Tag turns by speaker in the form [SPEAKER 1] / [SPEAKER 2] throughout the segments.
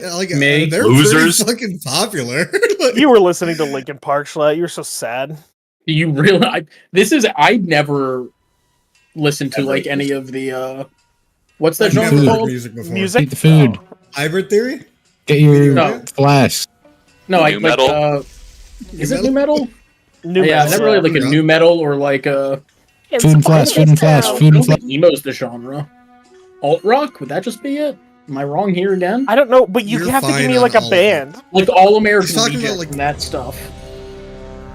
[SPEAKER 1] Like
[SPEAKER 2] Me.
[SPEAKER 1] they're
[SPEAKER 3] Losers.
[SPEAKER 1] pretty fucking popular. Like,
[SPEAKER 4] You were listening to Linkin Park, Schlatt. You were so sad.
[SPEAKER 2] You really? I never listened to like any of the what's that
[SPEAKER 1] I've
[SPEAKER 2] genre
[SPEAKER 1] never heard
[SPEAKER 2] called?
[SPEAKER 1] music before.
[SPEAKER 4] Music?
[SPEAKER 5] Eat the food.
[SPEAKER 1] Hybrid theory?
[SPEAKER 5] Get your
[SPEAKER 2] No.
[SPEAKER 5] flash.
[SPEAKER 2] No,
[SPEAKER 3] New metal?
[SPEAKER 2] Is it new metal?
[SPEAKER 4] New
[SPEAKER 2] Yeah,
[SPEAKER 4] metal.
[SPEAKER 2] never really like a new metal or like a.
[SPEAKER 4] It's
[SPEAKER 5] Food and flash, food and flash,
[SPEAKER 2] I
[SPEAKER 5] food and
[SPEAKER 2] don't
[SPEAKER 5] flash.
[SPEAKER 2] think emo's the genre. Alt rock? Would that just be it? Am I wrong here again?
[SPEAKER 4] I don't know, but you
[SPEAKER 1] You're
[SPEAKER 4] have to give
[SPEAKER 1] fine
[SPEAKER 4] me
[SPEAKER 1] on
[SPEAKER 4] like a
[SPEAKER 1] all of
[SPEAKER 4] band.
[SPEAKER 2] Like all American
[SPEAKER 1] He's talking
[SPEAKER 2] Legion
[SPEAKER 1] about, like-
[SPEAKER 2] and that stuff.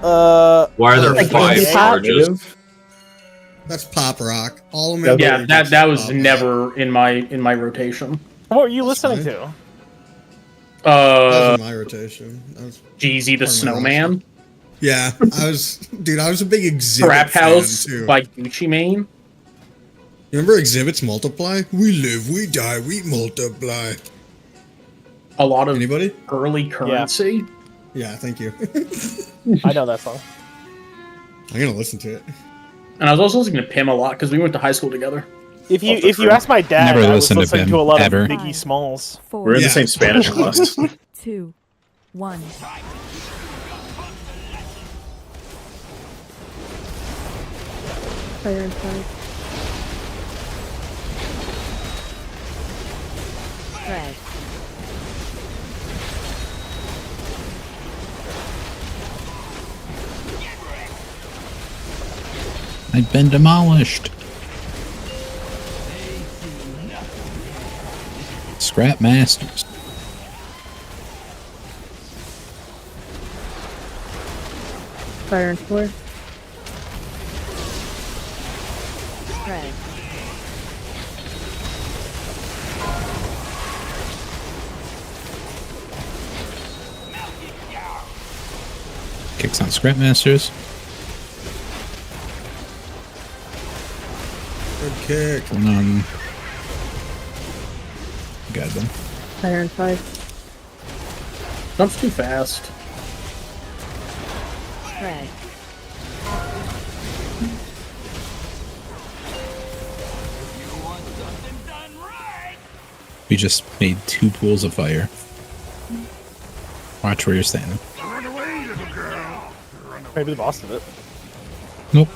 [SPEAKER 3] Why are there
[SPEAKER 1] Like
[SPEAKER 3] 5
[SPEAKER 6] indie pop?
[SPEAKER 3] charges?
[SPEAKER 1] That's pop rock. All American.
[SPEAKER 2] Yeah,
[SPEAKER 1] Legion's
[SPEAKER 2] that was
[SPEAKER 1] pop rock.
[SPEAKER 2] never in my rotation.
[SPEAKER 4] What were you
[SPEAKER 1] That's
[SPEAKER 4] listening
[SPEAKER 1] fine.
[SPEAKER 4] to?
[SPEAKER 1] That was in my rotation. That was,
[SPEAKER 2] Jeezy the
[SPEAKER 1] Part of my
[SPEAKER 2] Snowman,
[SPEAKER 1] yeah, I was a big Exhibit
[SPEAKER 2] Trap
[SPEAKER 1] fan,
[SPEAKER 2] House
[SPEAKER 1] too.
[SPEAKER 2] by Gucci Mane.
[SPEAKER 1] You remember Exhibit's Multiply? We live, we die, we multiply.
[SPEAKER 2] A lot of
[SPEAKER 1] Anybody?
[SPEAKER 2] early currency.
[SPEAKER 1] Yeah, thank you.
[SPEAKER 4] I know that song.
[SPEAKER 1] I'm gonna listen to it.
[SPEAKER 2] And I was also listening to Pim a lot because we went to high school together.
[SPEAKER 4] If you ask my dad,
[SPEAKER 5] Never
[SPEAKER 4] I was
[SPEAKER 5] listened to
[SPEAKER 4] listening
[SPEAKER 5] him,
[SPEAKER 4] to a lot
[SPEAKER 5] ever.
[SPEAKER 4] of Biggie Smalls.
[SPEAKER 6] Four,
[SPEAKER 3] We're in
[SPEAKER 1] Yeah.
[SPEAKER 3] the same Spanish class.
[SPEAKER 6] 2, 1. Fire and flight. Red.
[SPEAKER 5] I've been demolished. Scrap Masters.
[SPEAKER 6] Fire and force. Red.
[SPEAKER 5] Kicks on Scrap Masters.
[SPEAKER 1] Good kick.
[SPEAKER 5] And on. Got them.
[SPEAKER 6] Fire and flight.
[SPEAKER 2] Jumps too fast.
[SPEAKER 6] Red.
[SPEAKER 5] We just made 2 pools of fire. Watch where you're standing.
[SPEAKER 4] Maybe the boss did it.
[SPEAKER 5] Nope.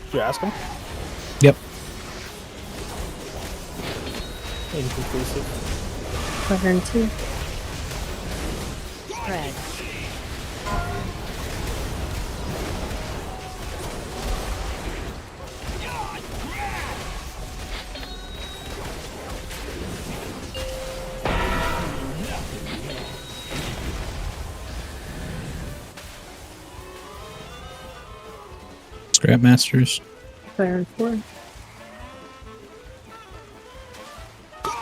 [SPEAKER 4] Did you ask him?
[SPEAKER 5] Yep.
[SPEAKER 4] Inconclusive.
[SPEAKER 6] Fire and 2. Red.
[SPEAKER 5] Scrap Masters.
[SPEAKER 6] Fire and 4.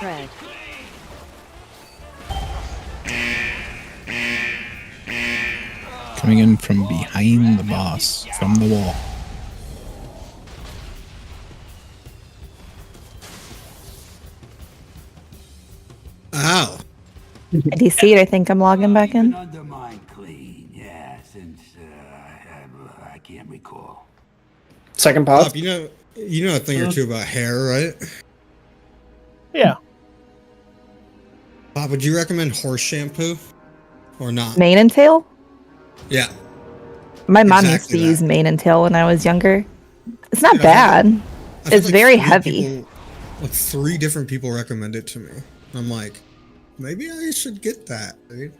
[SPEAKER 6] Red.
[SPEAKER 5] Coming in from behind the boss. From the wall.
[SPEAKER 1] Ow.
[SPEAKER 7] Do you see it? I think I'm logging back in.
[SPEAKER 8] Undermine clean, yeah, since I can't recall.
[SPEAKER 2] Second
[SPEAKER 1] Pop,
[SPEAKER 2] pop.
[SPEAKER 1] you know a thing or two about hair, right?
[SPEAKER 4] Yeah.
[SPEAKER 1] Pop, would you recommend horse shampoo or not?
[SPEAKER 7] Mane and tail?
[SPEAKER 1] Yeah.
[SPEAKER 7] My mom used
[SPEAKER 1] Exactly
[SPEAKER 7] to
[SPEAKER 1] that.
[SPEAKER 7] use mane and tail when I was younger. It's not
[SPEAKER 1] Yeah,
[SPEAKER 7] bad.
[SPEAKER 1] I've had,
[SPEAKER 7] It's very
[SPEAKER 1] 3
[SPEAKER 7] heavy.
[SPEAKER 1] people- like 3 different people recommend it to me. I'm like, maybe I should get that, dude.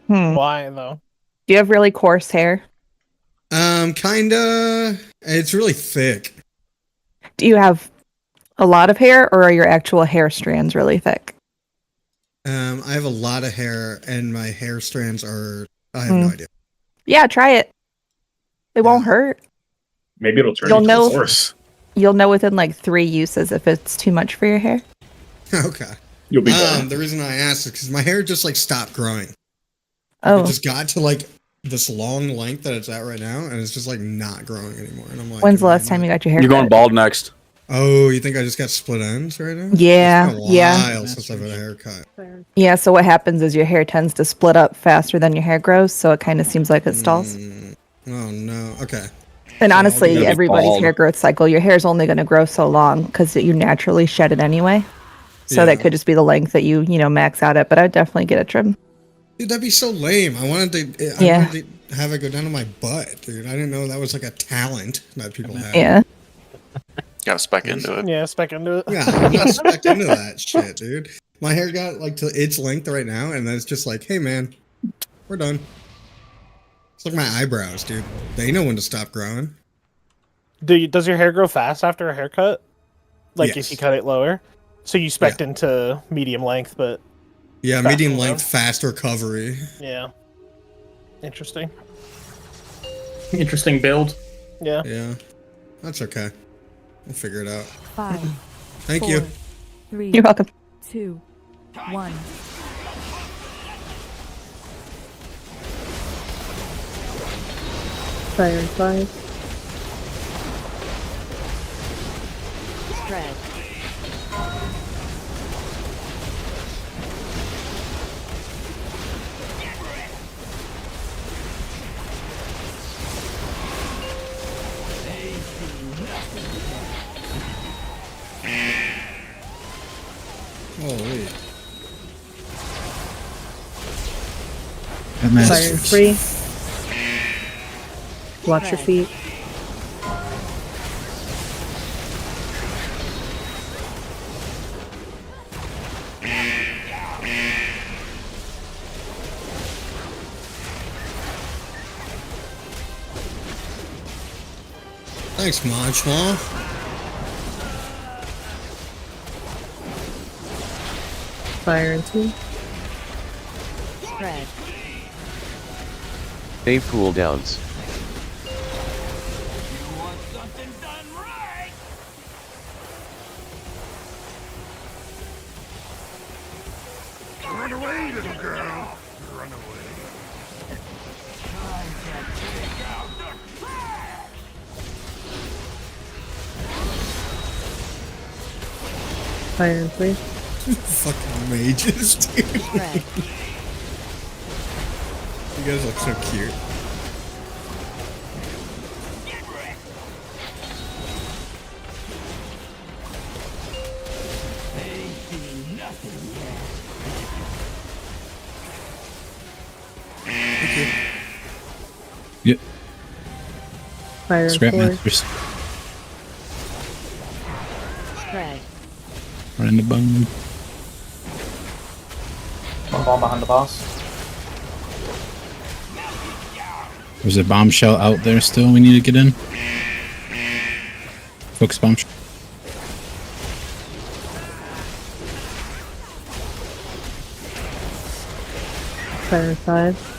[SPEAKER 4] Why though?
[SPEAKER 7] Do you have really coarse hair?
[SPEAKER 1] Kinda. It's really thick.
[SPEAKER 7] Do you have a lot of hair, or are your actual hair strands really thick?
[SPEAKER 1] I have a lot of hair, and my hair strands are. I have no idea.
[SPEAKER 7] Yeah, try it. It won't hurt.
[SPEAKER 3] Maybe it'll turn
[SPEAKER 7] You'll
[SPEAKER 3] into
[SPEAKER 7] know-
[SPEAKER 3] a horse.
[SPEAKER 7] You'll know within like 3 uses if it's too much for your hair.
[SPEAKER 1] Okay.
[SPEAKER 3] You'll be fine.
[SPEAKER 1] The reason I asked is because my hair just like stopped growing. It
[SPEAKER 7] Oh,
[SPEAKER 1] just got to like this long length that it's at right now, and it's just like not growing anymore. And I'm like,
[SPEAKER 7] when's the
[SPEAKER 1] am I
[SPEAKER 7] last time
[SPEAKER 1] not-
[SPEAKER 7] you got your hair
[SPEAKER 3] You're going
[SPEAKER 7] cut?
[SPEAKER 3] bald next.
[SPEAKER 1] Oh, you think I just got split ends right now?
[SPEAKER 7] Yeah,
[SPEAKER 1] It's been a
[SPEAKER 7] yeah.
[SPEAKER 1] while since I've had a haircut.
[SPEAKER 7] Yeah, so what happens is your hair tends to split up faster than your hair grows, so it kind of seems like it stalls.
[SPEAKER 1] Oh no. Okay.
[SPEAKER 7] And
[SPEAKER 1] So I'll
[SPEAKER 7] honestly,
[SPEAKER 1] be
[SPEAKER 7] everybody's
[SPEAKER 3] bald.
[SPEAKER 7] hair growth cycle, your hair's only going to grow so long because you naturally shed it anyway. So
[SPEAKER 1] Yeah.
[SPEAKER 7] that could just be the length that you max out at. But I would definitely get a trim.
[SPEAKER 1] Dude, that'd be so lame. I wanted to have it go down to my butt, dude. I didn't know that was like a talent that people have.
[SPEAKER 7] Yeah.
[SPEAKER 9] Gotta spec into it.
[SPEAKER 4] Yeah, spec into it.
[SPEAKER 1] Yeah, I'm not spec into that shit, dude. My hair got like to its length right now, and then it's just like, hey man, we're done. It's like my eyebrows, dude. They know when to stop growing.
[SPEAKER 4] Does your hair grow fast after a haircut? Like
[SPEAKER 1] Yes.
[SPEAKER 4] if you cut it lower? So you spec into medium length, but
[SPEAKER 1] Yeah,
[SPEAKER 4] fast
[SPEAKER 1] medium
[SPEAKER 4] forward.
[SPEAKER 1] length, fast recovery.
[SPEAKER 4] Yeah. Interesting.
[SPEAKER 2] Interesting build.
[SPEAKER 4] Yeah.
[SPEAKER 1] Yeah, that's okay. We'll figure it out.
[SPEAKER 10] 5,
[SPEAKER 1] Thank
[SPEAKER 10] 4,
[SPEAKER 1] you.
[SPEAKER 10] 3,
[SPEAKER 7] You're welcome.
[SPEAKER 10] 2, 1.
[SPEAKER 6] Fire and 5.
[SPEAKER 10] Red.
[SPEAKER 1] Holy.
[SPEAKER 5] Scrap
[SPEAKER 6] Fire and
[SPEAKER 5] masters.
[SPEAKER 6] 3. Watch your feet.
[SPEAKER 1] Thanks, Modschlaw.
[SPEAKER 6] Fire and 2.
[SPEAKER 10] Red.
[SPEAKER 11] Save cooldowns.
[SPEAKER 8] Run away, little girl. Run away.
[SPEAKER 6] Fire and 3.
[SPEAKER 1] Fucking mages, dude.
[SPEAKER 10] Red.
[SPEAKER 1] You guys look so cute. Thank you.
[SPEAKER 5] Yep.
[SPEAKER 6] Fire and
[SPEAKER 5] Scrap
[SPEAKER 6] 4.
[SPEAKER 5] masters.
[SPEAKER 10] Red.
[SPEAKER 5] Running the bone.
[SPEAKER 4] One bomb behind the boss.
[SPEAKER 5] There's a bombshell out there still we need to get in. Focus bombshell.
[SPEAKER 6] Fire and 5.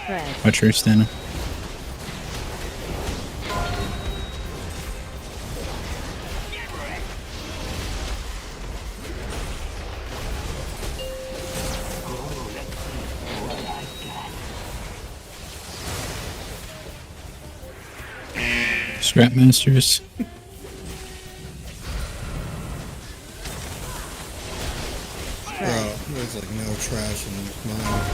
[SPEAKER 10] Red.
[SPEAKER 5] Watch your stamina. Scrap masters.
[SPEAKER 1] Bro, there's like no trash in mine.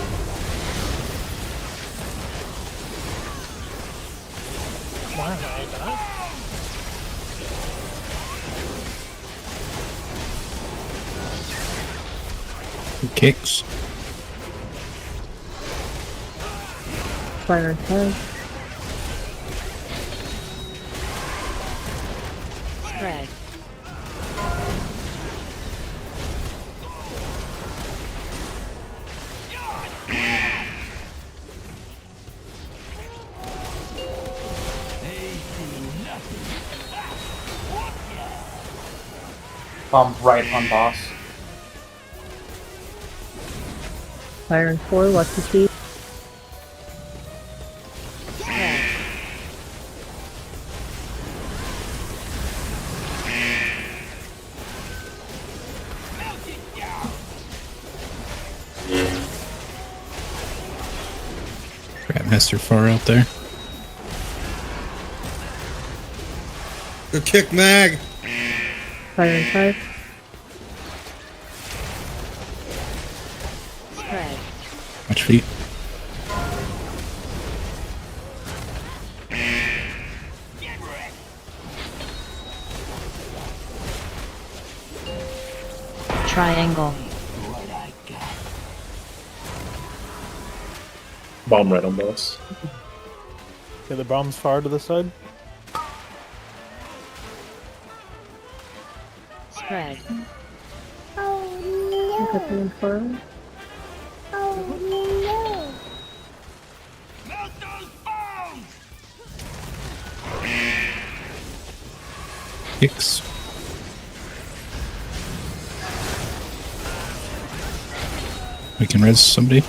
[SPEAKER 4] Why am I that?
[SPEAKER 5] Kicks.
[SPEAKER 6] Fire and 5.
[SPEAKER 10] Red.
[SPEAKER 4] Bomb right on boss.
[SPEAKER 6] Fire and 4. Watch your feet.
[SPEAKER 10] Red.
[SPEAKER 5] Scrap master far out there.
[SPEAKER 1] Good kick, Mag.
[SPEAKER 6] Fire and 5.
[SPEAKER 10] Red.
[SPEAKER 5] Watch feet.
[SPEAKER 10] Triangle.
[SPEAKER 3] Bomb right on boss.
[SPEAKER 4] Okay, the bomb's far to the side.
[SPEAKER 10] Spread.
[SPEAKER 6] Got the info.
[SPEAKER 5] Stix. We can res somebody.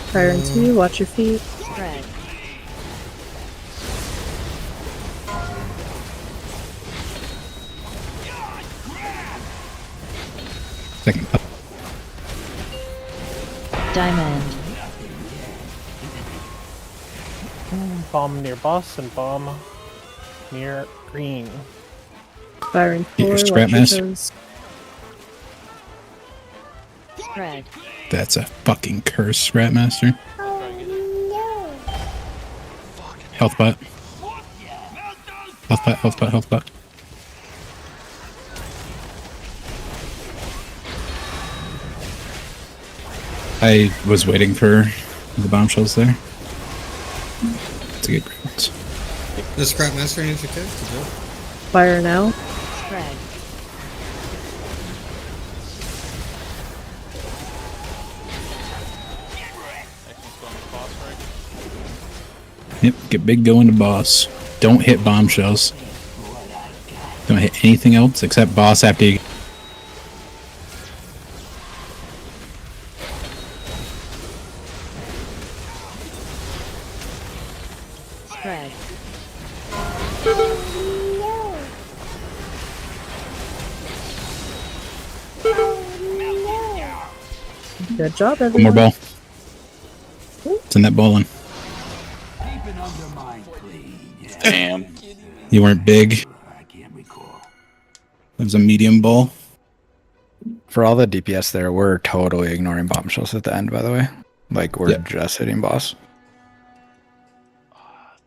[SPEAKER 6] Fire in 2, watch your feet.
[SPEAKER 10] Spread.
[SPEAKER 5] Second up.
[SPEAKER 10] Diamond.
[SPEAKER 4] Bomb near boss and bomb near green.
[SPEAKER 6] Fire in
[SPEAKER 5] Get your
[SPEAKER 6] 4,
[SPEAKER 5] scrap
[SPEAKER 6] watch your
[SPEAKER 5] master.
[SPEAKER 6] toes.
[SPEAKER 10] Spread.
[SPEAKER 5] That's a fucking curse, Scrap Master. Health bot. Health bot, health bot, health bot. I was waiting for the bombshells there. It's a good grant.
[SPEAKER 1] The Scrap Master needs a kick.
[SPEAKER 6] Fire now.
[SPEAKER 10] Spread.
[SPEAKER 5] Yep, get big going to boss. Don't hit bombshells. Don't hit anything else except boss after you.
[SPEAKER 10] Spread.
[SPEAKER 6] Good job,
[SPEAKER 5] One more
[SPEAKER 6] everyone.
[SPEAKER 5] ball. Send that ball in.
[SPEAKER 9] Damn.
[SPEAKER 5] You weren't big. It was a medium ball.
[SPEAKER 11] For all the DPS there, we're totally ignoring bombshells at the end, by the way. Like, we're
[SPEAKER 5] Yep.
[SPEAKER 11] just hitting boss.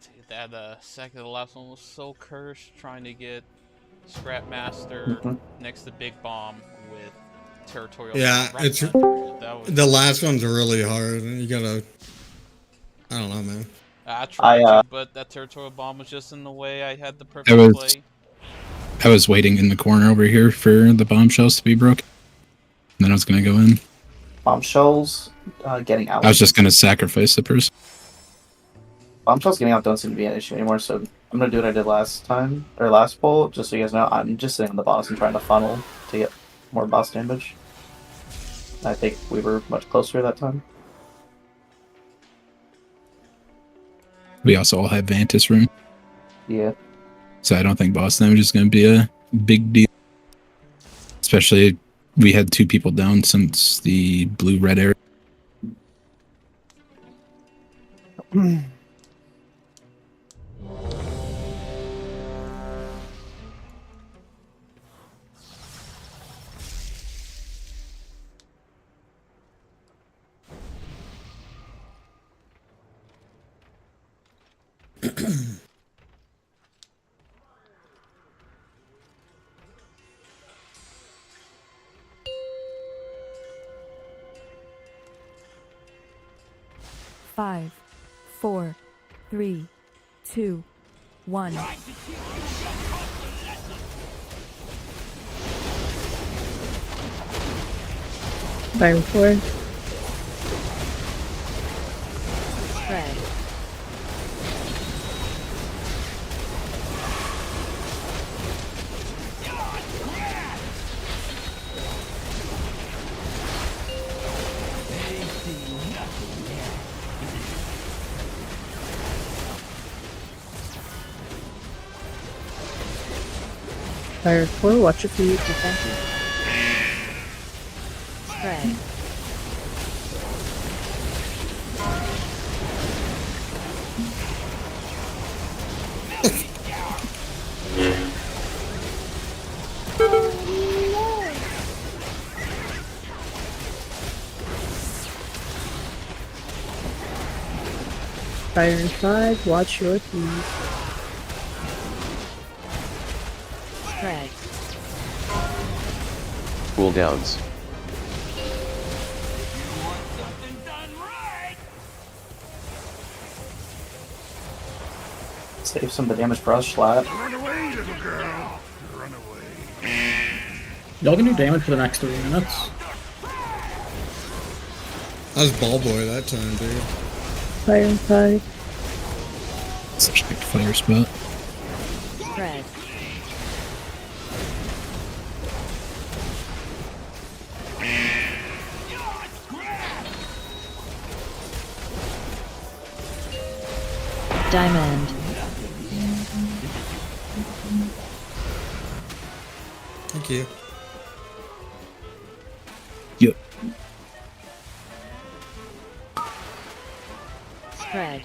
[SPEAKER 12] Dude, that second to the last one was so cursed, trying to get Scrap Master next to Big Bomb with territorial.
[SPEAKER 1] Yeah,
[SPEAKER 12] right
[SPEAKER 1] it's
[SPEAKER 12] after it. That was,
[SPEAKER 1] the last one's really hard. You gotta. I don't know, man.
[SPEAKER 12] I tried to, but that territorial bomb was just in the way. I had the perfect play.
[SPEAKER 5] I was waiting in the corner over here for the bombshells to be broken. And then I was gonna go in.
[SPEAKER 13] Bombshells getting out.
[SPEAKER 5] I was just gonna sacrifice the person.
[SPEAKER 13] Bombshells getting out don't seem to be an issue anymore, so I'm gonna do what I did last time, or last poll, just so you guys know. I'm just sitting on the boss and trying to funnel to get more boss damage. I think we were much closer that time.
[SPEAKER 5] We also all have Vantis room.
[SPEAKER 13] Yeah.
[SPEAKER 5] So I don't think boss damage is gonna be a big deal. Especially we had 2 people down since the blue-red area.
[SPEAKER 10] Five, 4, 3, 2, 1.
[SPEAKER 6] Fire in 4.
[SPEAKER 10] Spread.
[SPEAKER 6] Fire in 4, watch your feet.
[SPEAKER 10] Spread.
[SPEAKER 6] Fire in 5, watch your feet.
[SPEAKER 10] Fred.
[SPEAKER 9] Cooldowns.
[SPEAKER 13] Save some of the damage for us, Schlatt.
[SPEAKER 8] Run away, little girl. Run away.
[SPEAKER 2] Y'all can do damage for the next 3 minutes.
[SPEAKER 1] I was ball boy that time, dude.
[SPEAKER 6] Fire and tide.
[SPEAKER 5] Such a good fire spot.
[SPEAKER 10] Fred. Diamond.
[SPEAKER 1] Thank you.
[SPEAKER 5] Yep.
[SPEAKER 10] Fred.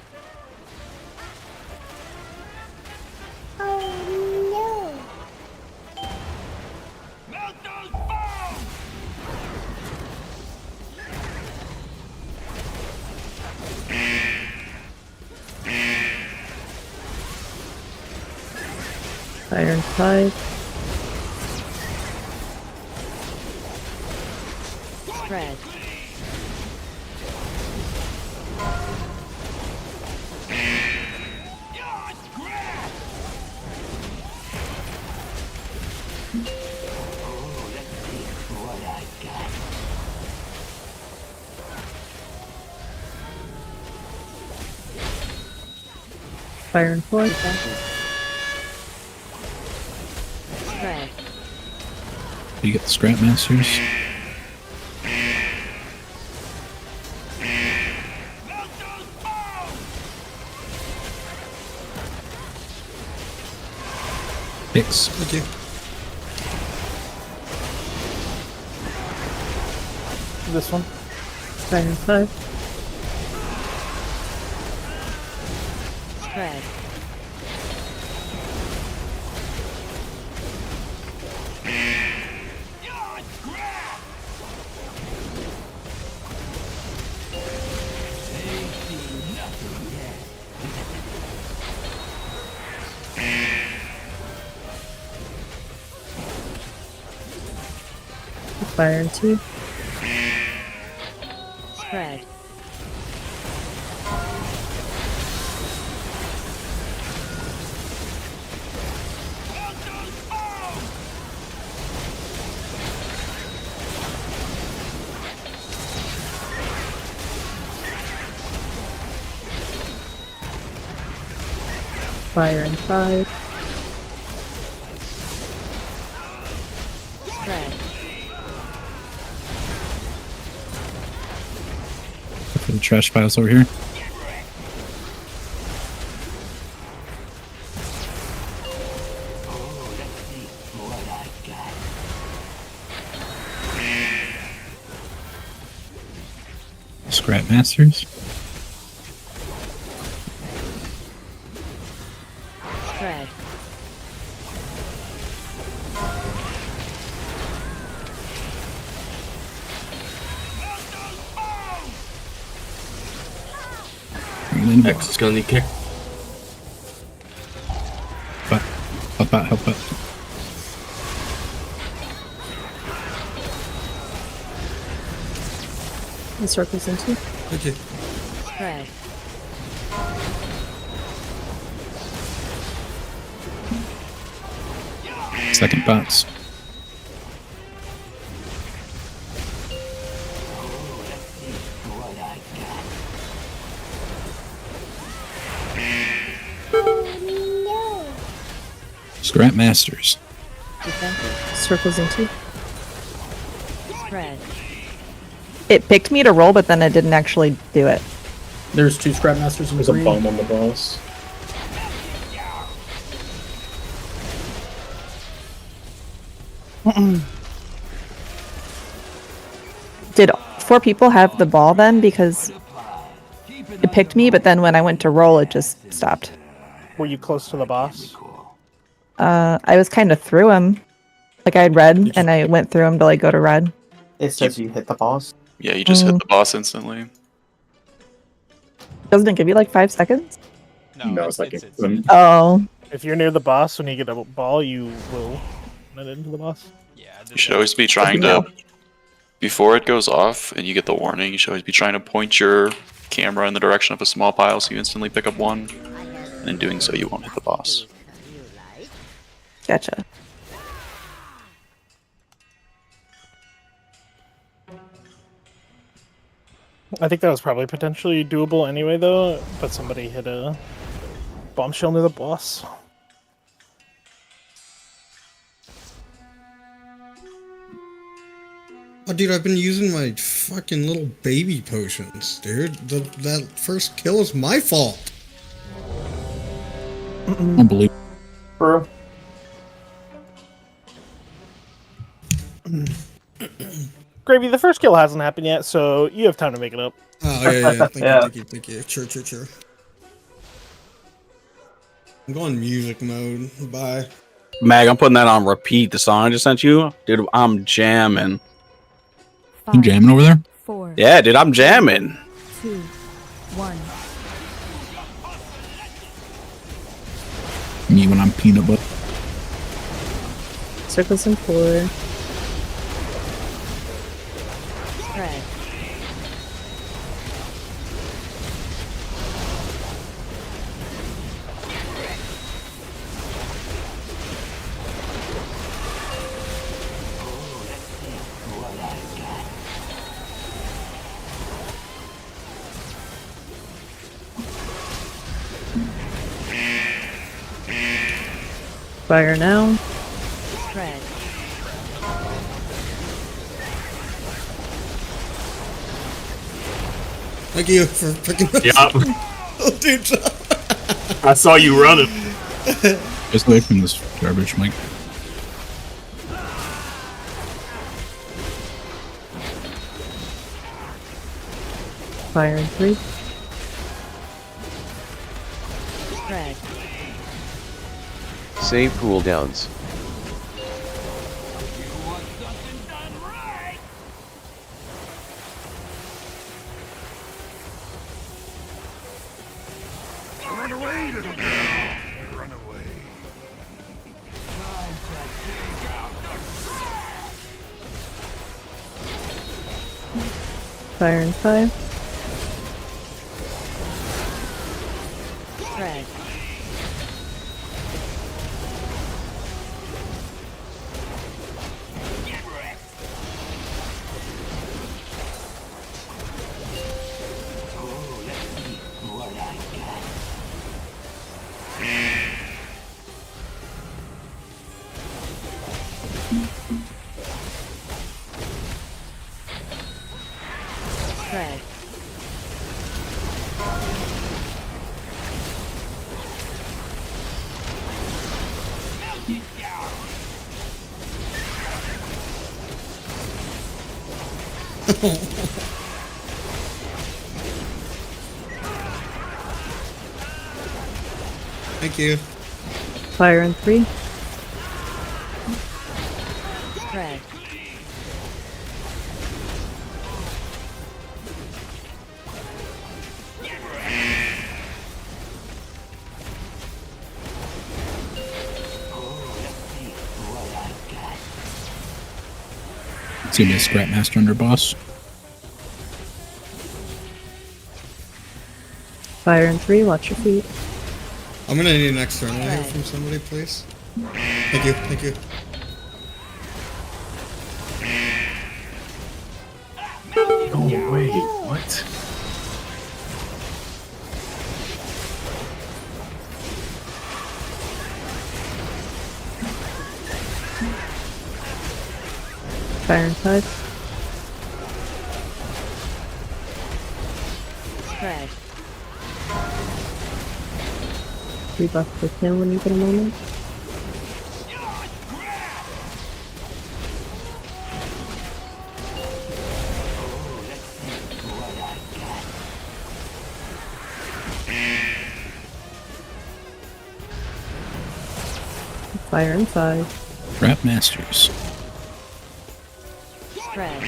[SPEAKER 6] Fire and tide.
[SPEAKER 10] Fred.
[SPEAKER 6] Fire and force.
[SPEAKER 10] Fred.
[SPEAKER 5] You get the Scrap Masters. Stix.
[SPEAKER 1] Thank you.
[SPEAKER 4] This one.
[SPEAKER 6] Fire and tide.
[SPEAKER 10] Fred.
[SPEAKER 6] Fire and two.
[SPEAKER 10] Fred.
[SPEAKER 6] Fire and tide.
[SPEAKER 10] Fred.
[SPEAKER 5] For the trash piles over here. Scrap Masters.
[SPEAKER 10] Fred.
[SPEAKER 3] X is gonna need kick.
[SPEAKER 5] But help out, help out.
[SPEAKER 6] The circles into.
[SPEAKER 1] Thank you.
[SPEAKER 10] Fred.
[SPEAKER 5] Second bots. Scrap Masters.
[SPEAKER 10] Defensive.
[SPEAKER 6] Circles into.
[SPEAKER 10] Fred.
[SPEAKER 7] It picked me to roll, but then it didn't actually do it.
[SPEAKER 2] There's 2 Scrap Masters in
[SPEAKER 3] There's a
[SPEAKER 2] green.
[SPEAKER 3] bomb on the boss.
[SPEAKER 7] Did 4 people have the ball then? Because it picked me, but then when I went to roll, it just stopped.
[SPEAKER 4] Were you close to the boss?
[SPEAKER 7] I was kind of through him. Like I had red, and I went through him to like go to red.
[SPEAKER 13] It says you hit the boss.
[SPEAKER 9] Yeah, you just hit the boss instantly.
[SPEAKER 7] Doesn't it give you like 5 seconds?
[SPEAKER 3] No, it's like
[SPEAKER 7] Oh.
[SPEAKER 4] If you're near the boss when you get a ball, you will it into the boss.
[SPEAKER 12] Yeah.
[SPEAKER 9] You should always be trying to, before it goes off and you get the warning, you should always be trying to point your camera in the direction of a small pile so you instantly pick up one. And in doing so, you won't hit the boss.
[SPEAKER 7] Gotcha.
[SPEAKER 4] I think that was probably potentially doable anyway, though. But somebody hit a bombshell near the boss.
[SPEAKER 1] Oh, dude, I've been using my fucking little baby potions, dude. That first kill is my fault.
[SPEAKER 5] Unbelievable.
[SPEAKER 13] Bro.
[SPEAKER 4] Gravy, the first kill hasn't happened yet, so you have time to make it up.
[SPEAKER 1] Oh, yeah.
[SPEAKER 13] Yeah.
[SPEAKER 1] Thank you. Sure. I'm going music mode. Bye.
[SPEAKER 14] Mag, I'm putting that on repeat. The song I just sent you, dude, I'm jamming.
[SPEAKER 5] You jamming over there?
[SPEAKER 10] 4.
[SPEAKER 14] Yeah, dude, I'm jamming.
[SPEAKER 10] 2. 1.
[SPEAKER 5] Me when I'm peanut butter.
[SPEAKER 6] Circles in 4.
[SPEAKER 10] Tread.
[SPEAKER 6] Fire now.
[SPEAKER 10] Tread.
[SPEAKER 1] Thank you for picking this
[SPEAKER 3] Yup.
[SPEAKER 1] Oh, dude.
[SPEAKER 3] I saw you running.
[SPEAKER 5] Just away from this garbage, Mike.
[SPEAKER 6] Fire in 3.
[SPEAKER 10] Tread.
[SPEAKER 9] Save cooldowns.
[SPEAKER 8] Run away, little girl. Run away.
[SPEAKER 6] Fire in 5.
[SPEAKER 10] Tread. Tread.
[SPEAKER 1] Thank you.
[SPEAKER 6] Fire in 3.
[SPEAKER 10] Tread.
[SPEAKER 5] It's gonna be a scrap master under boss.
[SPEAKER 6] Fire in 3. Watch your feet.
[SPEAKER 1] I'm gonna need an external here from somebody, please. Thank you.
[SPEAKER 3] Oh, wait, what?
[SPEAKER 6] Fire in 5.
[SPEAKER 10] Tread.
[SPEAKER 6] Rebuff the tail when you get a moment. Fire in 5.
[SPEAKER 5] Scrap masters.
[SPEAKER 10] Tread.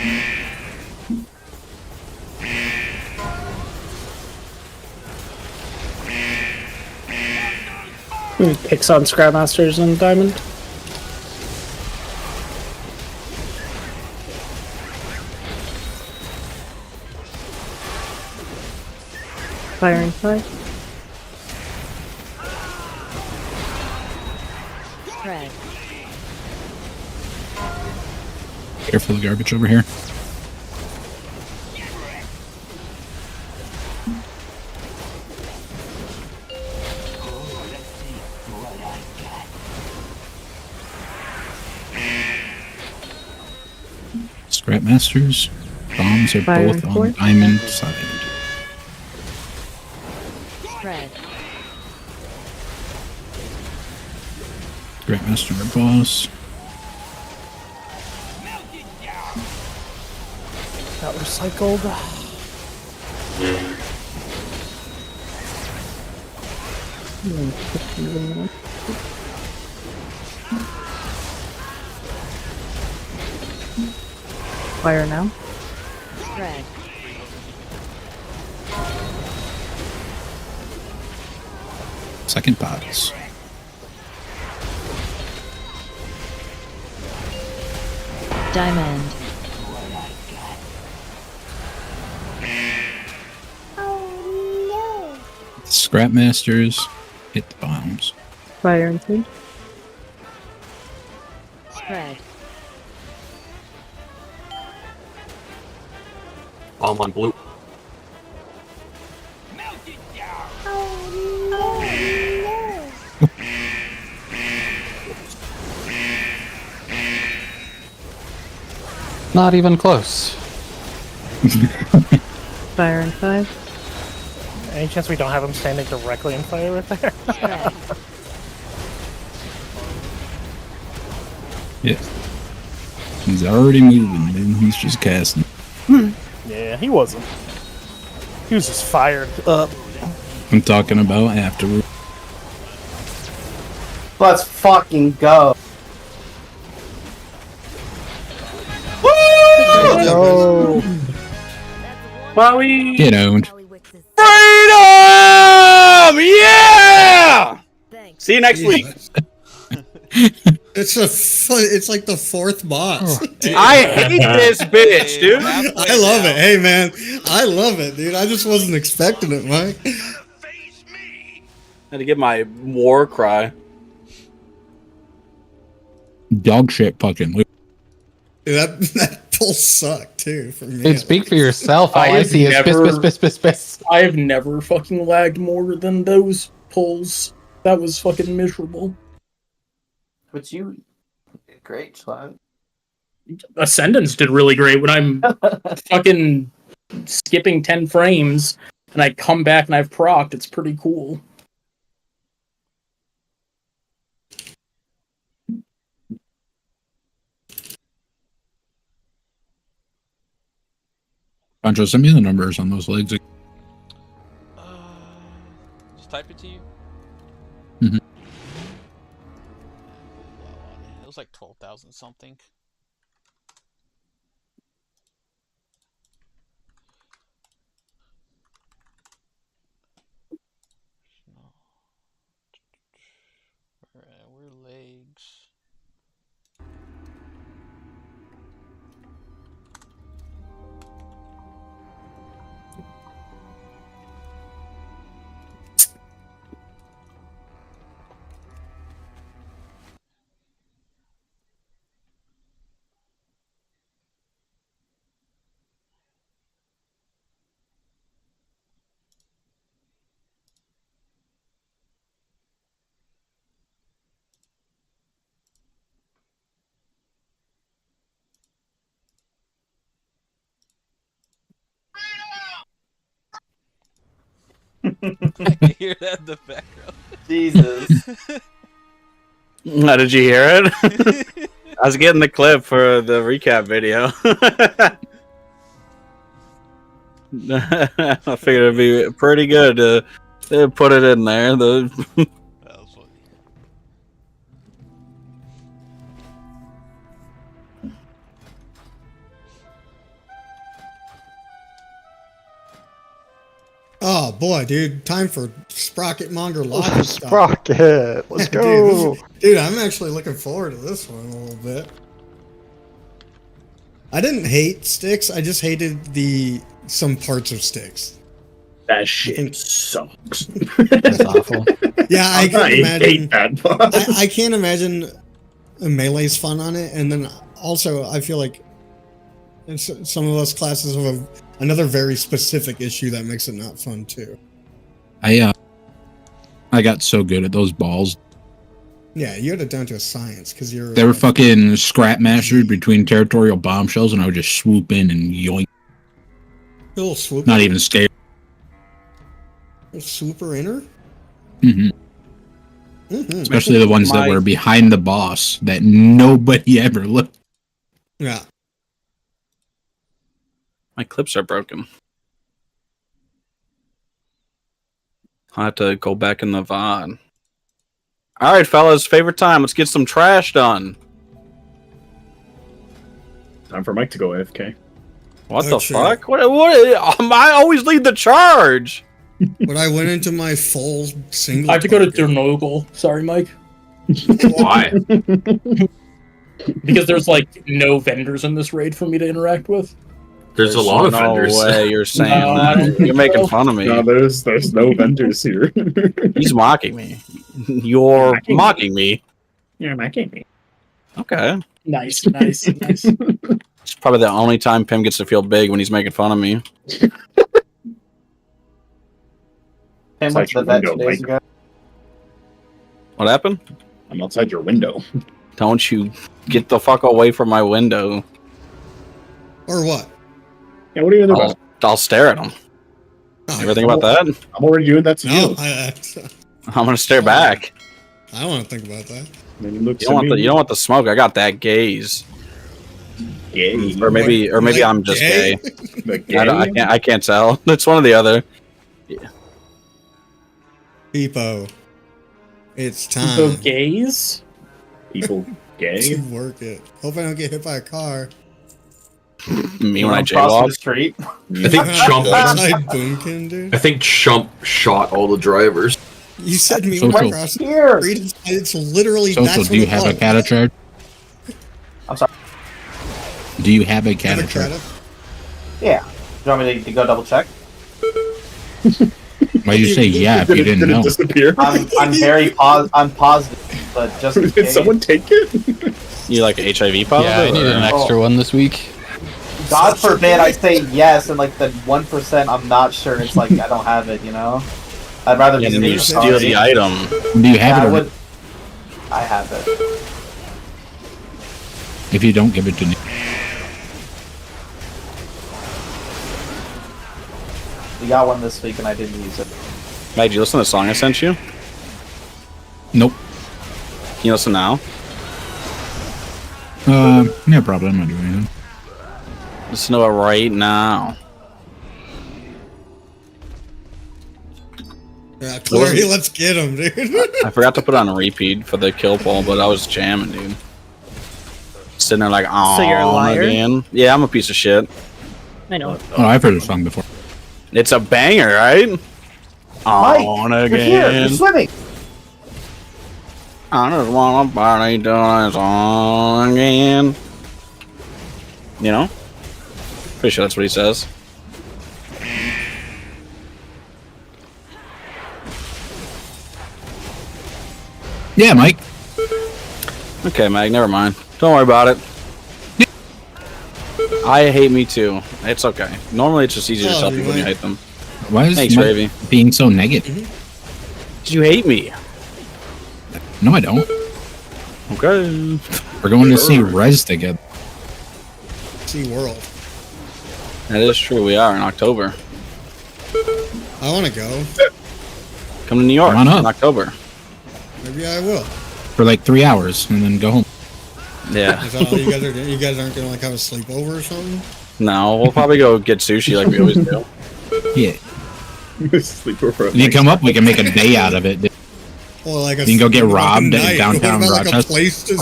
[SPEAKER 4] Picks on Scrap Masters and Diamond.
[SPEAKER 6] Fire in 5.
[SPEAKER 10] Spread.
[SPEAKER 5] Careful of the garbage over here. Scrap Masters. Bombs are
[SPEAKER 6] Fire
[SPEAKER 5] both
[SPEAKER 6] and
[SPEAKER 5] on
[SPEAKER 6] force.
[SPEAKER 5] diamond side.
[SPEAKER 10] Spread.
[SPEAKER 5] Scrap Master or boss.
[SPEAKER 4] Got recycled.
[SPEAKER 6] Fire now.
[SPEAKER 10] Spread.
[SPEAKER 5] Second bottles.
[SPEAKER 10] Diamond.
[SPEAKER 5] Scrap Masters hit the bombs.
[SPEAKER 6] Fire in 3.
[SPEAKER 10] Spread.
[SPEAKER 3] Bomb on blue.
[SPEAKER 15] Not even close.
[SPEAKER 6] Fire in 5.
[SPEAKER 4] Any chance we don't have him standing directly in fire right there?
[SPEAKER 10] Spread.
[SPEAKER 5] Yeah. He's already moving, man. He's just casting.
[SPEAKER 4] Yeah, he wasn't. He was just fired up.
[SPEAKER 5] I'm talking about afterward.
[SPEAKER 13] Let's fucking go.
[SPEAKER 4] No.
[SPEAKER 3] Wowie!
[SPEAKER 5] Get owned.
[SPEAKER 14] Freedom! Yeah! See you next week.
[SPEAKER 1] It's like the fourth boss.
[SPEAKER 14] I hate this bitch, dude.
[SPEAKER 1] I love it. Hey man, I love it, dude. I just wasn't expecting it, Mike.
[SPEAKER 14] Had to get my war cry.
[SPEAKER 5] Dog shit fucking.
[SPEAKER 1] Dude, that pull sucked too for me.
[SPEAKER 15] Dude, speak for yourself. All I see is piss.
[SPEAKER 2] I have never fucking lagged more than those pulls. That was fucking miserable.
[SPEAKER 13] But you did great, Slime.
[SPEAKER 2] Ascendance did really great when I'm fucking skipping 10 frames and I come back and I've procced. It's pretty cool.
[SPEAKER 5] Pancho, send me the numbers on those legs.
[SPEAKER 12] Just type it to you.
[SPEAKER 5] Mhm.
[SPEAKER 12] It was like 12,000 something. Alright, we're legs. I can hear that in the background.
[SPEAKER 13] Jesus.
[SPEAKER 14] How did you hear it? I was getting the clip for the recap video. I figured it'd be pretty good to put it in there.
[SPEAKER 12] That was funny.
[SPEAKER 1] Oh boy, dude, time for Sprocketmonger Lockenstock.
[SPEAKER 11] Sprocket, let's go.
[SPEAKER 1] Dude, I'm actually looking forward to this one a little bit. I didn't hate Stix, I just hated some parts of Stix.
[SPEAKER 3] That shit sucks.
[SPEAKER 11] That's awful.
[SPEAKER 1] Yeah, I can imagine.
[SPEAKER 3] hate that boss.
[SPEAKER 1] I can't imagine melee's fun on it, and then also I feel like some of us classes have another very specific issue that makes it not fun too.
[SPEAKER 5] I got so good at those balls.
[SPEAKER 1] Yeah, you had it down to a science because you're.
[SPEAKER 5] They were fucking scrap mastered between territorial bombshells, and I would just swoop in and yoink.
[SPEAKER 1] Little swoop.
[SPEAKER 5] Not even scared.
[SPEAKER 1] Little swooper inner.
[SPEAKER 5] Mm-hmm.
[SPEAKER 1] Mm-hmm.
[SPEAKER 5] Especially the ones that were behind the boss that nobody ever looked.
[SPEAKER 1] Yeah.
[SPEAKER 14] My clips are broken. I'll have to go back in the VOD. All right, fellas, favorite time. Let's get some trash done.
[SPEAKER 3] Time for Mike to go AFK.
[SPEAKER 14] What
[SPEAKER 1] Oh,
[SPEAKER 14] the
[SPEAKER 1] true.
[SPEAKER 14] fuck? What? I always lead the charge.
[SPEAKER 1] But I went into my full single.
[SPEAKER 2] I have to go to Dernogle. Sorry, Mike.
[SPEAKER 14] Why?
[SPEAKER 2] Because there's like no vendors in this raid for me to interact with.
[SPEAKER 3] There's a lot of vendors.
[SPEAKER 14] No way you're saying
[SPEAKER 2] No, I don't
[SPEAKER 14] that.
[SPEAKER 2] think
[SPEAKER 14] You're making
[SPEAKER 2] so.
[SPEAKER 14] fun of me.
[SPEAKER 3] No, there's no vendors here.
[SPEAKER 14] He's mocking me. You're mocking me.
[SPEAKER 3] You're mocking me.
[SPEAKER 14] Okay.
[SPEAKER 2] Nice, nice, nice.
[SPEAKER 14] It's probably the only time Pim gets to feel big when he's making fun of me.
[SPEAKER 13] Pim went to the vet 2 days ago.
[SPEAKER 14] What happened?
[SPEAKER 3] I'm outside your window.
[SPEAKER 14] Don't you get the fuck away from my window.
[SPEAKER 1] Or what?
[SPEAKER 3] Yeah, what are you doing about?
[SPEAKER 14] I'll stare at him.
[SPEAKER 1] Oh,
[SPEAKER 14] Ever think about that?
[SPEAKER 3] I'm already doing that to
[SPEAKER 1] No,
[SPEAKER 3] you.
[SPEAKER 14] I'm gonna stare back.
[SPEAKER 1] I don't want to think about that.
[SPEAKER 3] Then you look
[SPEAKER 14] You don't want the smoke. I got that gaze.
[SPEAKER 3] gay.
[SPEAKER 14] Or maybe
[SPEAKER 1] Like
[SPEAKER 14] I'm just
[SPEAKER 1] gay?
[SPEAKER 14] gay. I can't tell. It's one or the other.
[SPEAKER 1] People, it's
[SPEAKER 2] So
[SPEAKER 1] time
[SPEAKER 2] gays?
[SPEAKER 3] People gay.
[SPEAKER 1] to work it. Hope I don't get hit by a car.
[SPEAKER 14] Me when I
[SPEAKER 13] crossing the
[SPEAKER 14] jaywalk.
[SPEAKER 13] street.
[SPEAKER 3] I think Chump.
[SPEAKER 1] Outside Boomkin, dude.
[SPEAKER 3] I think Chump shot all the drivers.
[SPEAKER 1] You said me
[SPEAKER 5] Social.
[SPEAKER 1] across the
[SPEAKER 13] Here.
[SPEAKER 1] street. It's literally
[SPEAKER 5] Social,
[SPEAKER 1] that's
[SPEAKER 5] do you
[SPEAKER 1] what it
[SPEAKER 5] have a
[SPEAKER 1] was.
[SPEAKER 5] cata charge?
[SPEAKER 13] I'm sorry.
[SPEAKER 5] Do you have a
[SPEAKER 1] Have
[SPEAKER 5] cata
[SPEAKER 1] a
[SPEAKER 5] charge?
[SPEAKER 1] credit?
[SPEAKER 13] Yeah. Do you want me to go double check?
[SPEAKER 5] Why do you say yeah if you didn't
[SPEAKER 3] Did it
[SPEAKER 5] know?
[SPEAKER 3] disappear?
[SPEAKER 13] I'm very I'm positive, but just in
[SPEAKER 3] Did
[SPEAKER 13] case.
[SPEAKER 3] someone take it?
[SPEAKER 14] You like HIV positive?
[SPEAKER 15] Yeah, I need an
[SPEAKER 14] or-
[SPEAKER 15] extra one this week.
[SPEAKER 13] God forbid I say yes, and like the 1% I'm not sure. It's like I don't have it. You know. I'd rather
[SPEAKER 14] Yeah,
[SPEAKER 13] be
[SPEAKER 14] then you
[SPEAKER 13] safe
[SPEAKER 14] steal
[SPEAKER 13] than
[SPEAKER 14] the
[SPEAKER 13] sorry.
[SPEAKER 14] item.
[SPEAKER 5] Do you have
[SPEAKER 13] Yeah,
[SPEAKER 5] it
[SPEAKER 13] I
[SPEAKER 5] or
[SPEAKER 13] would. I have it.
[SPEAKER 5] if you don't give it to me?
[SPEAKER 13] We got one this week, and I didn't use it.
[SPEAKER 14] Hey, did you listen to the song I sent you?
[SPEAKER 5] Nope.
[SPEAKER 14] Can you listen now?
[SPEAKER 5] Yeah, probably. I'm not doing anything.
[SPEAKER 14] Listen to it right now.
[SPEAKER 1] Yeah, Clary, let's get him, dude.
[SPEAKER 14] I forgot to put it on a repeat for the kill poll, but I was jamming, dude. Sitting there like, oh,
[SPEAKER 7] So you're a liar?
[SPEAKER 14] again. Yeah, I'm a piece of shit.
[SPEAKER 7] I know.
[SPEAKER 5] Oh, I've heard the song before.
[SPEAKER 14] It's a banger, right?
[SPEAKER 13] Mike,
[SPEAKER 14] On
[SPEAKER 13] you're
[SPEAKER 14] again.
[SPEAKER 13] here. You're swimming.
[SPEAKER 14] I just want to party till it's on again. You know? Pretty sure that's what he says.
[SPEAKER 5] Yeah, Mike.
[SPEAKER 14] Okay, Mag, never mind. Don't worry about it. I hate me too. It's okay. Normally it's just easier to
[SPEAKER 1] Oh,
[SPEAKER 14] tell people when you
[SPEAKER 1] right.
[SPEAKER 14] hate them.
[SPEAKER 5] Why is
[SPEAKER 14] Thanks,
[SPEAKER 5] Mike
[SPEAKER 14] Ravy.
[SPEAKER 5] being so negative?
[SPEAKER 14] Did you hate me?
[SPEAKER 5] No, I don't.
[SPEAKER 14] Okay.
[SPEAKER 5] We're going to see Rez together.
[SPEAKER 1] See World.
[SPEAKER 14] That is true. We are in October.
[SPEAKER 1] I want to go.
[SPEAKER 14] Come to New York
[SPEAKER 5] Come on up.
[SPEAKER 14] in October.
[SPEAKER 1] Maybe I will.
[SPEAKER 5] For like 3 hours and then go home.
[SPEAKER 14] Yeah.
[SPEAKER 1] Is that all you guys are doing? You guys aren't gonna like have a sleepover or something?
[SPEAKER 14] No, we'll probably go get sushi like we always do.
[SPEAKER 5] Yeah.
[SPEAKER 3] Sleepover.
[SPEAKER 5] If you come up, we can make a day out of it.
[SPEAKER 1] Or like a
[SPEAKER 5] You can go get
[SPEAKER 1] sleepover
[SPEAKER 5] robbed in
[SPEAKER 1] night.
[SPEAKER 5] downtown
[SPEAKER 1] What about, like, a
[SPEAKER 5] Rochester?
[SPEAKER 1] place to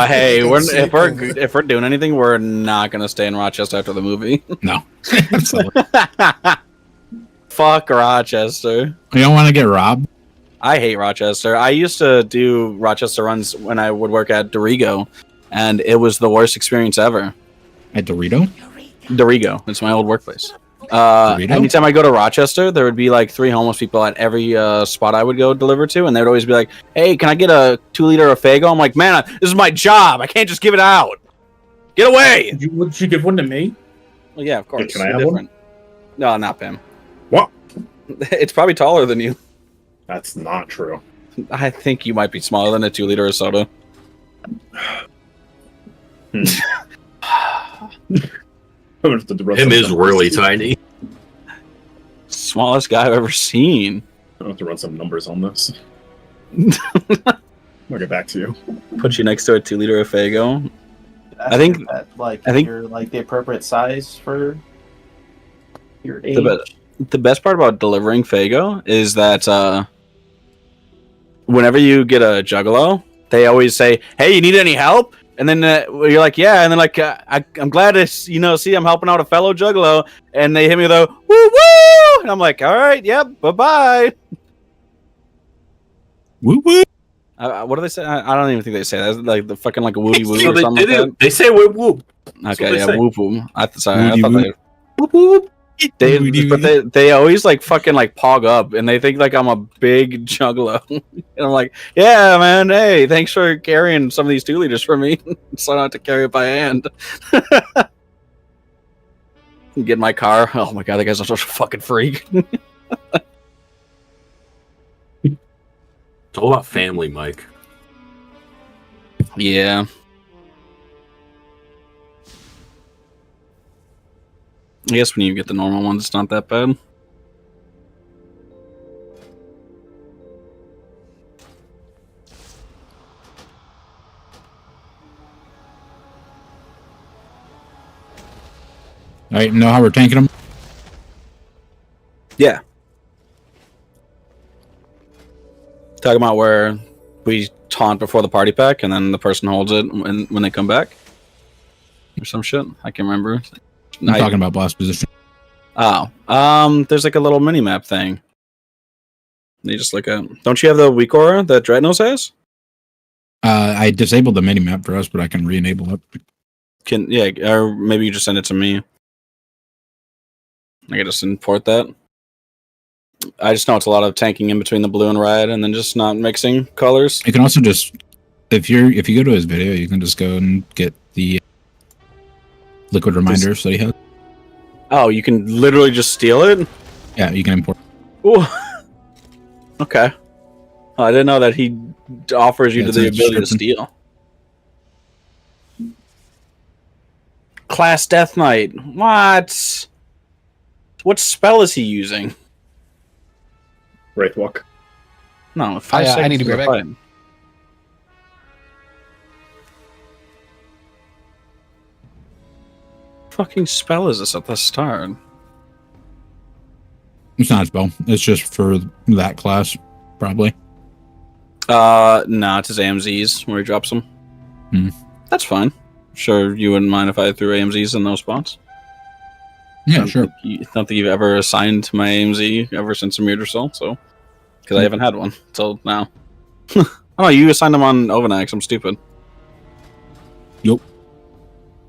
[SPEAKER 14] Hey,
[SPEAKER 1] sleep?
[SPEAKER 14] if we're doing anything, we're not gonna stay in Rochester after the movie.
[SPEAKER 5] No. Absolutely.
[SPEAKER 14] Fuck Rochester.
[SPEAKER 5] You don't want to get robbed?
[SPEAKER 14] I hate Rochester. I used to do Rochester runs when I would work at Dorigo, and it was the worst experience ever.
[SPEAKER 5] At Dorito?
[SPEAKER 14] Dorigo. It's my old workplace. Anytime I go to Rochester, there would be like 3 homeless people at every spot I would go deliver to, and they would always be like, "Hey, can I get a 2-liter of Faygo?" I'm like, "Man, this is my job. I can't just give it out. Get away!"
[SPEAKER 2] Would you give one to me?
[SPEAKER 14] Well, yeah, of course.
[SPEAKER 3] Can I
[SPEAKER 14] You're
[SPEAKER 3] have
[SPEAKER 14] different. No, not Pam.
[SPEAKER 3] What?
[SPEAKER 14] It's probably taller than you.
[SPEAKER 3] That's not true.
[SPEAKER 14] I think you might be smaller than a 2-liter of soda.
[SPEAKER 3] Him is really tiny.
[SPEAKER 14] Smallest guy I've ever seen.
[SPEAKER 3] I'll have to run some numbers on this. I'll get back to you.
[SPEAKER 14] Put you next to a 2-liter of Faygo.
[SPEAKER 13] I think you're like the appropriate size for your age.
[SPEAKER 14] The best part about delivering Faygo is that whenever you get a Juggalo, they always say, "Hey, you need any help?" And then you're like, "Yeah," and then like, "I'm glad to see I'm helping out a fellow Juggalo," and they hit me with a "woo woo," and I'm like, "All right, yep, bye bye."
[SPEAKER 5] Woo woo.
[SPEAKER 14] What do they say? I don't even think they say that. That's like the fucking like a woody woo or something like that.
[SPEAKER 3] They say whoop whoop.
[SPEAKER 14] Okay, yeah, whoop whoop. I thought
[SPEAKER 5] Woody
[SPEAKER 14] they whoop whoop. They always like fucking like pog up, and they think like I'm a big Juggalo, and I'm like, "Yeah, man, hey, thanks for carrying some of these 2-liters for me, so I don't have to carry it by hand." Get in my car. Oh my god, that guy's such a fucking freak.
[SPEAKER 3] It's all about family, Mike.
[SPEAKER 14] Yeah. I guess when you get the normal ones, it's not that bad.
[SPEAKER 5] All right, know how we're tanking them?
[SPEAKER 14] Yeah. Talking about where we taunt before the party pack, and then the person holds it when they come back, or some shit. I can't remember.
[SPEAKER 5] I'm talking about boss position.
[SPEAKER 14] Oh, there's like a little mini map thing. You just look at. Don't you have the weak aura that Dreadnoughts has?
[SPEAKER 5] I disabled the mini map for us, but I can re-enable it.
[SPEAKER 14] Or maybe you just send it to me. I can just import that. I just know it's a lot of tanking in between the blue and red, and then just not mixing colors.
[SPEAKER 5] You can also just, if you go to his video, you can just go and get the liquid reminders that he has.
[SPEAKER 14] Oh, you can literally just steal it?
[SPEAKER 5] Yeah, you can import.
[SPEAKER 14] Ooh. Okay. Oh, I didn't know that he offers you the ability to steal. Class Death Knight. What? What spell is he using?
[SPEAKER 3] Wraithwalk.
[SPEAKER 14] No,
[SPEAKER 15] I need to be right back.
[SPEAKER 14] Fucking spell is this at the start?
[SPEAKER 5] It's not a spell. It's just for that class, probably.
[SPEAKER 14] No, it's his AMZs where he drops them. That's fine. Sure, you wouldn't mind if I threw AMZs in those spots?
[SPEAKER 5] Yeah, sure.
[SPEAKER 14] Don't think you've ever assigned to my AMZ ever since Amir or so because I haven't had one till now. Oh, you assigned them on Overnax. I'm stupid.
[SPEAKER 5] Yup.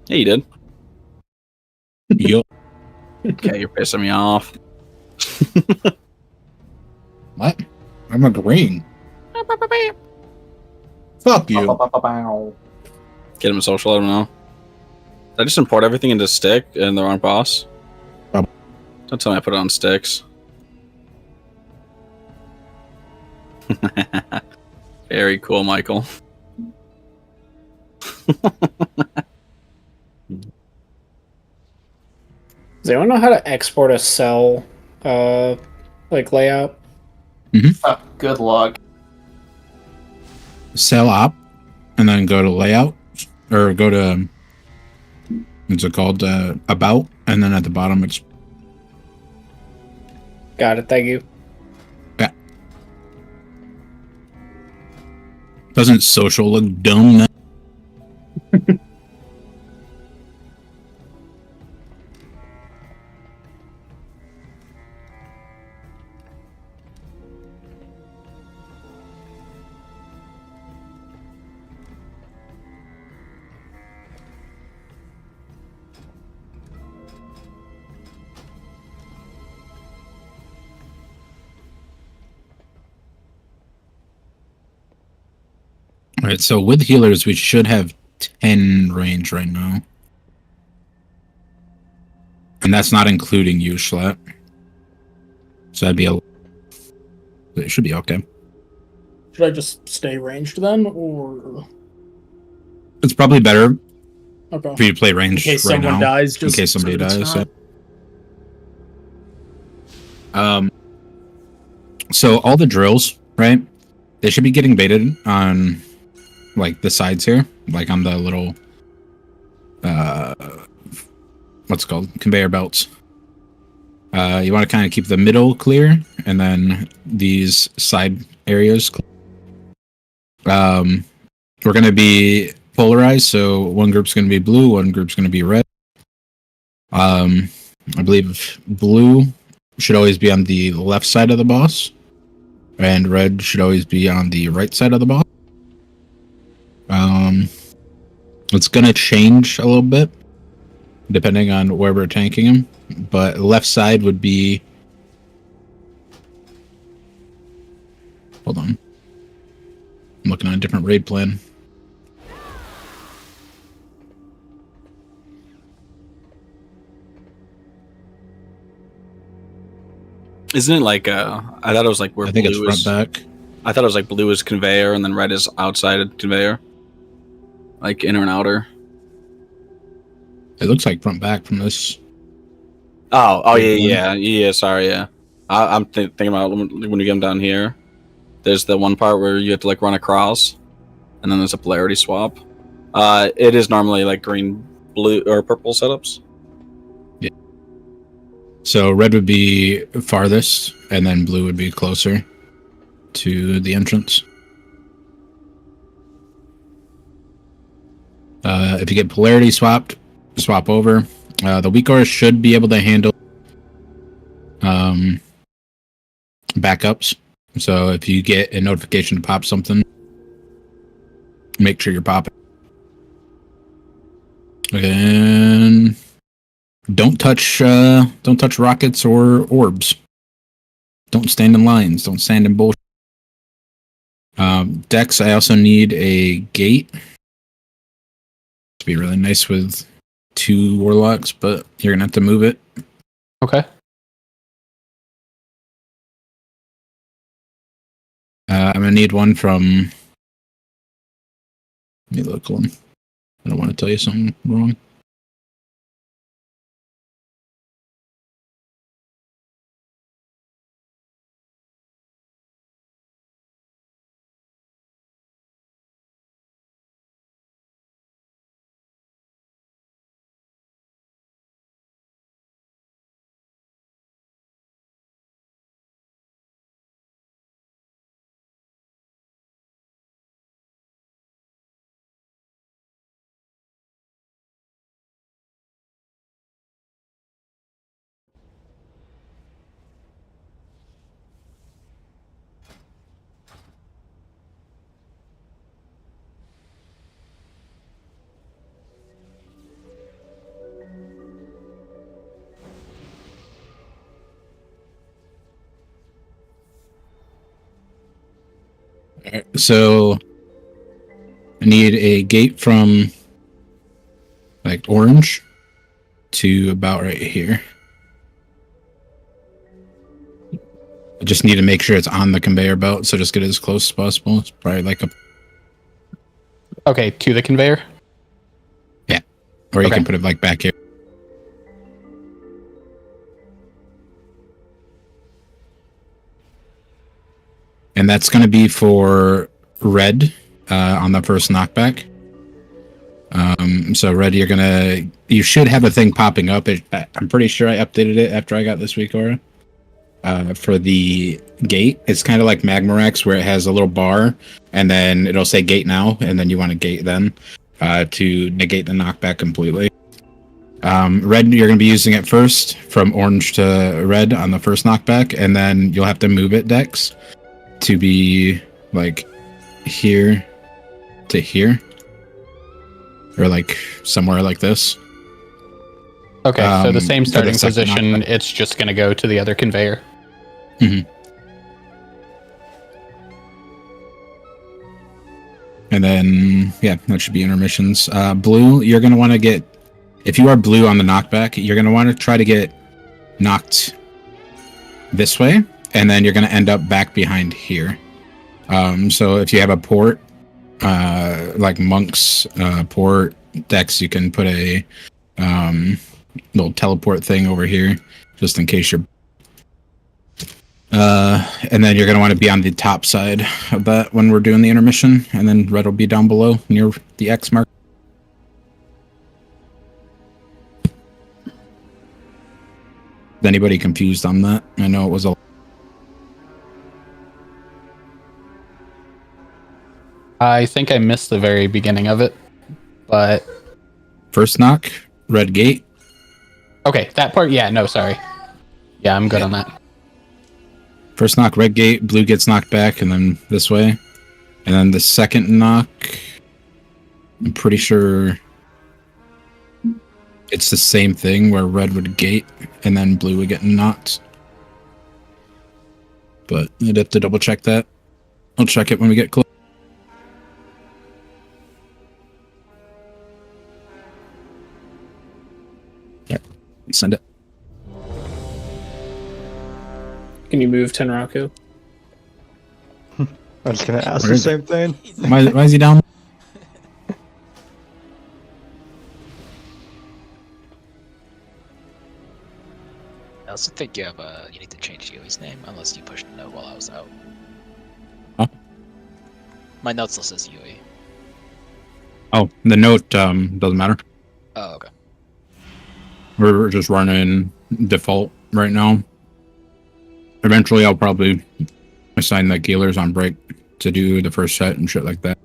[SPEAKER 14] Yeah, you did.
[SPEAKER 5] Yup.
[SPEAKER 14] Okay, you're pissing me off.
[SPEAKER 5] What? I'm agreeing. Fuck you.
[SPEAKER 14] Get him a social, I don't know. Did I just import everything into Stick and the wrong boss? Don't tell me I put it on Stix. Very cool, Michael.
[SPEAKER 16] Does anyone know how to export a cell, like layout?
[SPEAKER 13] Good luck.
[SPEAKER 5] Cell op, and then go to layout, or go to, what's it called, about, and then at the bottom,
[SPEAKER 16] Got it, thank you.
[SPEAKER 5] Yeah. Doesn't social look dumb then? Alright, so with healers, we should have 10 range right now. And that's not including you, Schlatt. So that'd be it should be okay.
[SPEAKER 2] Should I just stay ranged then, or
[SPEAKER 5] It's probably better
[SPEAKER 2] okay?
[SPEAKER 5] for you to play range
[SPEAKER 2] In case
[SPEAKER 5] right
[SPEAKER 2] someone
[SPEAKER 5] now.
[SPEAKER 2] dies, just
[SPEAKER 5] in case somebody
[SPEAKER 2] so that it's
[SPEAKER 5] dies.
[SPEAKER 2] not-
[SPEAKER 5] So all the drills, right? They should be getting baited on like the sides here, like on the little what's it called? Conveyor belts. You want to kind of keep the middle clear and then these side areas clear. We're going to be polarized, so one group's going to be blue, one group's going to be red. I believe blue should always be on the left side of the boss, and red should always be on the right side of the boss. It's going to change a little bit depending on where we're tanking him, but left side would be... Hold on. I'm looking at a different raid plan.
[SPEAKER 14] Isn't it like I thought it was like where
[SPEAKER 5] I think
[SPEAKER 14] blue
[SPEAKER 5] it's
[SPEAKER 14] is
[SPEAKER 5] front back.
[SPEAKER 14] I thought it was like blue is conveyor and then red is outside of conveyor. Like inner and outer.
[SPEAKER 5] It looks like front back from this.
[SPEAKER 14] Oh yeah. Sorry, yeah. I'm thinking about when you get them down here. There's the one part where you have to like run across, and then there's a polarity swap. It is normally like green, blue, or purple setups.
[SPEAKER 5] Yeah. So red would be farthest, and then blue would be closer to the entrance. If you get polarity swapped, swap over. The weak aura should be able to handle backups. So if you get a notification to pop something, make sure you're popping. And don't touch rockets or orbs. Don't stand in lines. Don't stand in bullshit. Dex, I also need a gate. To be really nice with 2 warlocks, but you're gonna have to move it.
[SPEAKER 15] Okay.
[SPEAKER 5] I'm gonna need one from. Let me look one. I don't want to tell you something wrong. So I need a gate from like orange to about right here. I just need to make sure it's on the conveyor belt, so just get it as close as possible. It's probably like a...
[SPEAKER 15] Okay, to the conveyor?
[SPEAKER 5] Yeah. Or you can put it like back here. And that's going to be for red on the first knockback. So red, you should have a thing popping up. I'm pretty sure I updated it after I got this week aura. For the gate, it's kind of like Magmarex, where it has a little bar, and then it'll say gate now, and then you want to gate then to negate the knockback completely. Red, you're going to be using it first from orange to red on the first knockback, and then you'll have to move it, Dex, to be like here to here, or like somewhere like this.
[SPEAKER 15] Okay, so the same
[SPEAKER 5] for
[SPEAKER 15] starting
[SPEAKER 5] the second
[SPEAKER 15] position,
[SPEAKER 5] knockback.
[SPEAKER 15] it's just going to go to the other conveyor.
[SPEAKER 5] Mm-hmm. And then, yeah, that should be intermissions. Blue, you're going to want to get, if you are blue on the knockback, you're going to want to try to get knocked this way, and then you're going to end up back behind here. So if you have a port, like Monk's port decks, you can put a little teleport thing over here, just in case you're... and then you're going to want to be on the top side of that when we're doing the intermission, and then red will be down below near the X mark. Is anybody confused on that? I know it was a...
[SPEAKER 15] I think I missed the very beginning of it, but...
[SPEAKER 5] First knock, red gate.
[SPEAKER 15] Okay, that part, yeah, no, sorry. Yeah, I'm good on that.
[SPEAKER 5] First knock, red gate, blue gets knocked back, and then this way. And then the second knock, I'm pretty sure it's the same thing where red would gate, and then blue would get knocked. But I'd have to double check that. I'll check it when we get close. Yeah, send it.
[SPEAKER 16] Can you move Tenraku?
[SPEAKER 11] I was gonna ask the same thing.
[SPEAKER 5] Why is he down?
[SPEAKER 17] I also think you have you need to change Yui's name unless you pushed the note while I was out.
[SPEAKER 5] Huh?
[SPEAKER 17] My note still says Yui.
[SPEAKER 5] Oh, the note doesn't matter.
[SPEAKER 17] Oh, okay.
[SPEAKER 5] We're just running default right now. Eventually, I'll probably assign that Galer's on break to do the first set and shit like that.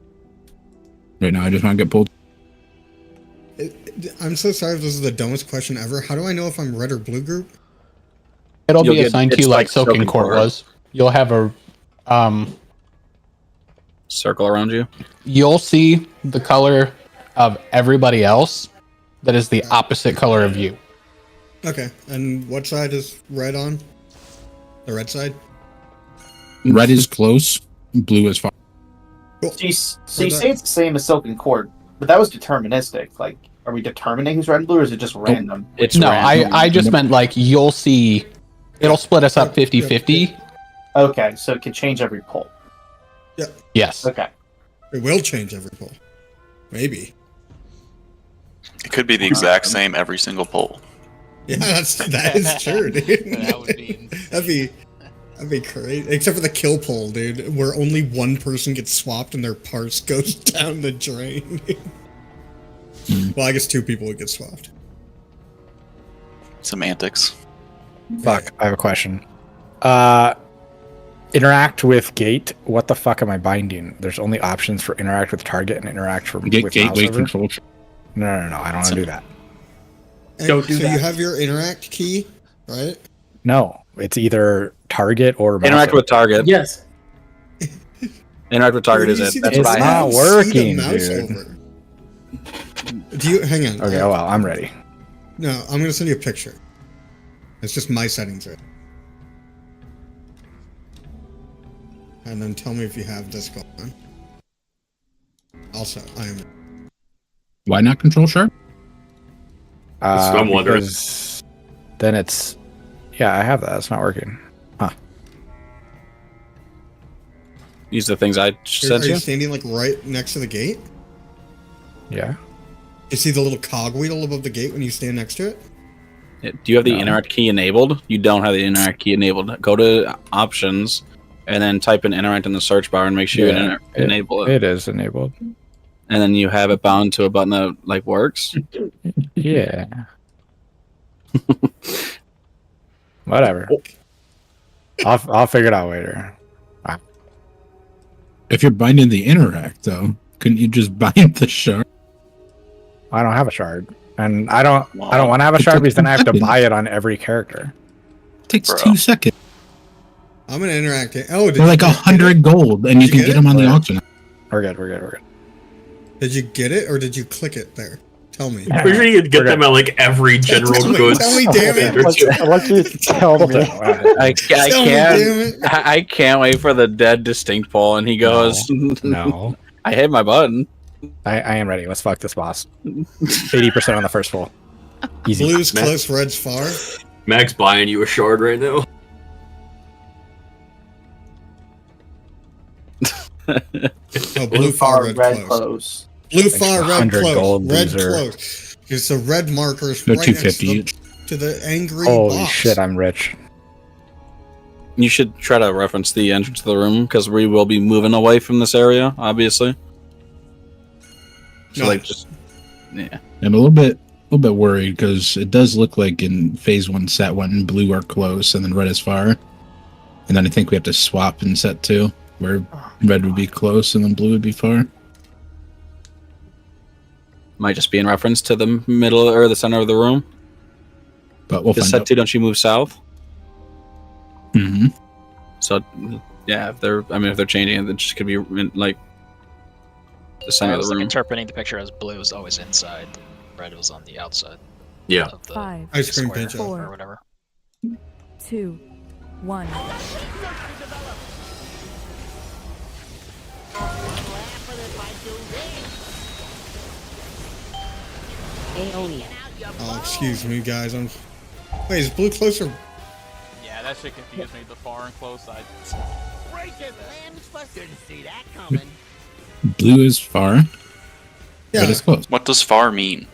[SPEAKER 5] Right now, I just want to get pulled.
[SPEAKER 1] I'm so sorry if this is the dumbest question ever. How do I know if I'm red or blue group?
[SPEAKER 15] It'll be assigned to you like Soaking Court was. You'll have a
[SPEAKER 14] circle around you.
[SPEAKER 15] You'll see the color of everybody else that is the opposite color of you.
[SPEAKER 1] Okay, and what side is red on? The red side?
[SPEAKER 5] Red is close, blue is far.
[SPEAKER 13] So you say it's the same as Silken Cord, but that was deterministic. Like, are we determining who's red and blue, or is it just random?
[SPEAKER 14] It's
[SPEAKER 15] no,
[SPEAKER 14] random.
[SPEAKER 15] I just meant like you'll see. It'll split us up 50-50.
[SPEAKER 13] Okay, so it can change every poll.
[SPEAKER 1] Yeah.
[SPEAKER 15] Yes.
[SPEAKER 13] Okay.
[SPEAKER 1] It will change every poll. Maybe.
[SPEAKER 9] It could be the exact same every single poll.
[SPEAKER 1] Yeah, that is true, dude.
[SPEAKER 12] That would be
[SPEAKER 1] that'd be crazy. Except for the kill poll, dude, where only one person gets swapped and their parts goes down the drain. Well, I guess two people would get swapped.
[SPEAKER 9] Semantics.
[SPEAKER 11] Fuck, I have a question. Interact with gate. What the fuck am I binding? There's only options for interact with target and interact with
[SPEAKER 5] gateway
[SPEAKER 11] mouse over.
[SPEAKER 5] control.
[SPEAKER 11] No, I don't want to do that.
[SPEAKER 1] Don't do that. So you have your interact key, right?
[SPEAKER 11] No, it's either target or mouse
[SPEAKER 14] Interact
[SPEAKER 11] over.
[SPEAKER 14] with target.
[SPEAKER 2] Yes.
[SPEAKER 14] Interact with target is it. That's
[SPEAKER 11] It's
[SPEAKER 14] what I
[SPEAKER 11] not
[SPEAKER 14] have.
[SPEAKER 11] working,
[SPEAKER 1] mouse
[SPEAKER 11] dude.
[SPEAKER 1] over. Do you hang on?
[SPEAKER 11] Okay, well, I'm ready.
[SPEAKER 1] No, I'm gonna send you a picture. It's just my settings right. And then tell me if you have this going on. Also, I am.
[SPEAKER 5] Why not control sharp?
[SPEAKER 3] I'm wondering.
[SPEAKER 11] Because then it's... Yeah, I have that. It's not working. Huh.
[SPEAKER 14] Use the things I
[SPEAKER 1] Are
[SPEAKER 14] sent
[SPEAKER 1] you
[SPEAKER 14] you.
[SPEAKER 1] standing like right next to the gate?
[SPEAKER 11] Yeah.
[SPEAKER 1] You see the little cogwheel above the gate when you stand next to it?
[SPEAKER 14] Do you have the interact key enabled? You don't have the interact key enabled. Go to options and then type in interact in the search bar and make sure you enable it.
[SPEAKER 11] It is enabled.
[SPEAKER 14] And then you have it bound to a button that like works.
[SPEAKER 11] Yeah. Whatever. I'll figure it out later.
[SPEAKER 5] If you're binding the interact, though, couldn't you just bind the sharp?
[SPEAKER 11] I don't have a shard, and I don't want to have a shard because then I have to buy it on every character.
[SPEAKER 5] It takes 2 seconds.
[SPEAKER 1] I'm gonna interact it. Oh,
[SPEAKER 5] They're like 100 gold, and you can get them on the auction.
[SPEAKER 11] We're good.
[SPEAKER 1] Did you get it or did you click it there? Tell me.
[SPEAKER 3] I'm pretty sure you could get them at like every general goods.
[SPEAKER 1] Tell me, damn it.
[SPEAKER 11] What you tell me?
[SPEAKER 14] I can't wait for the dead distinct poll, and he goes,
[SPEAKER 11] No.
[SPEAKER 14] I hit my button.
[SPEAKER 11] I am ready. Let's fuck this boss. 80% on the first full. Easy.
[SPEAKER 1] Blue's close, red's far.
[SPEAKER 3] Max buying you a shard right now.
[SPEAKER 1] Oh, blue far, red close. Blue far, red
[SPEAKER 11] 100
[SPEAKER 1] close.
[SPEAKER 11] gold
[SPEAKER 1] Red
[SPEAKER 11] loser.
[SPEAKER 1] close. Because the red marker's
[SPEAKER 5] No,
[SPEAKER 1] right next
[SPEAKER 5] 250
[SPEAKER 1] to the angry
[SPEAKER 11] Holy
[SPEAKER 1] boss.
[SPEAKER 11] shit, I'm rich.
[SPEAKER 14] You should try to reference the entrance to the room because we will be moving away from this area, obviously. So like, just yeah.
[SPEAKER 5] I'm a little bit worried because it does look like in phase 1 set 1 blue are close and then red is far, and then I think we have to swap in set 2 where red would be close and then blue would be far.
[SPEAKER 14] Might just be in reference to the middle or the center of the room.
[SPEAKER 5] But we'll
[SPEAKER 14] This
[SPEAKER 5] find
[SPEAKER 14] set
[SPEAKER 5] out.
[SPEAKER 14] 2, don't you move south?
[SPEAKER 5] Mm-hmm.
[SPEAKER 14] So yeah, if they're changing it, it just could be like the
[SPEAKER 17] I
[SPEAKER 14] center of
[SPEAKER 17] was
[SPEAKER 14] the room.
[SPEAKER 17] interpreting the picture as blue is always inside, red was on the outside.
[SPEAKER 3] Yeah.
[SPEAKER 17] Of the
[SPEAKER 6] 5,
[SPEAKER 1] Ice cream
[SPEAKER 17] square
[SPEAKER 1] pinch
[SPEAKER 17] or whatever.
[SPEAKER 6] 2, 1.
[SPEAKER 10] Aeonia.
[SPEAKER 1] Oh, excuse me, guys. Wait, is blue closer?
[SPEAKER 12] Yeah, that shit confused me. The far and close side.
[SPEAKER 8] Didn't see that coming.
[SPEAKER 5] Blue is far. Red is close.
[SPEAKER 9] What does far mean?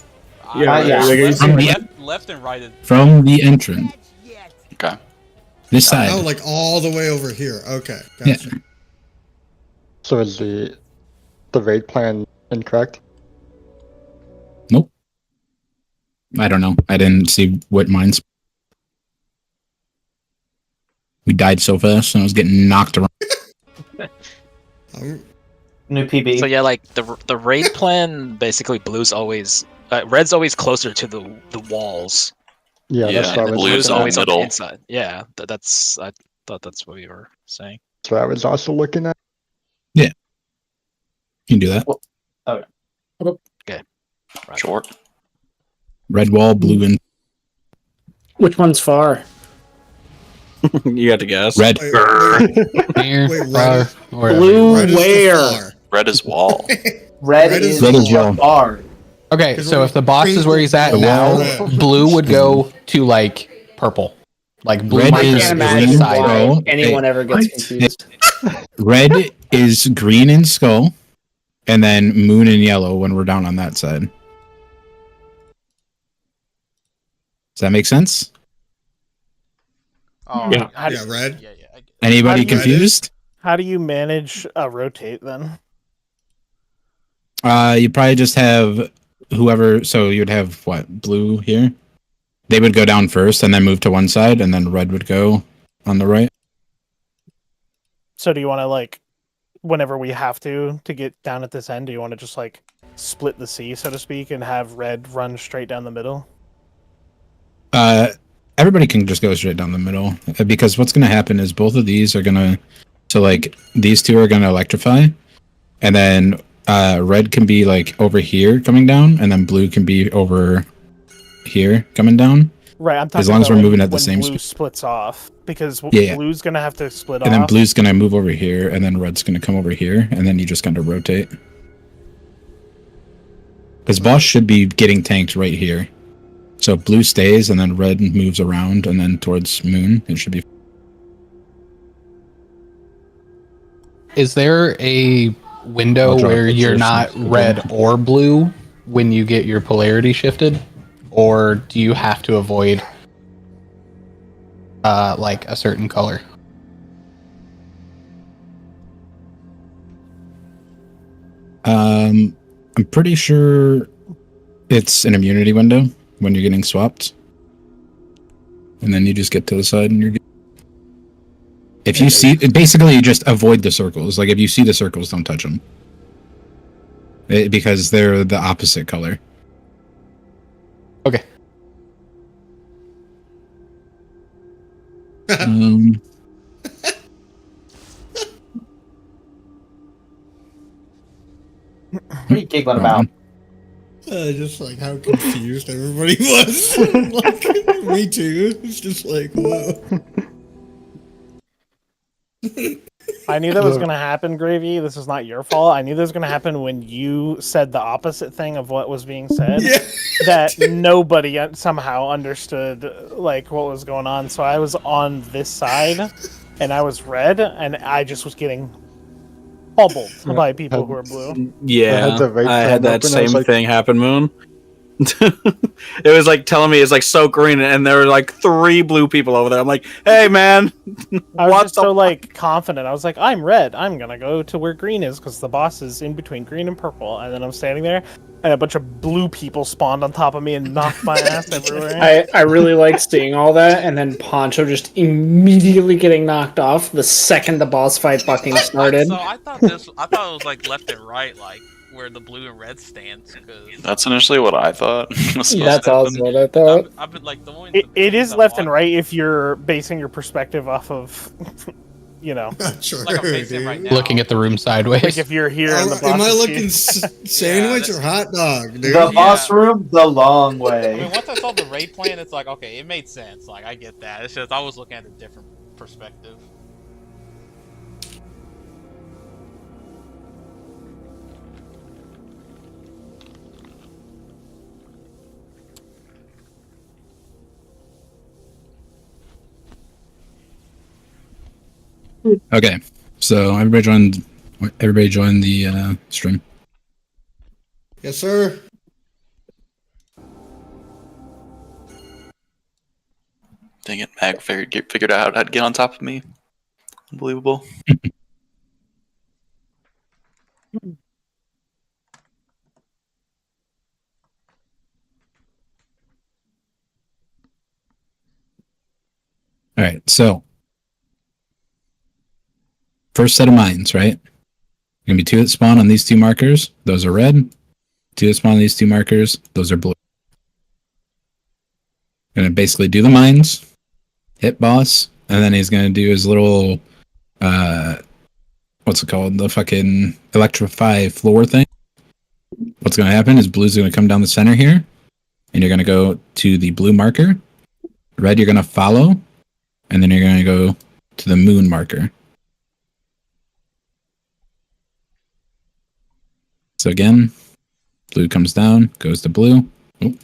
[SPEAKER 12] Left and right is
[SPEAKER 5] From the entrance.
[SPEAKER 9] Okay.
[SPEAKER 5] This side.
[SPEAKER 1] Oh, like all the way over here. Okay, gotcha.
[SPEAKER 5] Yeah.
[SPEAKER 18] So is the raid plan incorrect?
[SPEAKER 5] Nope. I don't know. I didn't see what mine's. We died so fast and I was getting knocked around.
[SPEAKER 13] New PB.
[SPEAKER 17] So yeah, like the raid plan, basically blue's always red's always closer to the walls.
[SPEAKER 18] Yeah, that's what I was
[SPEAKER 9] blue's
[SPEAKER 18] looking
[SPEAKER 17] always
[SPEAKER 18] at.
[SPEAKER 17] on the inside. Yeah, I thought that's what you were saying.
[SPEAKER 18] So I was also looking at.
[SPEAKER 5] Yeah. You can do that.
[SPEAKER 17] Okay.
[SPEAKER 9] Short.
[SPEAKER 5] Red wall, blue and
[SPEAKER 16] Which one's far?
[SPEAKER 14] You got to guess.
[SPEAKER 5] red.
[SPEAKER 1] Wait, red is,
[SPEAKER 16] Blue
[SPEAKER 1] red is the
[SPEAKER 16] where?
[SPEAKER 1] far.
[SPEAKER 9] Red is wall.
[SPEAKER 13] Red
[SPEAKER 1] Red
[SPEAKER 13] is
[SPEAKER 5] Red is yellow.
[SPEAKER 13] far.
[SPEAKER 15] Okay,
[SPEAKER 1] Because
[SPEAKER 15] so if the box is where he's at
[SPEAKER 5] The
[SPEAKER 15] now,
[SPEAKER 1] wall.
[SPEAKER 15] blue would go to like purple. Like blue
[SPEAKER 5] Red
[SPEAKER 15] might
[SPEAKER 5] is
[SPEAKER 15] be
[SPEAKER 16] Can't
[SPEAKER 15] on
[SPEAKER 16] imagine
[SPEAKER 15] this
[SPEAKER 5] green.
[SPEAKER 15] side.
[SPEAKER 16] why
[SPEAKER 5] Oh,
[SPEAKER 16] anyone
[SPEAKER 5] hey.
[SPEAKER 16] ever gets confused.
[SPEAKER 5] Red is green and skull, and then moon and yellow when we're down on that side. Does that make sense?
[SPEAKER 12] oh
[SPEAKER 3] Yeah.
[SPEAKER 1] Yeah, red.
[SPEAKER 12] Yeah, I get it.
[SPEAKER 5] Anybody
[SPEAKER 1] Red is-
[SPEAKER 5] confused?
[SPEAKER 4] How do you manage a rotate then?
[SPEAKER 5] You probably just have whoever. So you'd have what? Blue here. They would go down first, and then move to one side, and then red would go on the right.
[SPEAKER 4] So do you want to like, whenever we have to get down at this end, do you want to just like split the sea, so to speak, and have red run straight down the middle?
[SPEAKER 5] Everybody can just go straight down the middle because what's going to happen is both of these are going to. So like these two are going to electrify, and then red can be like over here coming down, and then blue can be over here coming down.
[SPEAKER 4] Right, I'm talking
[SPEAKER 5] As long as
[SPEAKER 4] about
[SPEAKER 5] we're moving at the
[SPEAKER 4] when
[SPEAKER 5] same
[SPEAKER 4] blue
[SPEAKER 5] speed.
[SPEAKER 4] splits off, because
[SPEAKER 5] Yeah.
[SPEAKER 4] blue's gonna have to split
[SPEAKER 5] And
[SPEAKER 4] off.
[SPEAKER 5] then blue's going to move over here, and then red's going to come over here, and then you just kind of rotate. Because boss should be getting tanked right here. So blue stays, and then red moves around, and then towards moon. It should be.
[SPEAKER 15] Is there a window
[SPEAKER 5] I'll draw
[SPEAKER 15] where you're
[SPEAKER 5] pictures.
[SPEAKER 15] not red or blue when you get your polarity shifted? Or do you have to avoid like a certain color?
[SPEAKER 5] I'm pretty sure it's an immunity window when you're getting swapped. And then you just get to the side and you're good. If you see, basically you just avoid the circles. Like if you see the circles, don't touch them. Because they're the opposite color.
[SPEAKER 15] Okay.
[SPEAKER 13] What are you giggling about?
[SPEAKER 1] Just like how confused everybody was. Like, me too. It's just like, whoa.
[SPEAKER 4] I knew that was going to happen, Gravy. This is not your fault. I knew that was going to happen when you said the opposite thing of what was being said.
[SPEAKER 1] Yeah.
[SPEAKER 4] That nobody somehow understood like what was going on. So I was on this side, and I was red, and I just was getting hobbled by people who are blue.
[SPEAKER 14] Yeah, I had that
[SPEAKER 18] open, I was
[SPEAKER 14] same
[SPEAKER 18] like-
[SPEAKER 14] thing happen, Moon. It was like telling me it's like so green, and there were like 3 blue people over there. I'm like, hey man,
[SPEAKER 4] I was just so like confident. I was like, I'm red. I'm gonna go to where green is because the boss is in between green and purple. And then I'm standing there, and a bunch of blue people spawned on top of me and knocked my ass everywhere.
[SPEAKER 16] I really like seeing all that, and then Poncho just immediately getting knocked off the second the boss fight fucking started.
[SPEAKER 12] So I thought it was like left and right, like where the blue and red stands. Cause
[SPEAKER 9] That's initially what I thought.
[SPEAKER 16] That's also what I thought.
[SPEAKER 12] I've been like the one.
[SPEAKER 4] It is left and right if you're basing your perspective off of, you know,
[SPEAKER 1] Sure,
[SPEAKER 12] like I'm facing right now.
[SPEAKER 15] Looking at the room sideways.
[SPEAKER 4] like if you're here and the boss
[SPEAKER 1] Am I
[SPEAKER 4] is
[SPEAKER 1] looking
[SPEAKER 4] here.
[SPEAKER 1] sandwich or hot dog, dude?
[SPEAKER 13] The boss room, the long
[SPEAKER 12] I
[SPEAKER 13] way.
[SPEAKER 12] mean, once I saw the raid plan, it's like, okay, it made sense. Like, I get that. It's just I was looking at a different perspective.
[SPEAKER 5] Okay, so everybody joined the stream.
[SPEAKER 1] Yes, sir.
[SPEAKER 9] Dang it, Mag figured out how to get on top of me. Unbelievable.
[SPEAKER 5] All right, so first set of mines, right? Gonna be 2 that spawn on these 2 markers. Those are red. 2 that spawn on these 2 markers. Those are blue. Gonna basically do the mines, hit boss, and then he's gonna do his little what's it called? The fucking electrify floor thing. What's gonna happen is blue's gonna come down the center here, and you're gonna go to the blue marker. Red, you're gonna follow, and then you're gonna go to the moon marker. So again, blue comes down, goes to blue. Oop.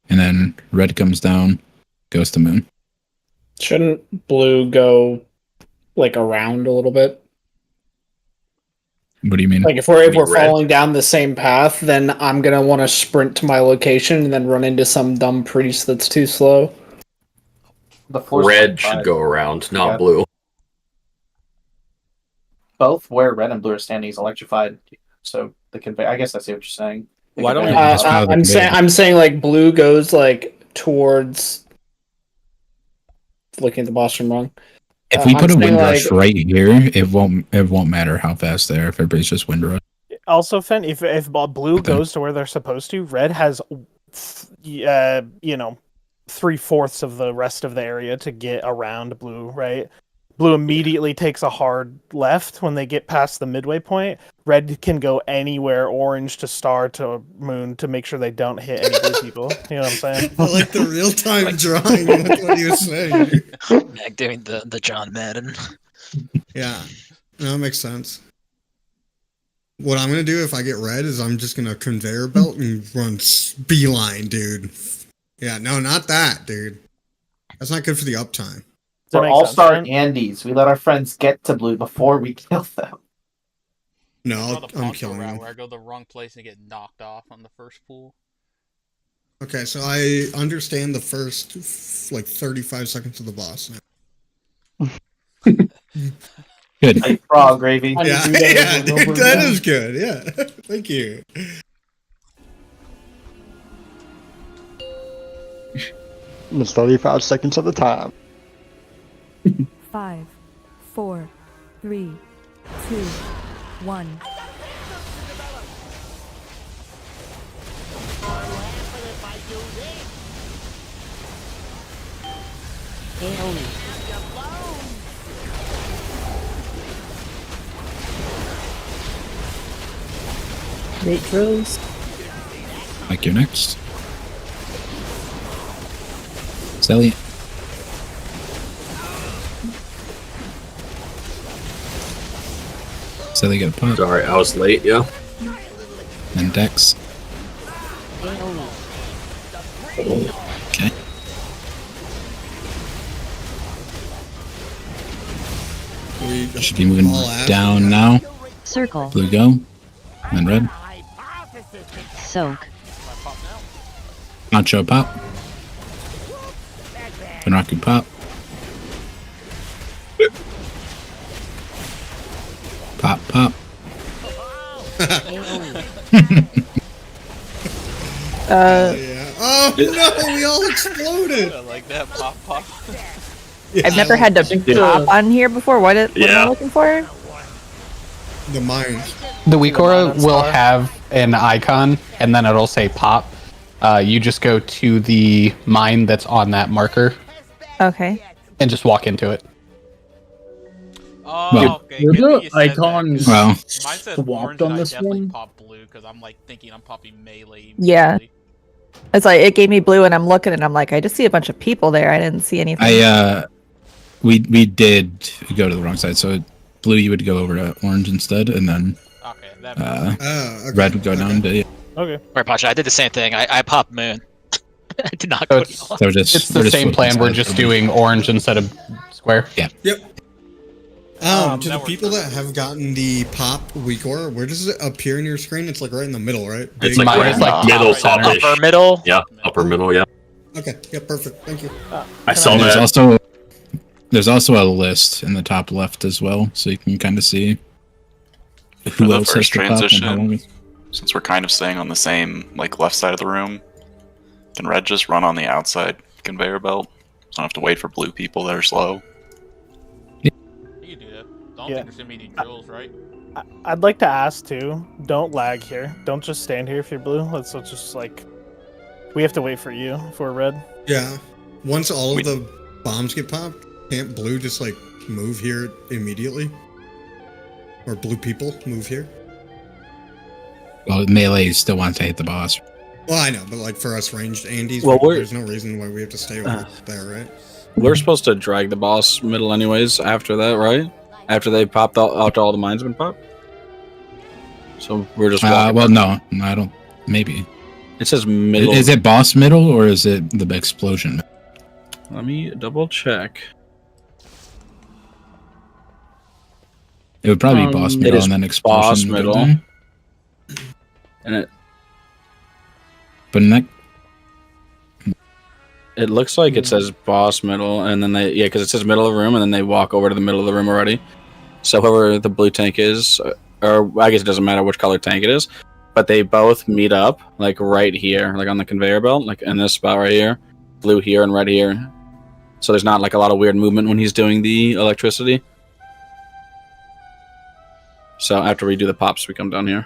[SPEAKER 5] And then red comes down, goes to moon.
[SPEAKER 16] Shouldn't blue go like around a little bit?
[SPEAKER 5] What do you mean?
[SPEAKER 16] Like if we're
[SPEAKER 5] red?
[SPEAKER 16] following down the same path, then I'm gonna want to sprint to my location and then run into some dumb priest that's too slow.
[SPEAKER 3] Red should go around, not
[SPEAKER 13] Yeah.
[SPEAKER 3] blue.
[SPEAKER 13] Both where red and blue are standing is electrified, so the convey. I guess I see what you're saying. The
[SPEAKER 14] Why don't
[SPEAKER 13] conveyor-
[SPEAKER 16] I'm saying like blue goes like towards. Looking at the boss room wrong.
[SPEAKER 5] If we put a
[SPEAKER 16] I'm
[SPEAKER 5] wind
[SPEAKER 16] saying,
[SPEAKER 5] rush right here, it won't matter how fast they are if everybody's just wind rush.
[SPEAKER 4] Also, Fen, if blue goes to where they're supposed to, red has, 3/4 of the rest of the area to get around blue, right? Blue immediately takes a hard left when they get past the midway point. Red can go anywhere, orange to star to moon, to make sure they don't hit any blue people. You know what I'm saying?
[SPEAKER 1] I like the real-time drawing. That's what he was saying.
[SPEAKER 17] Mag doing the John Madden.
[SPEAKER 1] Yeah, no, that makes sense. What I'm gonna do if I get red is I'm just gonna conveyor belt and run beeline, dude. Yeah, no, not that, dude. That's not good for the uptime.
[SPEAKER 13] We're all-star Andes. We let our friends get to blue before we kill them.
[SPEAKER 1] No, I'm killing
[SPEAKER 12] route
[SPEAKER 1] them.
[SPEAKER 12] where I go the wrong place and get knocked off on the first pool.
[SPEAKER 1] Okay, so I understand the first 35 seconds of the boss now.
[SPEAKER 5] Good.
[SPEAKER 13] Like frog gravy.
[SPEAKER 1] Yeah, yeah, dude, that is good. Yeah, thank you.
[SPEAKER 18] It's 35 seconds at a time.
[SPEAKER 6] 5, 4, 3, 2, 1.
[SPEAKER 7] Great drills.
[SPEAKER 5] Mike, you're next. Sally. so they get a pop.
[SPEAKER 3] Sorry, I was late. Yeah.
[SPEAKER 5] And Dex. Okay. Should be moving down now.
[SPEAKER 10] Circle.
[SPEAKER 5] Blue go. And red.
[SPEAKER 10] Soak.
[SPEAKER 5] Poncho pop. Penraku pop. Pop, pop.
[SPEAKER 1] Yeah. Oh no, we all exploded.
[SPEAKER 12] I like that pop pop.
[SPEAKER 7] I've never had to pop on here before. What am I looking for?
[SPEAKER 1] The mine.
[SPEAKER 15] The weak aura will have an icon, and then it'll say pop. You just go to the mine that's on that marker.
[SPEAKER 7] Okay.
[SPEAKER 15] And just walk into it.
[SPEAKER 12] Oh, okay.
[SPEAKER 2] Were
[SPEAKER 12] Good thing
[SPEAKER 2] the
[SPEAKER 12] you said that,
[SPEAKER 2] icons
[SPEAKER 12] 'cause
[SPEAKER 5] Well,
[SPEAKER 12] mine says
[SPEAKER 2] swapped
[SPEAKER 12] orange,
[SPEAKER 2] on
[SPEAKER 12] and
[SPEAKER 2] this
[SPEAKER 12] I definitely
[SPEAKER 2] one?
[SPEAKER 12] pop blue because I'm like thinking I'm popping melee.
[SPEAKER 7] Yeah. It's like it gave me blue, and I'm looking, and I'm like, I just see a bunch of people there. I didn't see anything.
[SPEAKER 5] We did go to the wrong side, so blue you would go over to orange instead, and then red would go down to
[SPEAKER 4] Okay.
[SPEAKER 17] Right, Pacha, I did the same thing. I popped moon. I did not go yellow.
[SPEAKER 5] So just
[SPEAKER 15] It's the same plan. We're just doing orange instead of square.
[SPEAKER 5] Yeah.
[SPEAKER 1] Yep. To the people that have gotten the pop weak aura, where does it appear in your screen? It's like right in the middle, right?
[SPEAKER 3] It's like right middle, top-ish.
[SPEAKER 17] Upper middle.
[SPEAKER 3] Yeah, upper middle. Yeah.
[SPEAKER 1] Okay. Yeah. Perfect. Thank you.
[SPEAKER 3] I saw
[SPEAKER 5] There's
[SPEAKER 3] that.
[SPEAKER 5] there's also a list in the top left as well, so you can kind of see
[SPEAKER 9] For
[SPEAKER 5] who
[SPEAKER 9] the
[SPEAKER 5] else has
[SPEAKER 9] first
[SPEAKER 5] the pop and how long.
[SPEAKER 9] transition, since we're kind of staying on the same like left side of the room, can red just run on the outside conveyor belt? So I don't have to wait for blue people that are slow.
[SPEAKER 12] You can do that. Don't think there's gonna be any drills, right?
[SPEAKER 4] I'd like to ask too. Don't lag here. Don't just stand here if you're blue. Let's just like. We have to wait for you if we're red.
[SPEAKER 1] Yeah. Once all of the bombs get popped, can't blue just like move here immediately? Or blue people move here?
[SPEAKER 5] Well, melee still wants to hit the boss.
[SPEAKER 1] Well, I know, but like for us ranged Andes,
[SPEAKER 14] Well,
[SPEAKER 1] there's no reason why we have to stay over there, right?
[SPEAKER 14] We're supposed to drag the boss middle anyways after that, right? After they popped out, after all the mines have been popped? So we're just walking.
[SPEAKER 5] Well, no, I don't. Maybe.
[SPEAKER 14] It says middle.
[SPEAKER 5] Is it boss middle or is it the explosion?
[SPEAKER 14] Let me double check.
[SPEAKER 5] It would probably be boss middle and then explosion.
[SPEAKER 14] Boss
[SPEAKER 5] would go
[SPEAKER 14] middle.
[SPEAKER 5] down.
[SPEAKER 14] And
[SPEAKER 5] But in that,
[SPEAKER 14] it looks like it says boss middle, and then because it says middle of the room, and then they walk over to the middle of the room already. So whoever the blue tank is, or I guess it doesn't matter which color tank it is, but they both meet up like right here, like on the conveyor belt, like in this spot right here, blue here and red here. So there's not like a lot of weird movement when he's doing the electricity. So after we do the pops, we come down here.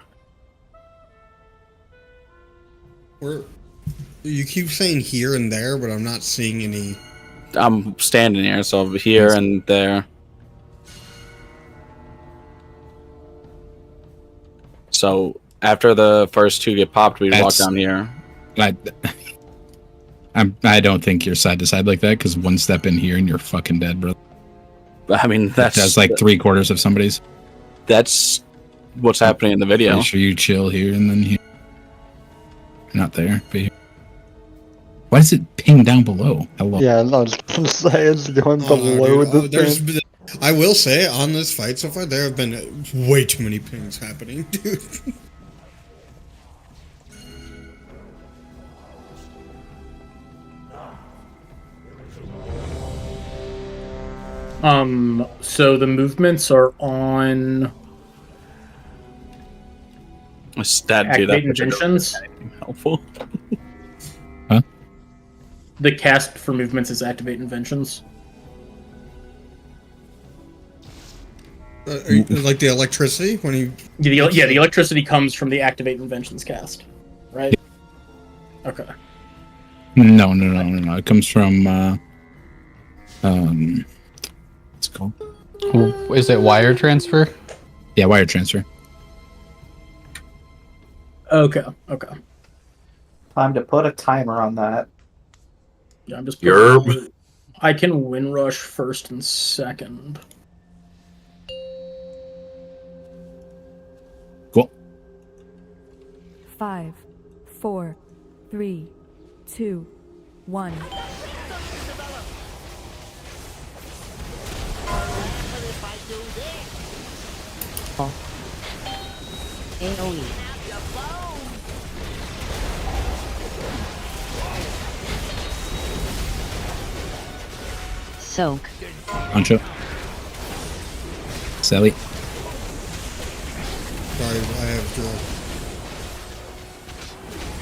[SPEAKER 1] You keep saying here and there, but I'm not seeing any.
[SPEAKER 14] I'm standing here, so here and there. So after the first two get popped, we walk down here.
[SPEAKER 5] I don't think you're side to side like that because one step in here and you're fucking dead, bro.
[SPEAKER 14] I mean,
[SPEAKER 5] that's like 3/4 of somebody's.
[SPEAKER 14] That's what's happening in the video.
[SPEAKER 5] Make sure you chill here and then here. Not there, but here. Why does it ping down below? Hello.
[SPEAKER 18] Yeah, I was gonna say it's going below the thing.
[SPEAKER 1] I will say on this fight so far, there have been way too many pings happening, dude.
[SPEAKER 2] So the movements are on Activate Inventions.
[SPEAKER 14] Helpful.
[SPEAKER 5] Huh?
[SPEAKER 2] The cast for movements is Activate Inventions.
[SPEAKER 1] Like the electricity when you.
[SPEAKER 2] The electricity comes from the Activate Inventions cast, right? Okay.
[SPEAKER 5] No. It comes from what's it called?
[SPEAKER 15] Is it wire transfer?
[SPEAKER 5] Yeah, wire transfer.
[SPEAKER 2] Okay.
[SPEAKER 13] Time to put a timer on that.
[SPEAKER 2] Yeah, I'm just.
[SPEAKER 3] Yerb.
[SPEAKER 2] I can win rush first and second.
[SPEAKER 6] 5, 4, 3, 2, 1.
[SPEAKER 10] AoE. Soak.
[SPEAKER 5] Poncho. Sally.
[SPEAKER 1] Sorry, I have drill.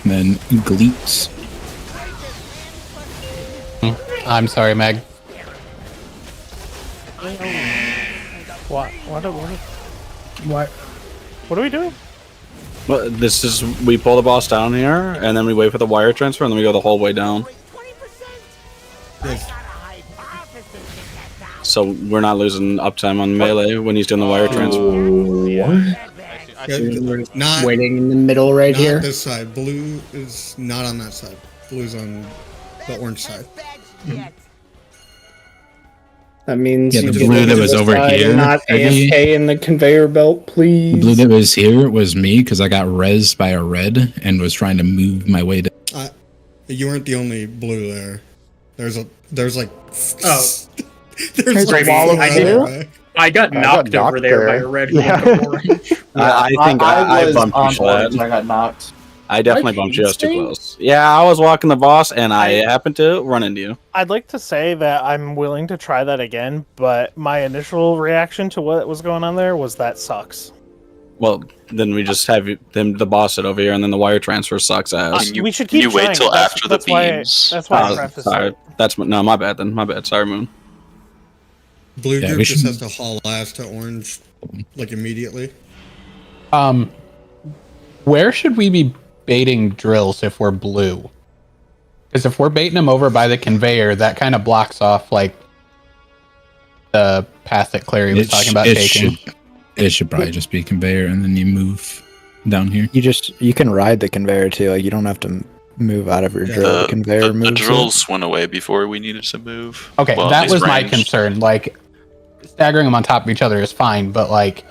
[SPEAKER 5] And then Gleeps.
[SPEAKER 15] I'm sorry, Meg.
[SPEAKER 4] What are we doing?
[SPEAKER 14] Well, this is we pull the boss down here, and then we wait for the wire transfer, and then we go the whole way down. So we're not losing uptime on melee when he's doing the wire transfer.
[SPEAKER 1] Not
[SPEAKER 16] Waiting in the middle right
[SPEAKER 1] not
[SPEAKER 16] here.
[SPEAKER 1] this side. Blue is not on that side. Blue's on the orange side.
[SPEAKER 16] That means
[SPEAKER 5] Yeah,
[SPEAKER 16] you
[SPEAKER 5] the
[SPEAKER 16] get
[SPEAKER 5] blue
[SPEAKER 16] to
[SPEAKER 5] that was
[SPEAKER 16] the
[SPEAKER 5] over
[SPEAKER 16] side
[SPEAKER 5] here,
[SPEAKER 16] and not
[SPEAKER 5] Peggy.
[SPEAKER 16] AFK in the conveyor belt, please.
[SPEAKER 5] The blue that was here was me because I got rezzed by a red and was trying to move my way down.
[SPEAKER 1] You weren't the only blue there. There's like
[SPEAKER 2] There's
[SPEAKER 1] like
[SPEAKER 2] wall of
[SPEAKER 1] blue.
[SPEAKER 2] I got knocked over there by a red one of orange.
[SPEAKER 14] I think I
[SPEAKER 13] was
[SPEAKER 14] bumped
[SPEAKER 13] on
[SPEAKER 14] you,
[SPEAKER 13] orange
[SPEAKER 14] Shad.
[SPEAKER 13] and I got knocked.
[SPEAKER 14] I definitely
[SPEAKER 2] Like
[SPEAKER 14] bumped you. I was too
[SPEAKER 2] instinct?
[SPEAKER 14] close. Yeah, I was walking the boss, and I happened to run into you.
[SPEAKER 4] I'd like to say that I'm willing to try that again, but my initial reaction to what was going on there was that sucks.
[SPEAKER 14] Well, then we just have the boss it over here, and then the wire transfer sucks ass.
[SPEAKER 4] We should keep
[SPEAKER 9] you wait
[SPEAKER 4] trying.
[SPEAKER 9] till
[SPEAKER 4] That's-
[SPEAKER 9] after the
[SPEAKER 4] that's why-
[SPEAKER 9] beams.
[SPEAKER 4] that's why I
[SPEAKER 14] Oh,
[SPEAKER 4] prefaced
[SPEAKER 14] sorry.
[SPEAKER 4] it.
[SPEAKER 14] That's no, my bad then. My bad. Sorry, Moon.
[SPEAKER 1] Blue
[SPEAKER 5] Yeah,
[SPEAKER 1] group
[SPEAKER 5] we
[SPEAKER 1] just
[SPEAKER 5] should-
[SPEAKER 1] has to haul ass to orange like immediately.
[SPEAKER 15] Where should we be baiting drills if we're blue? Because if we're baiting them over by the conveyor, that kind of blocks off like the path that Clary was talking about taking.
[SPEAKER 5] It should probably just be conveyor, and then you move down here.
[SPEAKER 11] You can ride the conveyor too. Like you don't have to move out of your drill. The conveyor
[SPEAKER 9] the
[SPEAKER 11] moves.
[SPEAKER 9] drills went away before we needed to move.
[SPEAKER 15] Okay,
[SPEAKER 9] Well, at
[SPEAKER 15] that
[SPEAKER 9] least
[SPEAKER 15] was my
[SPEAKER 9] ranged.
[SPEAKER 15] concern. Like staggering them on top of each other is fine, but like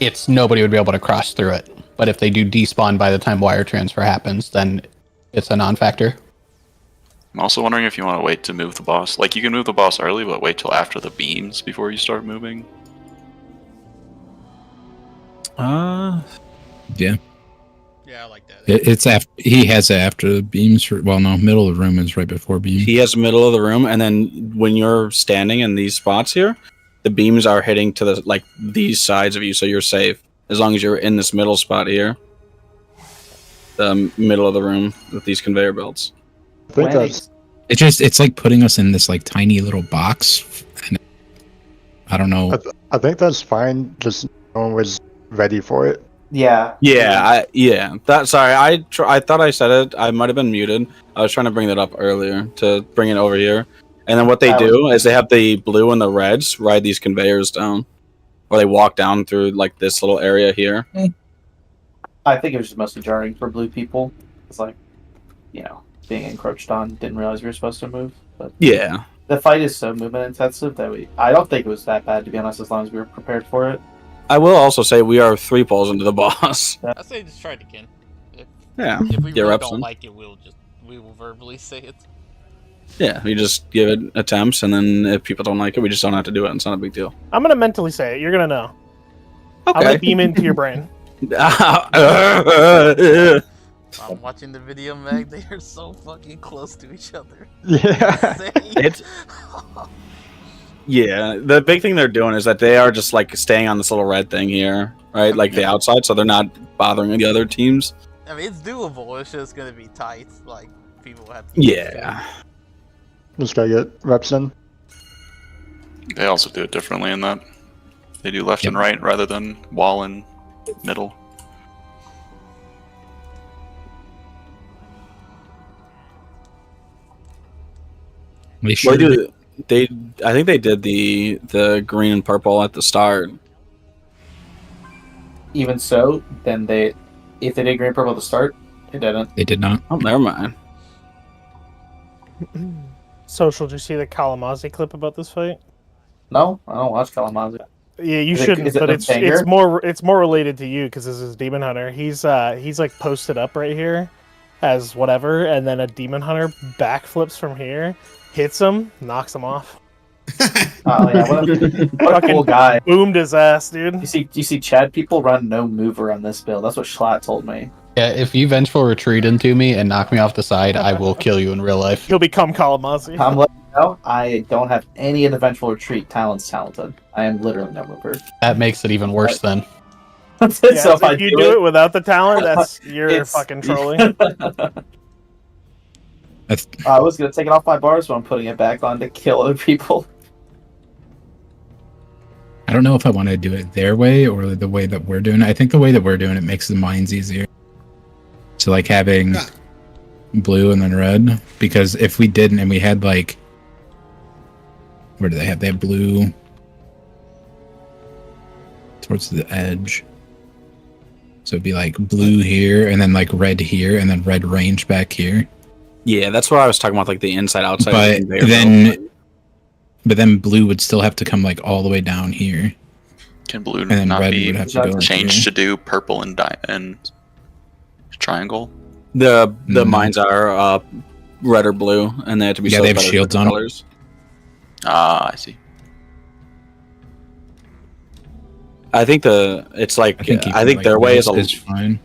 [SPEAKER 15] it's nobody would be able to cross through it. But if they do despawn by the time wire transfer happens, then it's a non-factor.
[SPEAKER 9] I'm also wondering if you want to wait to move the boss. Like, you can move the boss early, but wait till after the beams before you start moving.
[SPEAKER 5] Yeah.
[SPEAKER 12] Yeah, I like that.
[SPEAKER 5] It's after he has it after the beams. Well, no, middle of the room is right before beams.
[SPEAKER 14] He has the middle of the room, and then when you're standing in these spots here, the beams are hitting to the like these sides of you, so you're safe as long as you're in this middle spot here, the middle of the room with these conveyor belts.
[SPEAKER 18] I think that's
[SPEAKER 5] It's like putting us in this like tiny little box. And I don't know.
[SPEAKER 18] I think that's fine. Just no one was ready for it.
[SPEAKER 13] Yeah.
[SPEAKER 14] Sorry, I thought I said it. I might have been muted. I was trying to bring that up earlier to bring it over here. And then what they do is they have the blue and the reds ride these conveyors down, or they walk down through like this little area here.
[SPEAKER 13] I think it was just mostly jarring for blue people. It's like, being encroached on. Didn't realize we were supposed to move. But
[SPEAKER 14] Yeah.
[SPEAKER 13] the fight is so movement intensive that I don't think it was that bad, to be honest, as long as we were prepared for it.
[SPEAKER 14] I will also say we are 3 pulls into the boss.
[SPEAKER 12] I say just try it again. If we
[SPEAKER 14] Get
[SPEAKER 12] really
[SPEAKER 14] reps
[SPEAKER 12] don't
[SPEAKER 14] in.
[SPEAKER 12] like it, we will verbally say it.
[SPEAKER 14] Yeah, we just give it attempts, and then if people don't like it, we just don't have to do it. It's not a big deal.
[SPEAKER 4] I'm gonna mentally say it. You're gonna know. I'm
[SPEAKER 14] Okay.
[SPEAKER 4] gonna beam into your brain.
[SPEAKER 12] I'm watching the video, Meg. They are so fucking close to each other.
[SPEAKER 18] Yeah.
[SPEAKER 14] It's yeah. The big thing they're doing is that they are just like staying on this little red thing here, right? Like the outside, so they're not bothering the other teams.
[SPEAKER 12] I mean, it's doable. It's just gonna be tight. Like people have to.
[SPEAKER 14] Yeah.
[SPEAKER 18] Just gotta get reps in.
[SPEAKER 9] They also do it differently in that they do left and right rather than wall and middle.
[SPEAKER 5] They
[SPEAKER 14] Well, I think they did the green and purple at the start.
[SPEAKER 13] Even so, then if they did green purple at the start, they didn't.
[SPEAKER 5] They did not.
[SPEAKER 14] Oh, never mind.
[SPEAKER 4] Social, did you see the Kalamazi clip about this fight?
[SPEAKER 13] No, I don't watch Kalamazi.
[SPEAKER 4] Yeah, you
[SPEAKER 13] Is it-
[SPEAKER 4] shouldn't,
[SPEAKER 13] is it
[SPEAKER 4] but
[SPEAKER 13] the
[SPEAKER 4] it's
[SPEAKER 13] finger?
[SPEAKER 4] more related to you because this is Demon Hunter. He's like posted up right here as whatever, and then a Demon Hunter backflips from here, hits him, knocks him off.
[SPEAKER 13] Oh yeah, what a cool guy.
[SPEAKER 4] Boomed his ass, dude.
[SPEAKER 13] You see Chad, people run no mover on this build. That's what Schlatt told me.
[SPEAKER 15] Yeah, if you vengeful retreat into me and knock me off the side, I will kill you in real life.
[SPEAKER 4] He'll become Kalamazoo.
[SPEAKER 13] I'm letting you know, I don't have any of the vengeful retreat talents talented. I am literally no mover.
[SPEAKER 15] That makes it even worse then.
[SPEAKER 4] Yeah,
[SPEAKER 13] So
[SPEAKER 4] if you do it without the talent, you're fucking trolling.
[SPEAKER 13] I was gonna take it off my bars, but I'm putting it back on to kill other people.
[SPEAKER 5] I don't know if I want to do it their way or the way that we're doing it. I think the way that we're doing it makes the mines easier. So like having blue and then red, because if we didn't and we had like, where do they have? They have blue towards the edge. So it'd be like blue here and then like red here and then red range back here.
[SPEAKER 14] Yeah, that's what I was talking about, like the inside outside.
[SPEAKER 5] But then blue would still have to come like all the way down here.
[SPEAKER 9] Can blue
[SPEAKER 5] and then
[SPEAKER 9] not
[SPEAKER 5] red
[SPEAKER 9] be
[SPEAKER 5] would have to go
[SPEAKER 9] changed
[SPEAKER 5] here.
[SPEAKER 9] to do purple and triangle?
[SPEAKER 14] The mines are red or blue, and they have to be.
[SPEAKER 5] Yeah,
[SPEAKER 14] sold
[SPEAKER 5] they have
[SPEAKER 14] by the
[SPEAKER 5] shields
[SPEAKER 14] different
[SPEAKER 5] on 'em.
[SPEAKER 14] colors.
[SPEAKER 9] Ah, I see.
[SPEAKER 14] I think it's like I think,
[SPEAKER 5] keeping, like,
[SPEAKER 14] their way
[SPEAKER 5] this
[SPEAKER 14] is
[SPEAKER 5] is fine.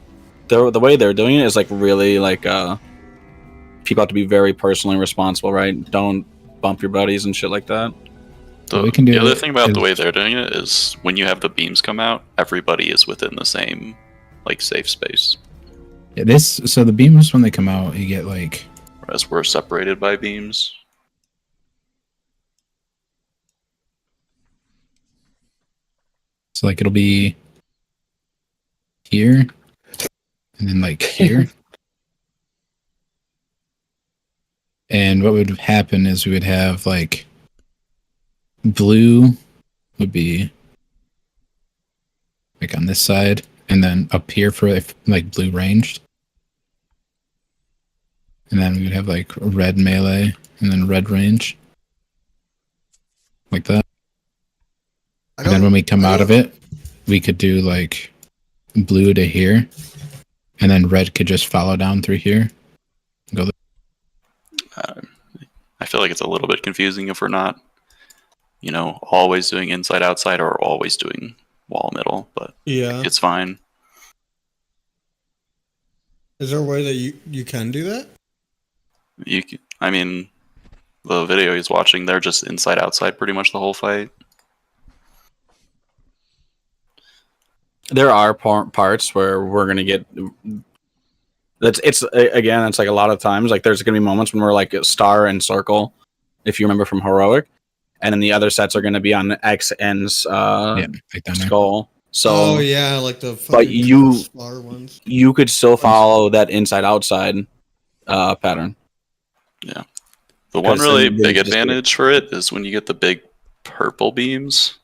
[SPEAKER 14] The way they're doing it is like really like people have to be very personally responsible, right? Don't bump your buddies and shit like that.
[SPEAKER 9] The other thing about the way they're doing it is when you have the beams come out, everybody is within the same like safe space.
[SPEAKER 5] Yeah, so the beams when they come out, you get like
[SPEAKER 9] Whereas we're separated by beams.
[SPEAKER 5] so like it'll be here and then like here. And what would happen is we would have like blue would be like on this side, and then up here for like blue ranged. And then we would have like red melee and then red range. Like that. And then when we come out of it, we could do like blue to here. And then red could just follow down through here. Go
[SPEAKER 9] I feel like it's a little bit confusing if we're not, always doing inside outside or always doing wall middle, but
[SPEAKER 1] Yeah.
[SPEAKER 9] it's fine.
[SPEAKER 1] Is there a way that you can do that?
[SPEAKER 9] The video he's watching, they're just inside outside pretty much the whole fight.
[SPEAKER 14] There are parts where we're gonna get. It's like a lot of times like there's gonna be moments when we're like star and circle, if you remember from heroic, and then the other sets are gonna be on X and skull. So
[SPEAKER 1] Oh yeah, like the
[SPEAKER 14] but
[SPEAKER 1] fucking flower ones.
[SPEAKER 14] you could still follow that inside outside pattern.
[SPEAKER 9] Yeah. The one
[SPEAKER 14] 'Cause
[SPEAKER 9] really
[SPEAKER 14] then
[SPEAKER 9] big
[SPEAKER 14] you just do-
[SPEAKER 9] advantage for it is when you get the big purple beams.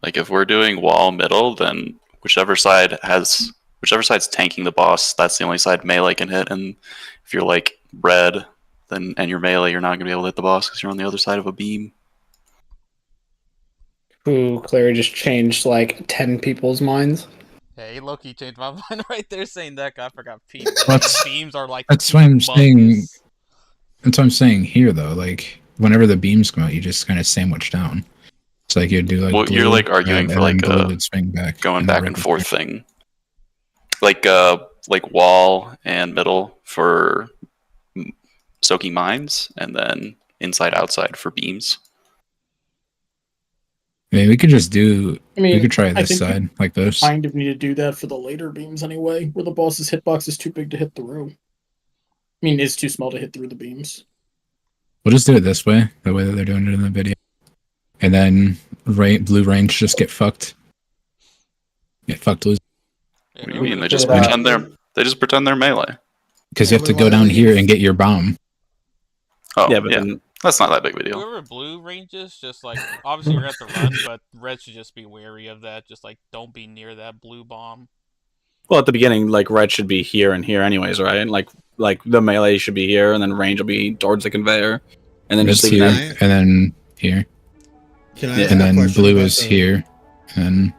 [SPEAKER 9] Like if we're doing wall middle, then whichever side's tanking the boss, that's the only side melee can hit. And if you're like red, and you're melee, you're not gonna be able to hit the boss because you're on the other side of a beam.
[SPEAKER 16] Ooh, Clary just changed like 10 people's minds.
[SPEAKER 12] Hey, Loki changed my mind right there saying that. I forgot beams are like.
[SPEAKER 5] That's why I'm saying. That's what I'm saying here, though. Like whenever the beams come out, you just kind of sandwich down. It's like you do like.
[SPEAKER 9] Well, you're like arguing
[SPEAKER 5] red,
[SPEAKER 9] for like
[SPEAKER 5] and then blue
[SPEAKER 9] a
[SPEAKER 5] would swing back,
[SPEAKER 9] going
[SPEAKER 5] and then
[SPEAKER 9] back
[SPEAKER 5] red
[SPEAKER 9] and
[SPEAKER 5] would
[SPEAKER 9] forth thing. Like wall and middle for soaking mines, and then inside outside for beams.
[SPEAKER 5] I mean, we could just do.
[SPEAKER 2] I
[SPEAKER 5] we could try
[SPEAKER 2] I
[SPEAKER 5] this
[SPEAKER 2] think we
[SPEAKER 5] side like this.
[SPEAKER 2] Kind of need to do that for the later beams anyway, where the boss's hitbox is too big to hit through. It's too small to hit through the beams.
[SPEAKER 5] We'll just do it this way, the way that they're doing it in the video, and then blue range just get fucked. Get fucked loose.
[SPEAKER 9] What do you mean? They just pretend they're melee.
[SPEAKER 5] Because you have to go down here and get your bomb.
[SPEAKER 9] Oh
[SPEAKER 14] Yeah, but then-
[SPEAKER 9] that's not that big of a deal.
[SPEAKER 12] Whoever blue ranges, just like obviously you're gonna have to run, but red should just be wary of that. Just like don't be near that blue bomb.
[SPEAKER 14] Well, at the beginning, like red should be here and here, anyways, right? And like the melee should be here, and then range will be towards the conveyor, and then
[SPEAKER 5] Red's
[SPEAKER 14] just leave
[SPEAKER 5] here,
[SPEAKER 14] that.
[SPEAKER 5] and then here,
[SPEAKER 1] Can I
[SPEAKER 5] and then
[SPEAKER 1] question
[SPEAKER 5] blue
[SPEAKER 1] about
[SPEAKER 5] is
[SPEAKER 1] the-
[SPEAKER 5] here. And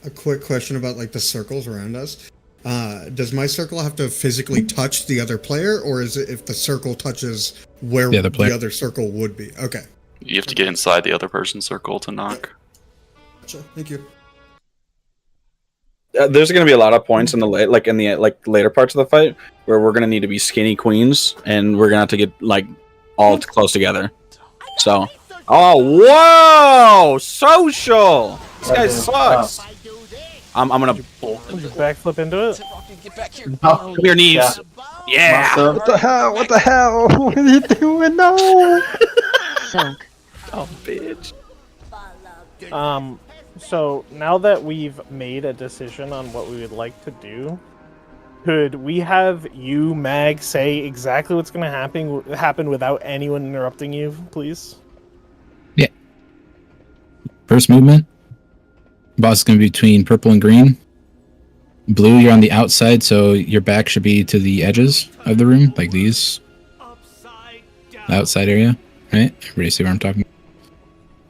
[SPEAKER 1] A quick question about like the circles around us. Does my circle have to physically touch the other player, or is it if the circle touches where
[SPEAKER 5] The other player.
[SPEAKER 1] the other circle would be? Okay.
[SPEAKER 9] You have to get inside the other person's circle to knock.
[SPEAKER 1] Gotcha. Thank you.
[SPEAKER 14] There's going to be a lot of points in the later parts of the fight where we're going to need to be skinny queens, and we're going to have to get like all close together. So, whoa, social. This guy sucks. I'm gonna
[SPEAKER 4] backflip into it.
[SPEAKER 14] come here, knees. Yeah.
[SPEAKER 18] What the hell? What the hell? What are you doing? No.
[SPEAKER 10] Soak.
[SPEAKER 14] Oh, bitch.
[SPEAKER 4] So now that we've made a decision on what we would like to do, could we have you, Mag, say exactly what's going to happen without anyone interrupting you, please?
[SPEAKER 5] yeah. First movement. Boss is going to be between purple and green. Blue, you're on the outside, so your back should be to the edges of the room, like these. The outside area, right? Everybody see what I'm talking about?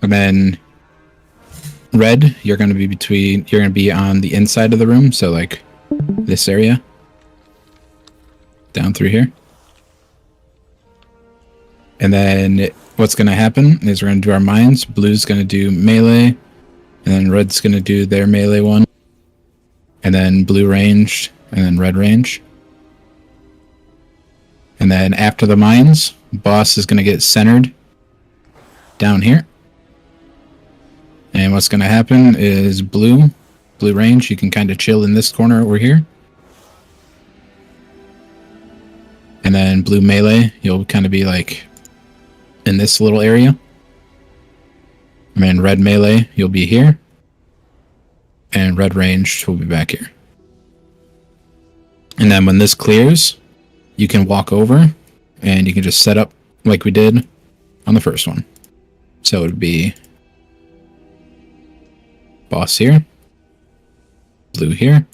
[SPEAKER 5] And then red, you're going to be on the inside of the room, so like this area. Down through here. And then what's going to happen is we're going to do our mines. Blue's going to do melee. And then red's going to do their melee one. And then blue ranged. And then red range. And then after the mines, boss is going to get centered down here. And what's going to happen is blue range, you can kind of chill in this corner over here. And then blue melee, you'll kind of be like in this little area. And then red melee, you'll be here. And red ranged will be back here. And then when this clears, you can walk over and you can just set up like we did on the first one. So it would be boss here, blue here,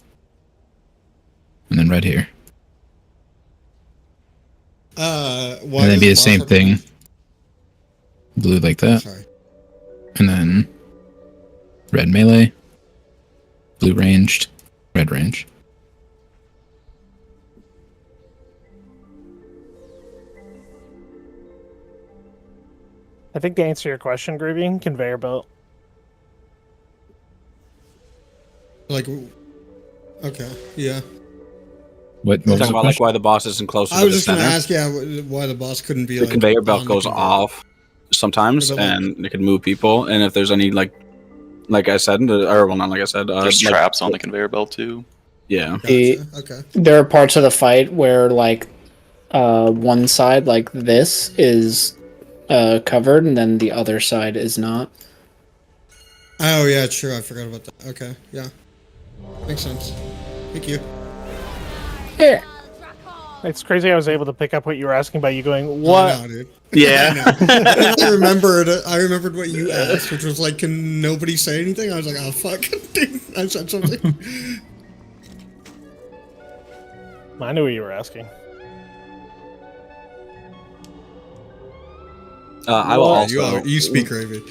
[SPEAKER 5] and then red here. And then be the same thing. Blue like that.
[SPEAKER 1] Sorry.
[SPEAKER 5] And then red melee, blue ranged, red range.
[SPEAKER 4] I think to answer your question, Groovy, conveyor belt.
[SPEAKER 1] Like, okay, yeah.
[SPEAKER 5] What
[SPEAKER 14] You're talking about like why the boss isn't closer
[SPEAKER 1] I
[SPEAKER 14] to
[SPEAKER 1] was
[SPEAKER 14] the
[SPEAKER 1] just going to
[SPEAKER 14] center?
[SPEAKER 1] ask, yeah, why the boss couldn't be
[SPEAKER 14] The
[SPEAKER 1] like
[SPEAKER 14] conveyor
[SPEAKER 1] on
[SPEAKER 14] belt
[SPEAKER 1] the
[SPEAKER 14] goes
[SPEAKER 1] conveyor.
[SPEAKER 14] off sometimes,
[SPEAKER 1] But, like-
[SPEAKER 14] and it can move people. And if there's any like I said, or well, not like I said,
[SPEAKER 9] There's
[SPEAKER 14] like,
[SPEAKER 9] traps on the conveyor belt too.
[SPEAKER 14] Yeah.
[SPEAKER 1] Okay.
[SPEAKER 16] There are parts of the fight where like one side like this is covered and then the other side is not.
[SPEAKER 1] Oh, yeah, true. I forgot about that. Okay, yeah. Makes sense. Thank you.
[SPEAKER 4] Yeah. It's crazy I was able to pick up what you were asking by you going, what?
[SPEAKER 1] I know, dude.
[SPEAKER 14] Yeah.
[SPEAKER 1] And I remembered what you asked, which was like, can nobody say anything? I was like, oh, fuck. Dude, I said something.
[SPEAKER 4] I knew what you were asking.
[SPEAKER 14] I will also.
[SPEAKER 1] You speak, Raven.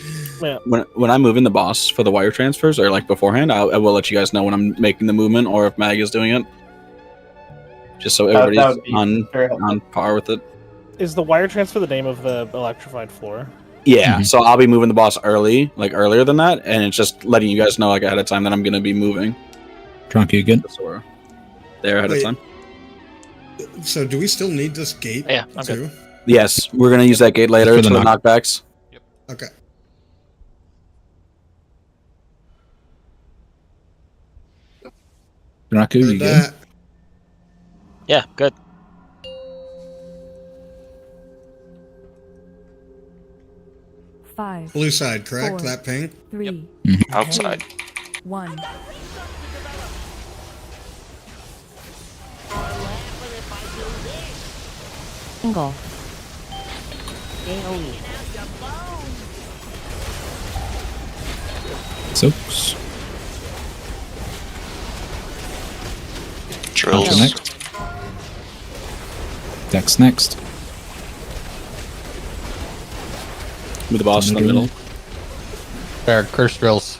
[SPEAKER 4] Yeah.
[SPEAKER 14] When I'm moving the boss for the wire transfers, or like beforehand, I will let you guys know when I'm making the movement or if Mag is doing it, just so
[SPEAKER 13] That
[SPEAKER 14] everybody's
[SPEAKER 13] would be
[SPEAKER 14] on par with it.
[SPEAKER 4] Is the wire transfer the name of the electrified floor?
[SPEAKER 14] Yeah, so I'll be moving the boss earlier than that, and it's just letting you guys know like ahead of time that I'm gonna be moving.
[SPEAKER 5] Drunk, you good?
[SPEAKER 14] So we're there ahead
[SPEAKER 1] Wait.
[SPEAKER 14] of time.
[SPEAKER 1] So do we still need this gate?
[SPEAKER 17] Yeah, I'm
[SPEAKER 1] too?
[SPEAKER 17] good.
[SPEAKER 14] Yes, we're gonna use that gate later
[SPEAKER 5] For
[SPEAKER 14] for
[SPEAKER 5] the
[SPEAKER 14] the knockbacks.
[SPEAKER 1] Okay.
[SPEAKER 5] Raku, you
[SPEAKER 1] Heard
[SPEAKER 5] good?
[SPEAKER 1] that.
[SPEAKER 17] Yeah, good.
[SPEAKER 6] Five,
[SPEAKER 1] Blue side, correct?
[SPEAKER 6] Four.
[SPEAKER 1] That ping?
[SPEAKER 6] 3,
[SPEAKER 9] Outside.
[SPEAKER 6] 1.
[SPEAKER 10] Single. AOE.
[SPEAKER 5] Soaks.
[SPEAKER 9] Drills.
[SPEAKER 5] Poncho next. Dex next.
[SPEAKER 14] With the boss in the middle.
[SPEAKER 15] There, curse drills.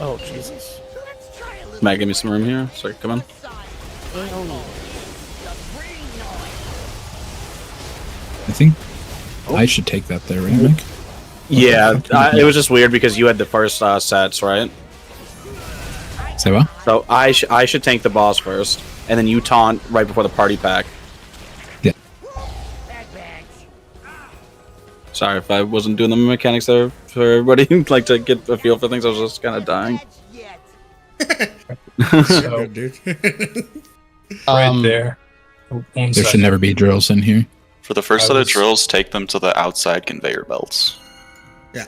[SPEAKER 4] Oh Jesus!
[SPEAKER 14] Mag, give me some room here. Sorry, come on.
[SPEAKER 5] I think I should take that there, right, Mike?
[SPEAKER 14] Yeah, it was just weird because you had the first sets, right?
[SPEAKER 5] Say what?
[SPEAKER 14] So I should tank the boss first, and then you taunt right before the party pack.
[SPEAKER 5] Yeah.
[SPEAKER 14] Sorry if I wasn't doing the mechanics there for everybody. Like to get a feel for things. I was just kind of dying.
[SPEAKER 1] So, dude.
[SPEAKER 19] Right there.
[SPEAKER 5] There should never be drills in here.
[SPEAKER 9] For the first set of drills, take them to the outside conveyor belts.
[SPEAKER 1] Yeah.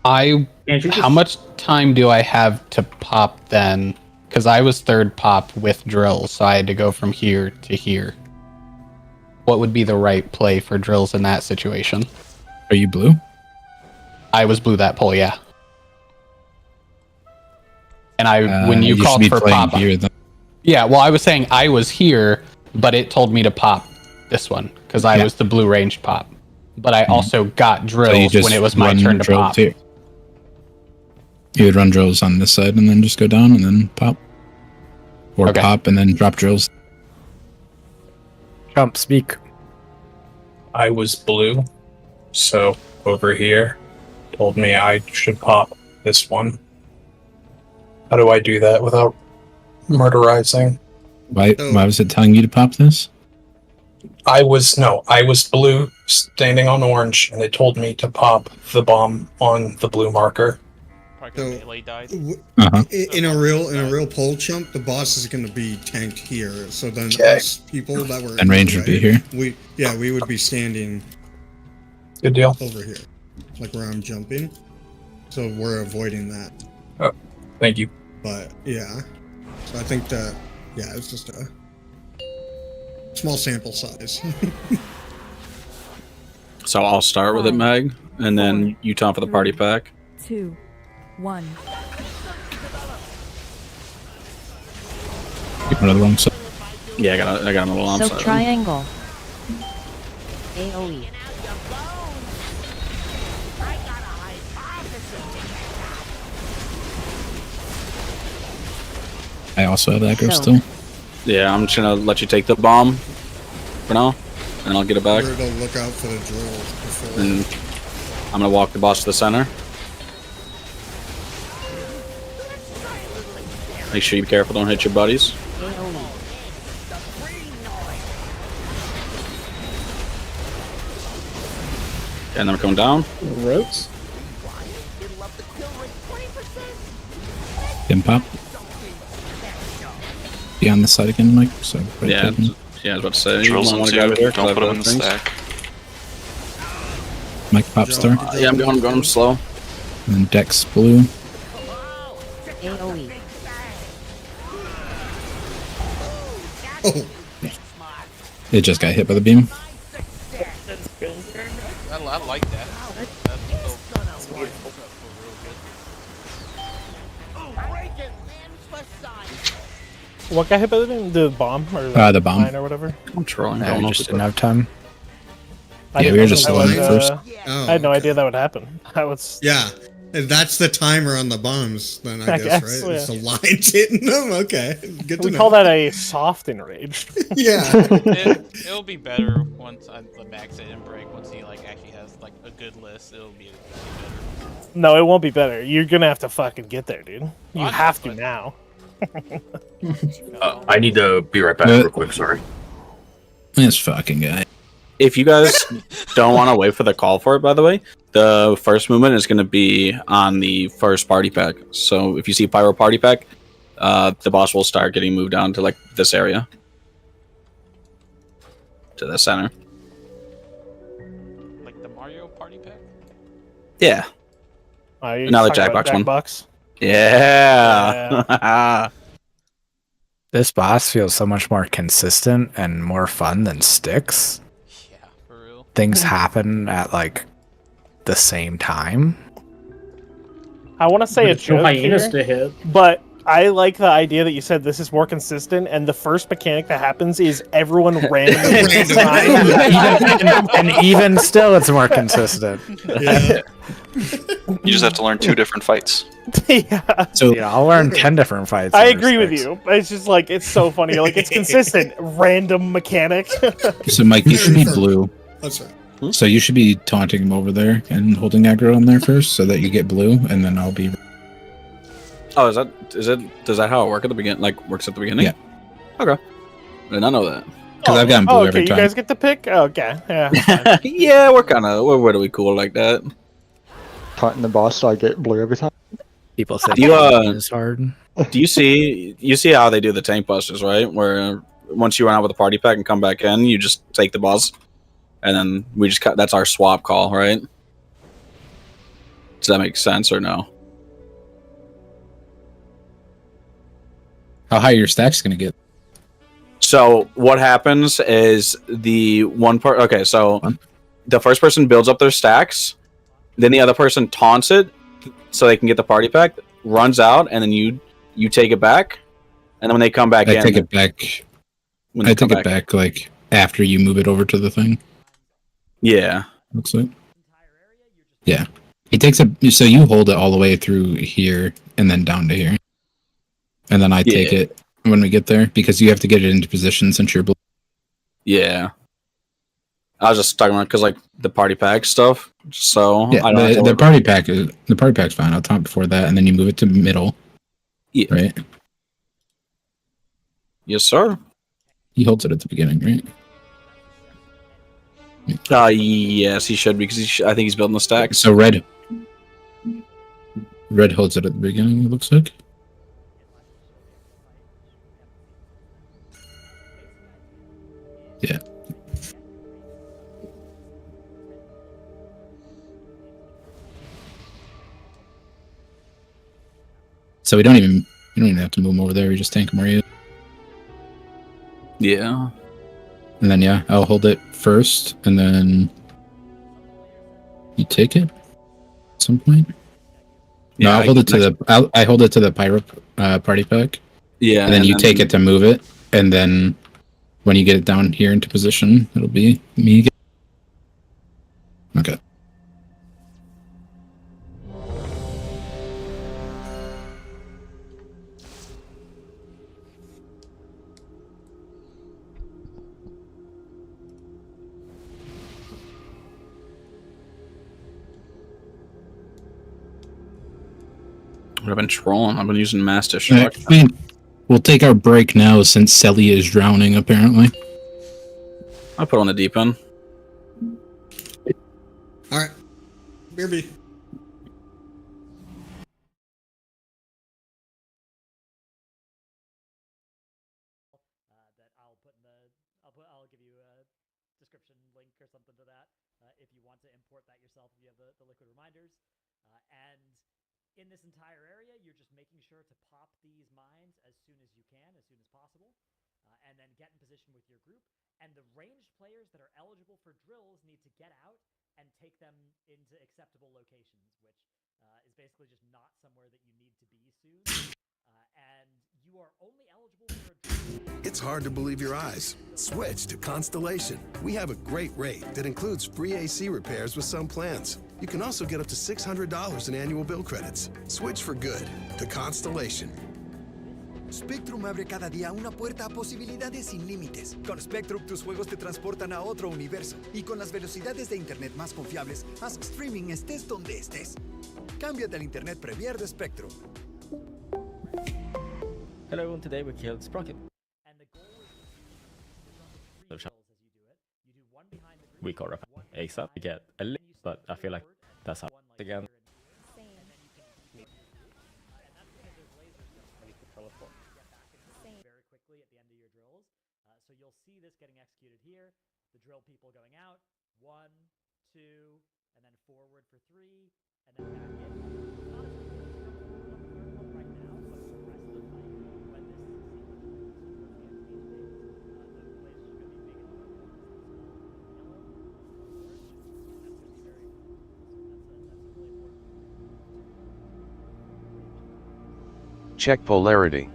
[SPEAKER 15] How much time do I have to pop then? Because I was third pop with drills, so I had to go from here to here. What would be the right play for drills in that situation?
[SPEAKER 5] Are you blue?
[SPEAKER 15] I was blue that pull, yeah. And when you
[SPEAKER 5] should
[SPEAKER 15] called
[SPEAKER 5] be
[SPEAKER 15] for
[SPEAKER 5] playing
[SPEAKER 15] pop,
[SPEAKER 5] here, then.
[SPEAKER 15] yeah. Well, I was saying I was here, but it told me to pop this one because I was the blue ranged pop. But I also got drills when it was my turn to pop.
[SPEAKER 5] Here. You would run drills on this side and then just go down and then pop, or pop and then drop drills.
[SPEAKER 11] Jump, speak.
[SPEAKER 19] I was blue, so over here told me I should pop this one. How do I do that without murderizing?
[SPEAKER 5] Why was it telling you to pop this?
[SPEAKER 19] I was blue standing on orange, and they told me to pop the bomb on the blue marker.
[SPEAKER 1] In a real pole chump, the boss is going to be tanked here. So then us people that were
[SPEAKER 5] and range would be here.
[SPEAKER 1] We would be standing.
[SPEAKER 19] Good deal.
[SPEAKER 1] Over here, like where I'm jumping. So we're avoiding that.
[SPEAKER 19] Oh, thank you.
[SPEAKER 1] But yeah, so I think that it's just a small sample size.
[SPEAKER 14] So I'll start with it, Meg, and then you taunt for the party pack.
[SPEAKER 6] 2, 1.
[SPEAKER 5] Keep another wrong side.
[SPEAKER 14] Yeah, I got him a little on
[SPEAKER 10] So
[SPEAKER 14] side.
[SPEAKER 10] triangle. AoE.
[SPEAKER 5] I also have aggro
[SPEAKER 10] So-
[SPEAKER 5] still.
[SPEAKER 14] Yeah, I'm just gonna let you take the bomb for now, and I'll get it back.
[SPEAKER 1] We're gonna look out for the drills before.
[SPEAKER 14] And I'm gonna walk the boss to the center. Make sure you be careful, don't hit your buddies. And then we're coming down.
[SPEAKER 16] Ropes.
[SPEAKER 5] Didn't pop. Be on this side again, Mike. So right
[SPEAKER 14] Yeah,
[SPEAKER 5] there.
[SPEAKER 14] yeah, I was about to say.
[SPEAKER 9] Drills
[SPEAKER 14] you
[SPEAKER 9] in
[SPEAKER 14] wanna
[SPEAKER 9] two,
[SPEAKER 14] grab it here,
[SPEAKER 9] don't
[SPEAKER 14] grab
[SPEAKER 9] put them
[SPEAKER 14] both
[SPEAKER 9] in the
[SPEAKER 14] things.
[SPEAKER 9] stack.
[SPEAKER 5] Mike pop star.
[SPEAKER 14] Yeah, I'm going. I'm slow.
[SPEAKER 5] And then Dex blue.
[SPEAKER 10] AoE.
[SPEAKER 1] Oh,
[SPEAKER 5] It just got hit by the beam.
[SPEAKER 12] I like that.
[SPEAKER 4] What got hit by the bomb or
[SPEAKER 5] The bomb.
[SPEAKER 4] mine or whatever?
[SPEAKER 14] I'm trolling.
[SPEAKER 11] I just didn't have time.
[SPEAKER 5] Yeah, we were just
[SPEAKER 4] I
[SPEAKER 5] on it first.
[SPEAKER 1] Oh,
[SPEAKER 4] I had no idea that would happen. I was
[SPEAKER 1] yeah. That's the timer on the bombs, then I guess,
[SPEAKER 4] guess,
[SPEAKER 1] right?
[SPEAKER 4] yeah.
[SPEAKER 1] It's the lines hitting them. Okay, good to
[SPEAKER 4] we
[SPEAKER 1] know.
[SPEAKER 4] call that a soft enrage.
[SPEAKER 1] Yeah.
[SPEAKER 12] It'll be better once the max it and break. Once he actually has a good list, it'll be better.
[SPEAKER 4] No, it won't be better. You're gonna have to fucking get there, dude. You
[SPEAKER 12] I know,
[SPEAKER 4] have to
[SPEAKER 12] but-
[SPEAKER 4] now.
[SPEAKER 3] I need to be right back real quick, sorry.
[SPEAKER 5] This fucking guy.
[SPEAKER 14] If you guys don't want to wait for the call for it, by the way, the first movement is going to be on the first party pack. So if you see Pyro party pack, the boss will start getting moved down to this area, to the center.
[SPEAKER 12] Like the Mario Party Pack.
[SPEAKER 14] Yeah.
[SPEAKER 4] You're
[SPEAKER 14] Now the
[SPEAKER 4] talking about
[SPEAKER 14] Jackbox one.
[SPEAKER 4] Jackbox?
[SPEAKER 14] Yeah.
[SPEAKER 11] This boss feels so much more consistent and more fun than Stix.
[SPEAKER 12] Yeah, for real.
[SPEAKER 11] Things happen at the same time.
[SPEAKER 4] I want to say a
[SPEAKER 2] There's no
[SPEAKER 4] joke
[SPEAKER 2] hyenas
[SPEAKER 4] here,
[SPEAKER 2] to hit.
[SPEAKER 4] but I like the idea that you said this is more consistent, and the first mechanic that happens is everyone randomly
[SPEAKER 11] and even still, it's more consistent.
[SPEAKER 1] Yeah.
[SPEAKER 9] You just have to learn 2 different fights.
[SPEAKER 4] Yeah.
[SPEAKER 11] So I'll learn 10 different fights.
[SPEAKER 4] I
[SPEAKER 11] over
[SPEAKER 4] agree with
[SPEAKER 11] Stix.
[SPEAKER 4] you. It's just like it's so funny. Like it's consistent, random mechanic.
[SPEAKER 5] So Mike, you should be blue.
[SPEAKER 1] That's right.
[SPEAKER 5] So you should be taunting him over there and holding aggro on there first, so that you get blue, and then I'll be.
[SPEAKER 14] Oh, is that how it works at the beginning? Like works at the beginning?
[SPEAKER 5] Yeah.
[SPEAKER 14] Okay. I did not know that.
[SPEAKER 5] Because I've gotten blue
[SPEAKER 4] okay,
[SPEAKER 5] every
[SPEAKER 4] you
[SPEAKER 5] time.
[SPEAKER 4] guys get to pick. Okay, yeah.
[SPEAKER 14] Yeah, we're kind of we're really cool like that.
[SPEAKER 18] Tighten the boss so I get blue every time.
[SPEAKER 11] People say
[SPEAKER 14] You
[SPEAKER 11] it's hard.
[SPEAKER 14] do you see how they do the tank busters, right? Where once you run out with a party pack and come back in, you just take the boss, and then we just cut. That's our swap call, right? Does that make sense or no?
[SPEAKER 5] How high your stack's gonna get?
[SPEAKER 14] So what happens is the one part. Okay, so the first person builds up their stacks, then the other person taunts it, so they can get the party pack. Runs out, and then you take it back, and then when they come back in,
[SPEAKER 5] I take it back. I take it back like after you move it over to the thing.
[SPEAKER 14] Yeah,
[SPEAKER 5] looks like. Yeah, he takes it. So you hold it all the way through here, and then down to here, and then I take it when we get there because you have to get it into position since you're blue.
[SPEAKER 14] Yeah. I was just talking about because like the party pack stuff. So
[SPEAKER 5] Yeah,
[SPEAKER 14] I don't have to
[SPEAKER 5] the party pack's fine. I'll taunt before that, and then you move it to middle.
[SPEAKER 14] Yeah.
[SPEAKER 5] Right.
[SPEAKER 14] Yes, sir.
[SPEAKER 5] He holds it at the beginning, right?
[SPEAKER 14] Yes, he should because I think he's building the stacks.
[SPEAKER 5] So red holds it at the beginning. It looks like. Yeah. So you don't even have to move him over there. You just tank him where he is.
[SPEAKER 14] Yeah.
[SPEAKER 5] And then yeah, I'll hold it first, and then you take it at some point.
[SPEAKER 14] Yeah,
[SPEAKER 5] No, I'll hold it to the. I hold it to the pyro party pack.
[SPEAKER 14] Yeah,
[SPEAKER 5] and then you take it to move it, and then when you get it down here into position, it'll be me again. Okay.
[SPEAKER 14] I've been trolling. I've been using Master
[SPEAKER 5] I
[SPEAKER 14] Shark.
[SPEAKER 5] mean, we'll take our break now since Celia is drowning, apparently.
[SPEAKER 14] I put on the deep end.
[SPEAKER 1] Alright. BRB.
[SPEAKER 20] I'll give you a description link or something to that if you want to import that yourself if you have the liquid reminders. And in this entire area, you're just making sure to pop these mines as soon as you can, as soon as possible, and then get in position with your group. And the ranged players that are eligible for drills need to get out and take them into acceptable locations, which is basically just not somewhere that you need to be soon. And you are only eligible for a drill.
[SPEAKER 21] It's hard to believe your eyes. Switch to Constellation. We have a great rate that includes free AC repairs with some plans. You can also get up to $600 in annual bill credits. Switch for good to Constellation.
[SPEAKER 22] Spectrum abre cada día una puerta a posibilidades sin límites. Con Spectrum tus juegos te transportan a otro universo. Y con las velocidades de internet más confiables, haz streaming estés donde estés. Cámbiate al internet Premier de Spectrum.
[SPEAKER 23] Hello everyone, today we killed Sprocket. We got a ASAP to get a list, but I feel like that's how again.
[SPEAKER 20] Very quickly at the end of your drills. So you'll see this getting executed here. The drill people going out. 1, 2, and then forward for 3, and then back in. Not as right now, but for the rest of the fight, when this is
[SPEAKER 24] Check polarity.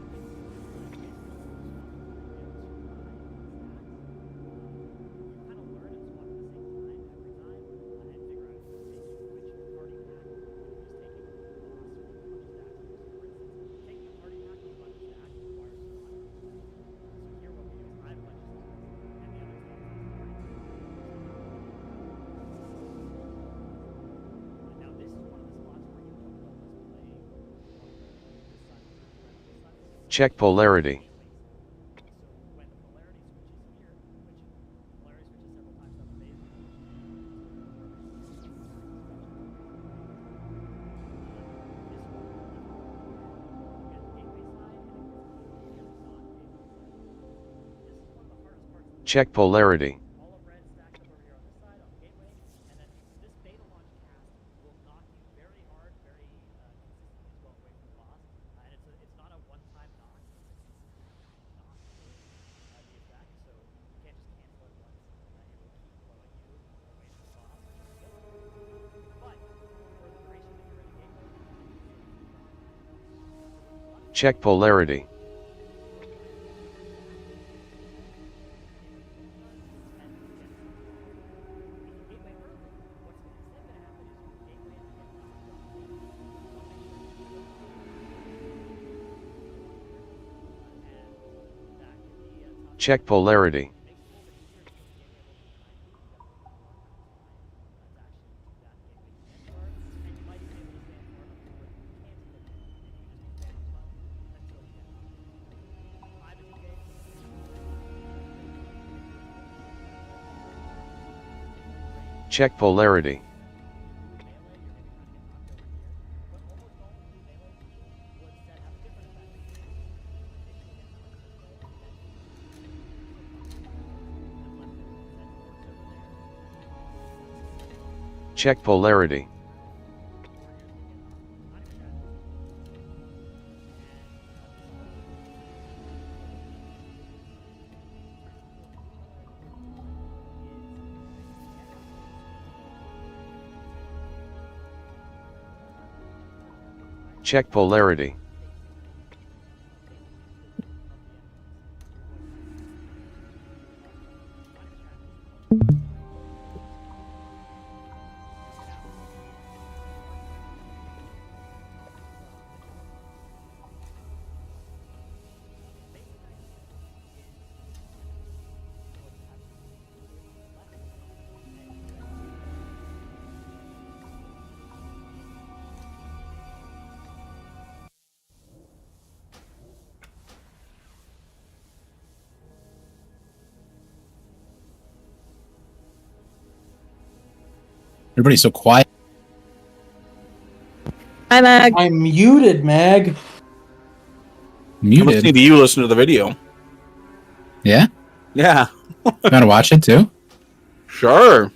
[SPEAKER 24] Check polarity. Check polarity. Check polarity. Check polarity. Check polarity. Check polarity. Check polarity.
[SPEAKER 5] Everybody's so quiet.
[SPEAKER 7] Hi, Mag.
[SPEAKER 2] I'm muted, Mag.
[SPEAKER 5] Muted.
[SPEAKER 14] Listening to you listen to the video.
[SPEAKER 5] Yeah?
[SPEAKER 14] Yeah.
[SPEAKER 5] You want to watch it too?
[SPEAKER 14] Sure.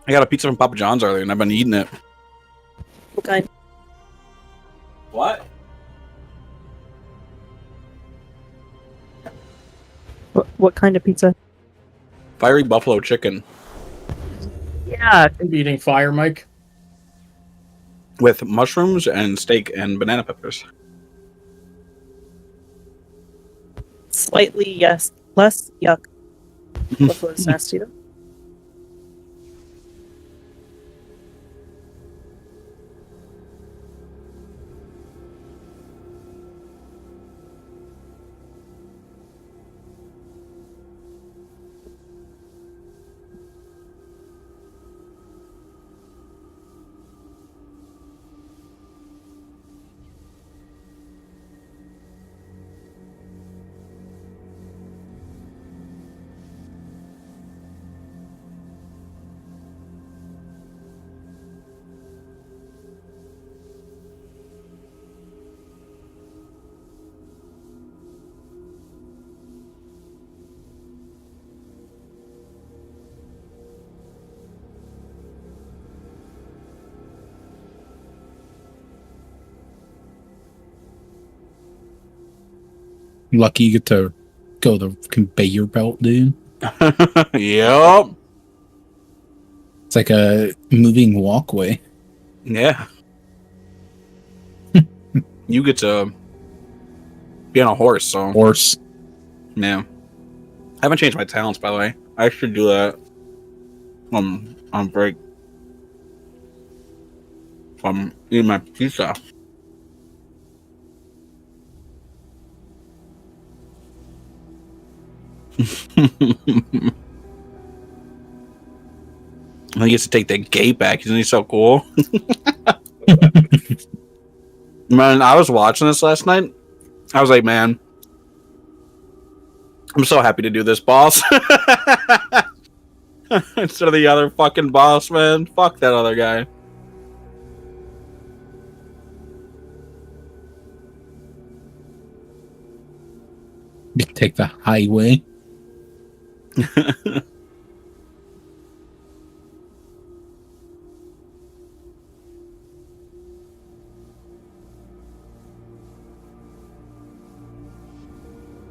[SPEAKER 14] I got a pizza from Papa John's earlier, and I've been eating it.
[SPEAKER 7] Okay.
[SPEAKER 14] What?
[SPEAKER 7] What kind of pizza?
[SPEAKER 14] Fiery buffalo chicken
[SPEAKER 7] Yeah.
[SPEAKER 2] I'm eating fire, Mike.
[SPEAKER 14] with mushrooms and steak and banana peppers.
[SPEAKER 7] Slightly, yes. Less yuck. Buffalo's nasty though.
[SPEAKER 5] Lucky you get to go the conveyor belt, dude.
[SPEAKER 14] Yep.
[SPEAKER 5] It's like a moving walkway.
[SPEAKER 14] Yeah. You get to be on a horse, so.
[SPEAKER 5] Horse.
[SPEAKER 14] Yeah. I haven't changed my talents, by the way. I should do that on break. I'm eating my pizza. he gets to take the gate back. Isn't he so cool? Man, I was watching this last night. I was like, man, I'm so happy to do this boss. Instead of the other fucking boss, man. Fuck that other guy.
[SPEAKER 5] You take the highway.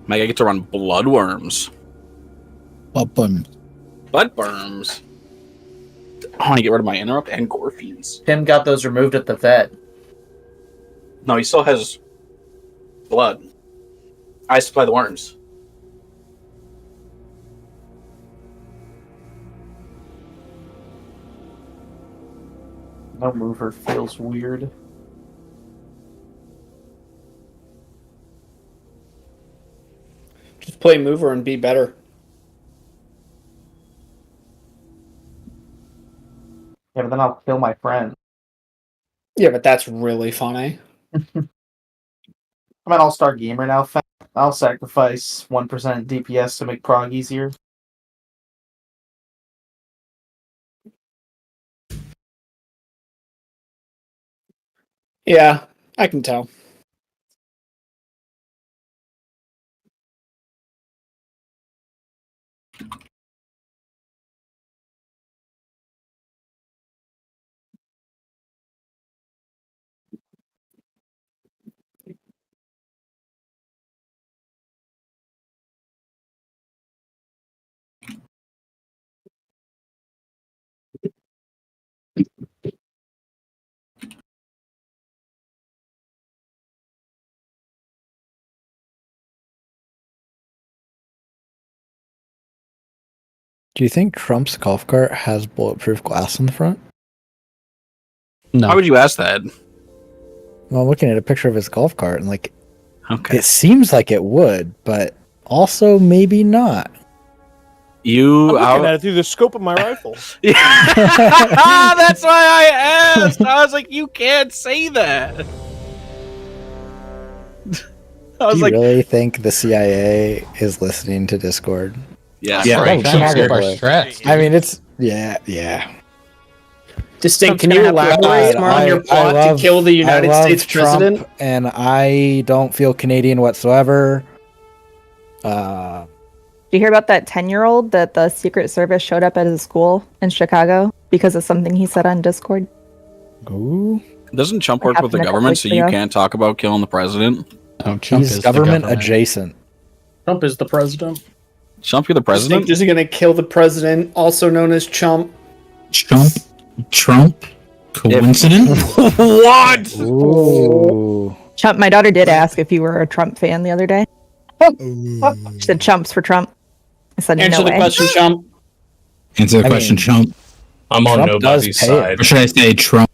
[SPEAKER 14] Mike, I get to run bloodworms.
[SPEAKER 5] Bloodworms.
[SPEAKER 14] Bloodworms. I want to get rid of my interrupt and Gorfies.
[SPEAKER 2] Tim got those removed at the vet.
[SPEAKER 14] No, he still has blood. I supply the worms.
[SPEAKER 2] No mover feels weird.
[SPEAKER 16] Just play mover and be better.
[SPEAKER 2] Yeah, but then I'll kill my friend.
[SPEAKER 16] Yeah, but that's really funny.
[SPEAKER 2] I'm an all-star gamer now. I'll sacrifice 1% DPS to make prog easier.
[SPEAKER 16] Yeah, I can tell.
[SPEAKER 11] Do you think Trump's golf cart has bulletproof glass in the front?
[SPEAKER 14] No. Why would you ask that?
[SPEAKER 11] Well, I'm looking at a picture of his golf cart and like,
[SPEAKER 14] okay,
[SPEAKER 11] it seems like it would, but also maybe not.
[SPEAKER 14] You
[SPEAKER 4] I'm looking at it through the scope of my rifle.
[SPEAKER 14] That's why I asked. I was like, you can't say that. I was
[SPEAKER 11] Do you
[SPEAKER 14] like,
[SPEAKER 11] really think the CIA is listening to Discord?
[SPEAKER 14] Yeah,
[SPEAKER 11] yeah.
[SPEAKER 14] right.
[SPEAKER 11] I mean, it's yeah.
[SPEAKER 16] Distinct, can you elaborate more on your plot to kill the United States president?
[SPEAKER 11] Trump, and I don't feel Canadian whatsoever.
[SPEAKER 8] Did you hear about that 10-year-old that the Secret Service showed up at his school in Chicago because of something he said on Discord?
[SPEAKER 11] Ooh.
[SPEAKER 14] Doesn't Trump work with the
[SPEAKER 8] happened a couple
[SPEAKER 14] government, so
[SPEAKER 8] weeks
[SPEAKER 14] you
[SPEAKER 8] ago?
[SPEAKER 14] can't talk about killing the president?
[SPEAKER 11] Oh, He's government adjacent.
[SPEAKER 2] Trump is the president.
[SPEAKER 14] Trump, you're the president?
[SPEAKER 16] Distinct is going to kill the president, also known as Chump.
[SPEAKER 5] Trump? Coincidence?
[SPEAKER 14] What?
[SPEAKER 11] Ooh.
[SPEAKER 8] Chump. My daughter did ask if you were a Trump fan the other day. She said chumps for Trump. I said
[SPEAKER 16] Answer
[SPEAKER 8] no
[SPEAKER 16] the
[SPEAKER 8] way.
[SPEAKER 16] question, Chump.
[SPEAKER 5] Answer the question, Trump.
[SPEAKER 19] I'm on
[SPEAKER 11] Trump
[SPEAKER 19] nobody's
[SPEAKER 11] does pay
[SPEAKER 19] side.
[SPEAKER 5] Or should I say Trump?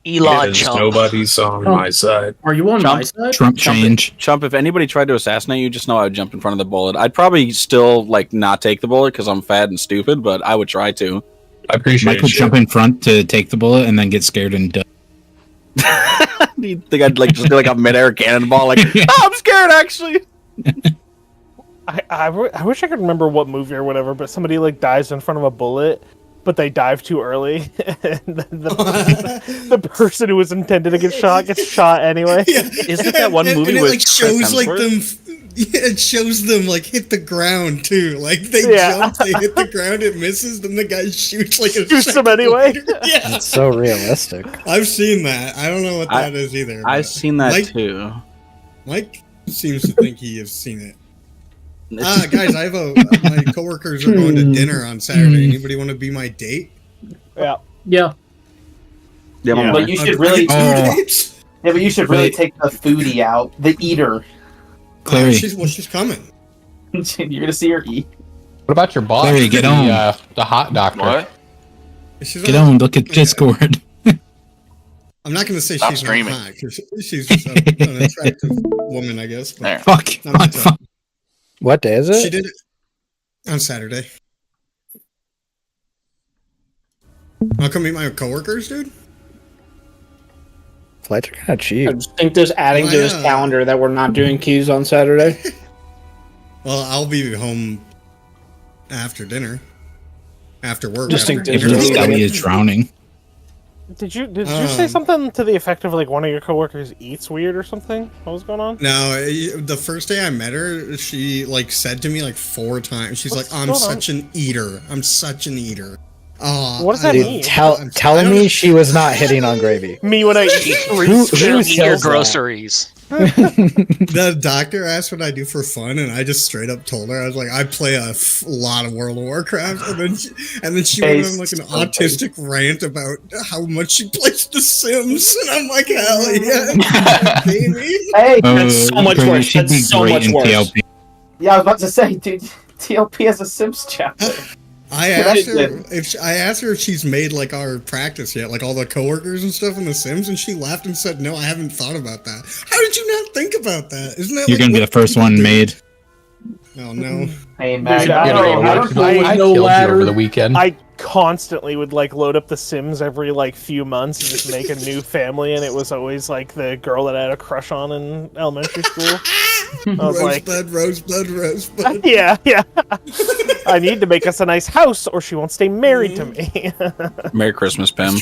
[SPEAKER 19] Because nobody's on my side.
[SPEAKER 2] Are you on my
[SPEAKER 14] Trump?
[SPEAKER 2] side?
[SPEAKER 5] Trump change.
[SPEAKER 14] Trump, if anybody tried to assassinate you, just know I would jump in front of the bullet. I'd probably still like not take the bullet because I'm fat and stupid, but I would try to.
[SPEAKER 19] I appreciate
[SPEAKER 5] Mike would jump in front to take the bullet and then get scared and die.
[SPEAKER 14] You think I'd like just do like a midair cannonball? Like, oh, I'm scared actually.
[SPEAKER 4] I wish I could remember what movie or whatever, but somebody like dies in front of a bullet, but they dive too early, and the person who was intended to get shot gets shot anyway.
[SPEAKER 1] Yeah.
[SPEAKER 14] Isn't that one movie
[SPEAKER 1] and it
[SPEAKER 14] with
[SPEAKER 1] like
[SPEAKER 14] Chris
[SPEAKER 1] shows like
[SPEAKER 14] Hemsworth?
[SPEAKER 1] them? Yeah, it shows them like hit the ground too. Like they jump, they hit the ground, it misses, then the guy shoots like a
[SPEAKER 4] Shoots them anyway.
[SPEAKER 1] Yeah,
[SPEAKER 11] It's so realistic.
[SPEAKER 1] I've seen that. I don't know what that is either.
[SPEAKER 14] I've
[SPEAKER 1] but
[SPEAKER 14] seen that
[SPEAKER 1] Mike,
[SPEAKER 14] too.
[SPEAKER 1] Mike seems to think he has seen it. Guys, I have my coworkers are going to dinner on Saturday. Anybody want to be my date?
[SPEAKER 4] Yeah.
[SPEAKER 2] Yeah.
[SPEAKER 14] Yeah,
[SPEAKER 2] But you should really.
[SPEAKER 5] Oh.
[SPEAKER 2] Yeah, but you should really take the foodie out, the eater.
[SPEAKER 5] Clary.
[SPEAKER 1] She's coming.
[SPEAKER 2] You're gonna see her eat.
[SPEAKER 13] What about your boss?
[SPEAKER 5] Clary, get on.
[SPEAKER 13] The hot doctor.
[SPEAKER 9] What?
[SPEAKER 5] Get on, look at Discord.
[SPEAKER 1] I'm not going to say
[SPEAKER 9] Stop
[SPEAKER 1] she's
[SPEAKER 9] streaming.
[SPEAKER 1] not hot, 'cause she's just an attractive woman, I guess. But
[SPEAKER 9] There.
[SPEAKER 5] Fuck.
[SPEAKER 1] not my type.
[SPEAKER 11] What day is it?
[SPEAKER 1] She did it on Saturday. I'll come meet my coworkers, dude.
[SPEAKER 11] Flights are kind of cheap.
[SPEAKER 16] I just think there's adding to his calendar that we're not doing keys on Saturday.
[SPEAKER 1] Well, I'll be home after dinner. After work.
[SPEAKER 16] Just
[SPEAKER 1] after
[SPEAKER 16] think
[SPEAKER 1] dinner.
[SPEAKER 5] Scotty is drowning.
[SPEAKER 4] Did you say something to the effect of like one of your coworkers eats weird or something? What was going on?
[SPEAKER 1] No, the first day I met her, she like said to me like 4 times. She's
[SPEAKER 4] What's
[SPEAKER 1] like, "I'm
[SPEAKER 4] going
[SPEAKER 1] such an eater. I'm such an eater."
[SPEAKER 4] What does that mean?
[SPEAKER 11] Tell me she was not hitting on gravy.
[SPEAKER 4] Me when I eat
[SPEAKER 11] Who says
[SPEAKER 6] your
[SPEAKER 11] that?
[SPEAKER 6] groceries.
[SPEAKER 1] The doctor asked what I do for fun, and I just straight up told her I was like, I play a lot of World of Warcraft, and then she went on like an autistic rant about how much she plays The Sims, and I'm like, hell yeah, baby.
[SPEAKER 16] Hey,
[SPEAKER 5] That's so much worse. She'd be
[SPEAKER 16] That's so
[SPEAKER 5] great
[SPEAKER 16] much
[SPEAKER 5] in
[SPEAKER 16] worse.
[SPEAKER 5] TLP.
[SPEAKER 16] Yeah, I was about to say, dude, TLP has a Sims chapter.
[SPEAKER 1] I asked her if she's made like our practice yet, like all the coworkers and stuff in The Sims, and she laughed and said, "No, I haven't thought about that." How did you not think about that? Isn't that
[SPEAKER 5] You're
[SPEAKER 1] like
[SPEAKER 5] gonna be the first one made.
[SPEAKER 1] Oh no!
[SPEAKER 16] Hey,
[SPEAKER 4] man,
[SPEAKER 19] I killed you over the weekend.
[SPEAKER 4] I constantly would like load up The Sims every like few months and just make a new family, and it was always like the girl that I had a crush on in elementary school. I was like,
[SPEAKER 1] Rosebud.
[SPEAKER 4] yeah. I need to make us a nice house, or she won't stay married to me.
[SPEAKER 14] Merry Christmas, Pim.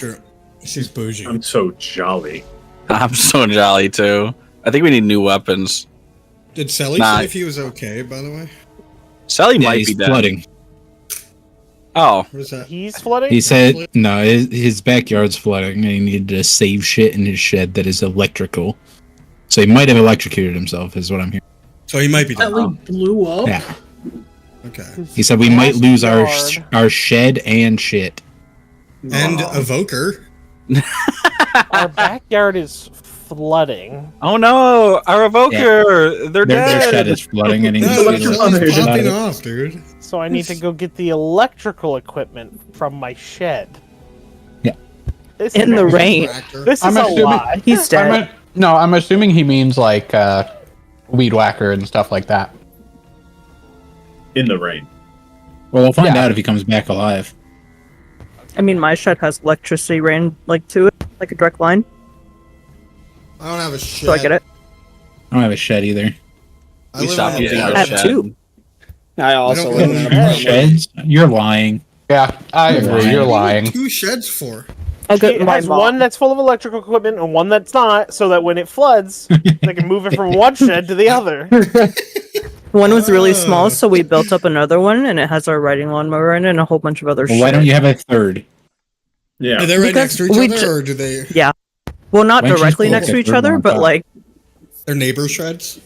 [SPEAKER 1] She's bougie.
[SPEAKER 3] I'm so jolly.
[SPEAKER 14] I'm so jolly too. I think we need new weapons.
[SPEAKER 1] Did Sally say if he was okay? By the way,
[SPEAKER 14] Sally might
[SPEAKER 5] he's
[SPEAKER 14] be dead.
[SPEAKER 5] flooding.
[SPEAKER 14] Oh,
[SPEAKER 1] what is that?
[SPEAKER 4] He's flooding.
[SPEAKER 5] He said no, his backyard's flooding, and he needed to save shit in his shed that is electrical. So he might have electrocuted himself, is what I'm hearing.
[SPEAKER 1] So he might be dead.
[SPEAKER 2] Blew up.
[SPEAKER 5] Yeah.
[SPEAKER 1] Okay.
[SPEAKER 5] He said we might lose our shed and shit.
[SPEAKER 1] And Evoker.
[SPEAKER 4] Our backyard is flooding.
[SPEAKER 14] Oh no, our evoker! They're dead.
[SPEAKER 5] Their shed is flooding, and
[SPEAKER 1] popping off, dude.
[SPEAKER 4] So I need to go get the electrical equipment from my shed.
[SPEAKER 5] Yeah.
[SPEAKER 4] This
[SPEAKER 7] In
[SPEAKER 4] is
[SPEAKER 7] the
[SPEAKER 4] a-
[SPEAKER 7] rain.
[SPEAKER 4] This is a lie.
[SPEAKER 7] He's dead.
[SPEAKER 13] I'm assuming he means like weed whacker and stuff like that.
[SPEAKER 3] In the rain.
[SPEAKER 5] Well, we'll find out if he comes back alive.
[SPEAKER 7] I mean, my shed has electricity ran like to it, like a direct line.
[SPEAKER 1] I don't have a shed.
[SPEAKER 7] So I get it.
[SPEAKER 5] I don't have a shed either.
[SPEAKER 1] I live in a
[SPEAKER 7] I have 2.
[SPEAKER 16] I also live in an apartment.
[SPEAKER 5] Sheds? You're lying.
[SPEAKER 13] Yeah, I agree. You're lying.
[SPEAKER 1] 2 sheds for.
[SPEAKER 4] It has one that's full of electrical equipment and one that's not, so that when it floods, they can move it from one shed to the other.
[SPEAKER 7] One was really small, so we built up another one, and it has our riding lawnmower in it and a whole bunch of other
[SPEAKER 5] Well,
[SPEAKER 7] shit.
[SPEAKER 5] why don't you have a third?
[SPEAKER 3] Yeah.
[SPEAKER 1] Are they right
[SPEAKER 7] Because
[SPEAKER 1] next to each
[SPEAKER 7] we
[SPEAKER 1] other,
[SPEAKER 7] ju-
[SPEAKER 1] or do they?
[SPEAKER 7] Yeah. Well, not
[SPEAKER 5] Why don't you
[SPEAKER 7] directly
[SPEAKER 5] just
[SPEAKER 7] next to
[SPEAKER 5] put
[SPEAKER 7] each
[SPEAKER 5] a third
[SPEAKER 7] other,
[SPEAKER 5] one
[SPEAKER 7] but
[SPEAKER 5] on
[SPEAKER 7] like,
[SPEAKER 1] They're neighbor sheds.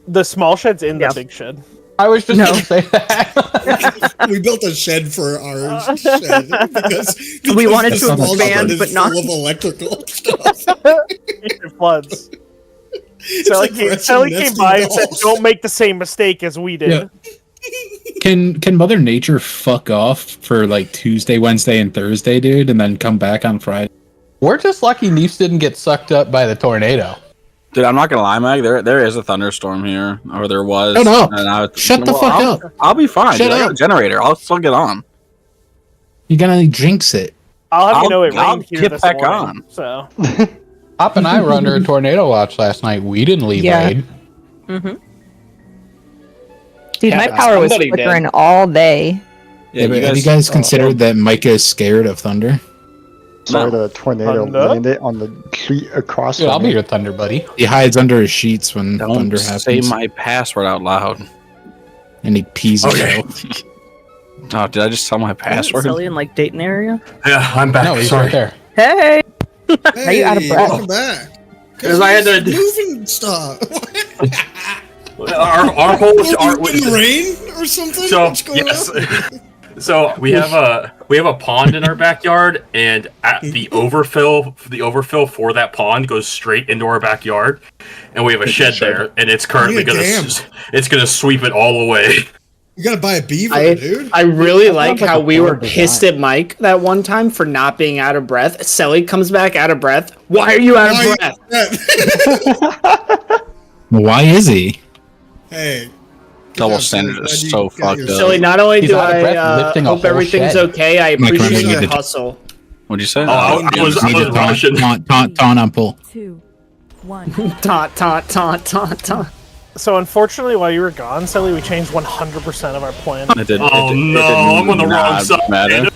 [SPEAKER 4] The small shed's in the big shed.
[SPEAKER 13] I was just
[SPEAKER 7] No.
[SPEAKER 13] gonna say that.
[SPEAKER 1] We built a shed for our shed because
[SPEAKER 7] we wanted
[SPEAKER 1] the
[SPEAKER 7] to
[SPEAKER 1] small
[SPEAKER 7] expand,
[SPEAKER 1] shed is
[SPEAKER 7] but not.
[SPEAKER 1] full of electrical stuff.
[SPEAKER 4] It floods. Sally
[SPEAKER 1] like
[SPEAKER 4] came,
[SPEAKER 1] Gretchen
[SPEAKER 4] Sally came
[SPEAKER 1] nesting
[SPEAKER 4] by and said,
[SPEAKER 1] dolls.
[SPEAKER 4] "Don't make the same mistake as we did."
[SPEAKER 5] Yeah. Can Mother Nature fuck off for like Tuesday, Wednesday, and Thursday, dude, and then come back on Friday?
[SPEAKER 13] We're just lucky Neefs didn't get sucked up by the tornado.
[SPEAKER 14] Dude, I'm not gonna lie, Mag. There is a thunderstorm here, or there was.
[SPEAKER 5] Shut up.
[SPEAKER 14] And
[SPEAKER 5] Shut the fuck up.
[SPEAKER 14] I'll be fine.
[SPEAKER 5] Shut
[SPEAKER 14] Dude, I got
[SPEAKER 5] up.
[SPEAKER 14] a generator. I'll still get on.
[SPEAKER 5] You're gonna jinx it.
[SPEAKER 4] I'll have you know it
[SPEAKER 14] I'll
[SPEAKER 4] rained here
[SPEAKER 14] get
[SPEAKER 4] this
[SPEAKER 14] back
[SPEAKER 4] morning.
[SPEAKER 14] on.
[SPEAKER 4] So
[SPEAKER 13] Pop and I were under a tornado watch last night. We didn't leave
[SPEAKER 7] Yeah.
[SPEAKER 13] Raid.
[SPEAKER 7] Mm-hmm. Dude, my
[SPEAKER 16] Yeah,
[SPEAKER 7] power was
[SPEAKER 16] somebody did.
[SPEAKER 7] flickering all day.
[SPEAKER 14] Yeah,
[SPEAKER 5] but have you guys considered that Micah is scared of thunder?
[SPEAKER 18] Saw the tornado
[SPEAKER 4] Thunder?
[SPEAKER 18] landed on the street across
[SPEAKER 13] Dude,
[SPEAKER 18] from
[SPEAKER 13] I'll be
[SPEAKER 18] me.
[SPEAKER 13] your thunder buddy.
[SPEAKER 5] He hides under his sheets when
[SPEAKER 14] Don't
[SPEAKER 5] thunder
[SPEAKER 14] say
[SPEAKER 5] happens,
[SPEAKER 14] my password out loud.
[SPEAKER 5] and he pees
[SPEAKER 3] Okay.
[SPEAKER 5] himself.
[SPEAKER 14] Oh, did I just tell my
[SPEAKER 7] Isn't
[SPEAKER 14] password?
[SPEAKER 7] Sally in like Dayton area?
[SPEAKER 3] Yeah, I'm back.
[SPEAKER 13] No, he's
[SPEAKER 3] Sorry.
[SPEAKER 13] right there.
[SPEAKER 7] Hey!
[SPEAKER 1] Hey,
[SPEAKER 7] Are you out of breath?
[SPEAKER 1] welcome back.
[SPEAKER 3] Because I had to.
[SPEAKER 1] Moving stuff.
[SPEAKER 3] Our whole.
[SPEAKER 1] In the rain or something?
[SPEAKER 3] So
[SPEAKER 1] What's going
[SPEAKER 3] yes.
[SPEAKER 1] on?
[SPEAKER 3] So we have a pond in our backyard, and the overfill for that pond goes straight into our backyard, and we have a shed there, and it's currently gonna sweep it all away.
[SPEAKER 1] You gotta buy a beaver, dude.
[SPEAKER 16] I really like
[SPEAKER 18] like
[SPEAKER 16] how
[SPEAKER 18] a
[SPEAKER 16] we were
[SPEAKER 18] board
[SPEAKER 16] pissed at Mike that one time for not being out of breath. Sally comes back out of breath. Why are you out of breath?
[SPEAKER 5] Why is he?
[SPEAKER 1] Hey.
[SPEAKER 14] Double standard is so fucked up.
[SPEAKER 16] Silly, not only
[SPEAKER 13] He's
[SPEAKER 16] do
[SPEAKER 13] out of breath
[SPEAKER 16] I
[SPEAKER 13] lifting a
[SPEAKER 16] hope
[SPEAKER 13] whole
[SPEAKER 16] everything's
[SPEAKER 13] shed.
[SPEAKER 16] okay, I
[SPEAKER 5] Mike, remember
[SPEAKER 16] appreciate
[SPEAKER 5] you
[SPEAKER 16] your
[SPEAKER 5] did-
[SPEAKER 16] hustle.
[SPEAKER 14] What'd you say?
[SPEAKER 3] Oh, I was rushing.
[SPEAKER 5] Taunt on pull.
[SPEAKER 6] 2, 1.
[SPEAKER 4] Taunt. So unfortunately, while you were gone, Sally, we changed 100% of our plan.
[SPEAKER 3] I'm on the wrong side.
[SPEAKER 14] Matter.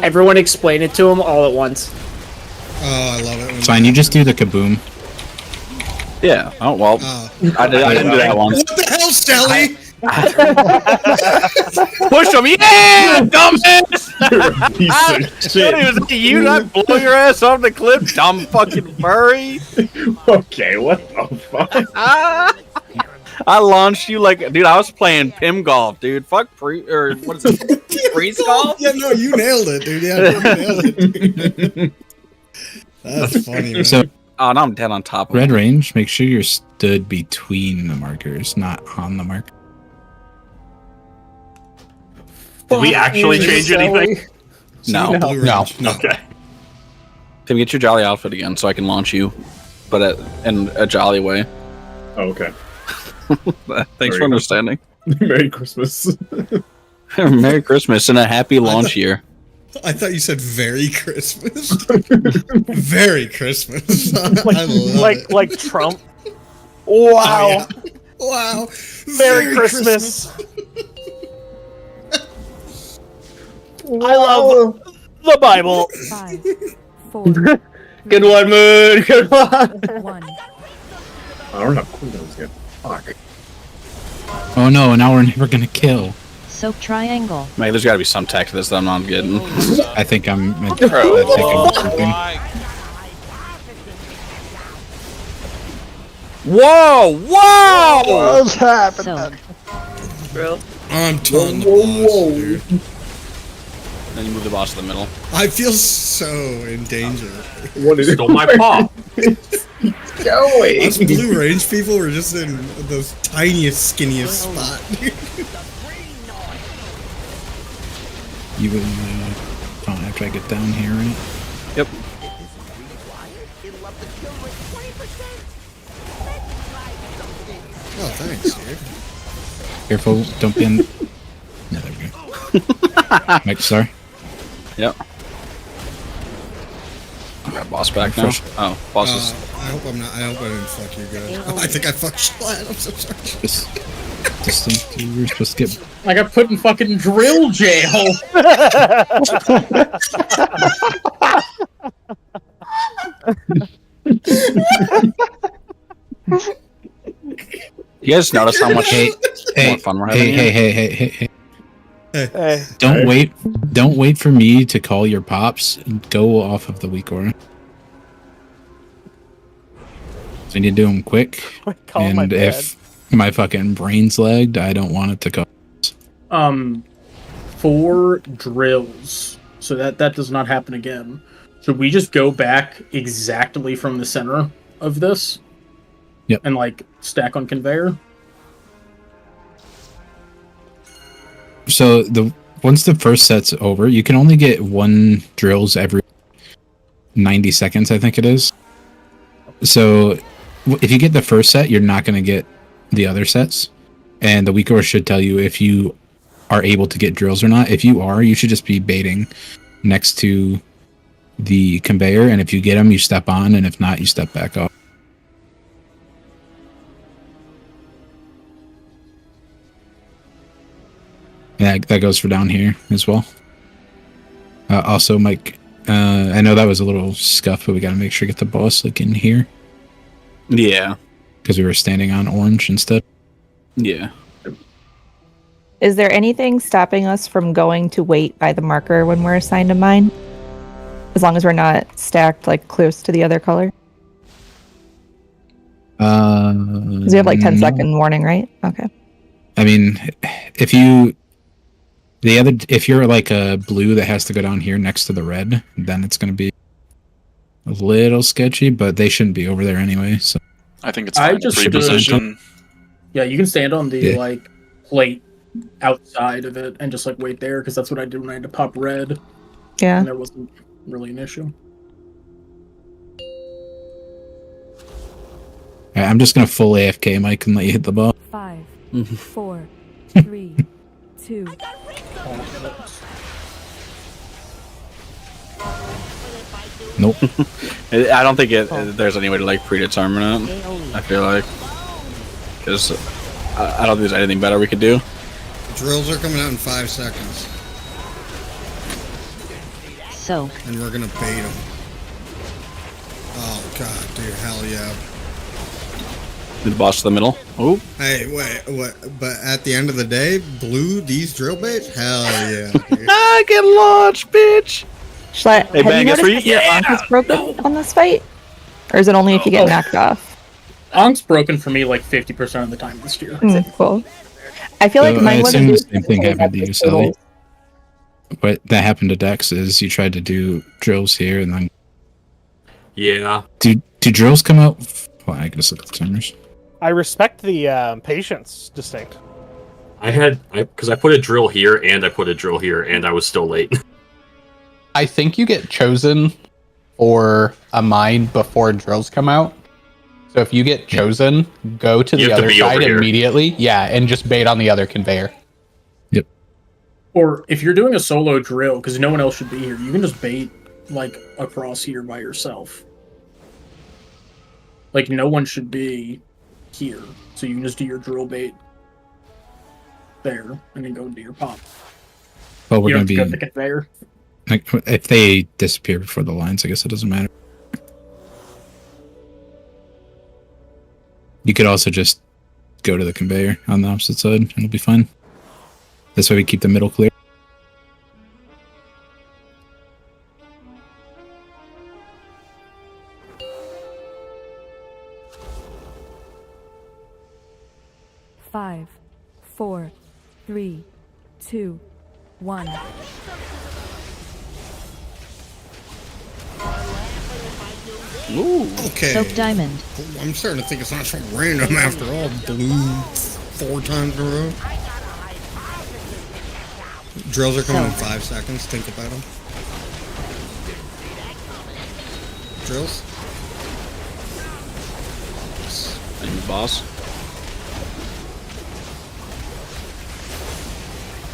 [SPEAKER 16] Everyone explain it to him all at once.
[SPEAKER 1] Oh, I love it.
[SPEAKER 5] It's fine. You just do the kaboom.
[SPEAKER 14] Yeah. Oh well. I didn't do that once.
[SPEAKER 1] What the hell, Sally?
[SPEAKER 14] Push him, yeah, dumbass! You not blow your ass off the cliff, dumb fucking furry.
[SPEAKER 3] Okay, what the fuck?
[SPEAKER 14] I launched you like, dude. I was playing Pim golf, dude. Fuck what is it? Freeze golf?
[SPEAKER 1] Yeah, no, you nailed it, dude. Yeah, you nailed it. Dude. That's funny, man.
[SPEAKER 5] So,
[SPEAKER 14] oh, now I'm dead on top of
[SPEAKER 5] red range. Make sure you're stood between the markers, not on the marker.
[SPEAKER 3] Did we actually change anything?
[SPEAKER 14] No.
[SPEAKER 3] Okay.
[SPEAKER 14] Tim, get your jolly outfit again so I can launch you, but in a jolly way.
[SPEAKER 3] Oh, okay.
[SPEAKER 14] Thanks for understanding.
[SPEAKER 3] Merry Christmas.
[SPEAKER 14] Merry Christmas and a happy launch year.
[SPEAKER 1] I thought you said very Christmas. Very Christmas. I love it.
[SPEAKER 4] Like Trump. Wow.
[SPEAKER 1] Oh, yeah. Wow.
[SPEAKER 4] Merry Christmas. I love the Bible.
[SPEAKER 6] 5, 4.
[SPEAKER 16] Good one, Moon. Good one.
[SPEAKER 6] 1.
[SPEAKER 3] I don't know. Queen's good. Fuck.
[SPEAKER 5] Oh no! Now we're never gonna kill.
[SPEAKER 6] Soap triangle.
[SPEAKER 14] Man, there's got to be some tech to this that I'm not getting.
[SPEAKER 5] I think I'm.
[SPEAKER 14] Whoa! Whoa!
[SPEAKER 18] What's happening?
[SPEAKER 7] Bro.
[SPEAKER 1] I'm telling the boss, dude.
[SPEAKER 14] Then you move the boss to the middle.
[SPEAKER 1] I feel so in danger.
[SPEAKER 3] What is stole my paw?
[SPEAKER 1] Going. Us blue range people were just in the tiniest, skinniest spot.
[SPEAKER 5] You will after I get down here, right?
[SPEAKER 14] Yep.
[SPEAKER 1] Oh, thanks, dude.
[SPEAKER 5] Careful, don't be in. No, there we go. Mike, sorry.
[SPEAKER 14] Yep. I got boss back now. Oh, boss is.
[SPEAKER 1] I hope I'm not. I hope I didn't fuck you good. I think I fucked Schlatt. I'm so sorry.
[SPEAKER 5] We're supposed to get.
[SPEAKER 2] I got put in fucking drill jail.
[SPEAKER 14] You guys notice how much more fun we're having?
[SPEAKER 5] Hey. Don't wait for me to call your pops. Go off of the weak aura. So you need to do them quick. And if my fucking brain's lagged, I don't want it to go.
[SPEAKER 2] 4 drills. So that does not happen again. Should we just go back exactly from the center of this?
[SPEAKER 5] Yep.
[SPEAKER 2] And like stack on conveyor?
[SPEAKER 5] So once the first set's over, you can only get 1 drills every 90 seconds, I think it is. So if you get the first set, you're not going to get the other sets. And the weak aura should tell you if you are able to get drills or not. If you are, you should just be baiting next to the conveyor. And if you get them, you step on. And if not, you step back off. Yeah, that goes for down here as well. Also, Mike, I know that was a little scuff, but we got to make sure to get the boss like in here.
[SPEAKER 14] Yeah.
[SPEAKER 5] Because we were standing on orange instead.
[SPEAKER 14] Yeah.
[SPEAKER 8] Is there anything stopping us from going to wait by the marker when we're assigned a mine? As long as we're not stacked like close to the other color? Because we have like 10-second warning, right? Okay.
[SPEAKER 5] I mean, if you're like a blue that has to go down here next to the red, then it's going to be a little sketchy, but they shouldn't be over there anyway. So
[SPEAKER 9] I think it's fine.
[SPEAKER 2] just
[SPEAKER 9] Pre-position.
[SPEAKER 2] Yeah, you can stand on the like plate outside of it and just like wait there, because that's what I did when I had to pop red.
[SPEAKER 8] Yeah.
[SPEAKER 2] And there wasn't really an issue.
[SPEAKER 5] Alright, I'm just going to full AFK, Mike, and let you hit the ball.
[SPEAKER 6] 5, 4, 3, 2.
[SPEAKER 5] Nope.
[SPEAKER 14] I don't think there's any way to like predetermine it. I feel like because I don't think there's anything better we could do.
[SPEAKER 1] Drills are coming out in 5 seconds.
[SPEAKER 6] So.
[SPEAKER 1] And we're gonna bait them. Oh god, dude, hell yeah.
[SPEAKER 14] The boss to the middle. Oh.
[SPEAKER 1] Hey, wait, what? But at the end of the day, blue these drill baits? Hell yeah. Dude.
[SPEAKER 14] Get launched, bitch.
[SPEAKER 8] Have you noticed that your
[SPEAKER 2] Yeah!
[SPEAKER 8] Ankh is broken on this fight? Or is it only if you get knocked off?
[SPEAKER 2] Ankh's broken for me like 50% of the time this year.
[SPEAKER 8] Cool. I feel like
[SPEAKER 5] I
[SPEAKER 8] mine
[SPEAKER 5] assume
[SPEAKER 8] wasn't.
[SPEAKER 5] the same thing happened to you, Sally. What that happened to Dex is you tried to do drills here and then.
[SPEAKER 3] Yeah.
[SPEAKER 5] Do drills come out? Well, I guess look at the timers.
[SPEAKER 4] I respect the patience distinct.
[SPEAKER 3] Because I put a drill here and I put a drill here and I was still late.
[SPEAKER 13] I think you get chosen for a mine before drills come out. So if you get chosen, go to the other side immediately. Yeah, and just bait on the other conveyor.
[SPEAKER 5] Yep.
[SPEAKER 2] Or if you're doing a solo drill, because no one else should be here, you can just bait like across here by yourself. Like no one should be here, so you can just do your drill bait there, and then go into your pop.
[SPEAKER 5] Well, we're
[SPEAKER 2] you
[SPEAKER 5] gonna
[SPEAKER 2] don't have to
[SPEAKER 5] be
[SPEAKER 2] go to the conveyor.
[SPEAKER 5] like, if they disappear before the lines, I guess it doesn't matter. You could also just go to the conveyor on the opposite side, and it'll be fine. This way we keep the middle clear.
[SPEAKER 6] Five, 4, 3, 2, 1.
[SPEAKER 1] Ooh, okay.
[SPEAKER 6] Soap diamond.
[SPEAKER 1] I'm starting to think it's not so random after all. Blue 4 times in a row. Drills are coming in 5 seconds. Think about them. Drills.
[SPEAKER 14] Thank you, boss.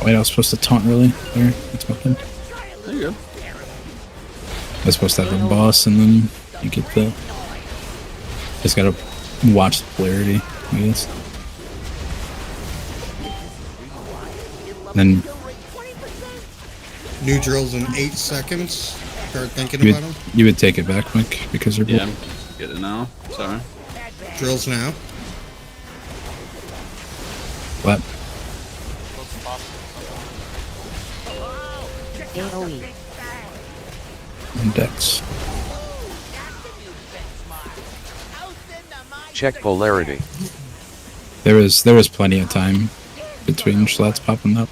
[SPEAKER 5] Oh, wait, I was supposed to taunt really there. That's my thing.
[SPEAKER 14] There you go.
[SPEAKER 5] I was supposed to have a boss, and then you get the. Just gotta watch the polarity, I guess. Then.
[SPEAKER 1] New drills in 8 seconds. Start thinking
[SPEAKER 5] You
[SPEAKER 1] about
[SPEAKER 5] would,
[SPEAKER 1] them.
[SPEAKER 5] you would take it back, Mike, because they're
[SPEAKER 14] Yeah, get it now. Sorry.
[SPEAKER 1] Drills now.
[SPEAKER 5] What?
[SPEAKER 6] AoE.
[SPEAKER 5] Index.
[SPEAKER 24] Check polarity.
[SPEAKER 5] There was plenty of time between slats popping up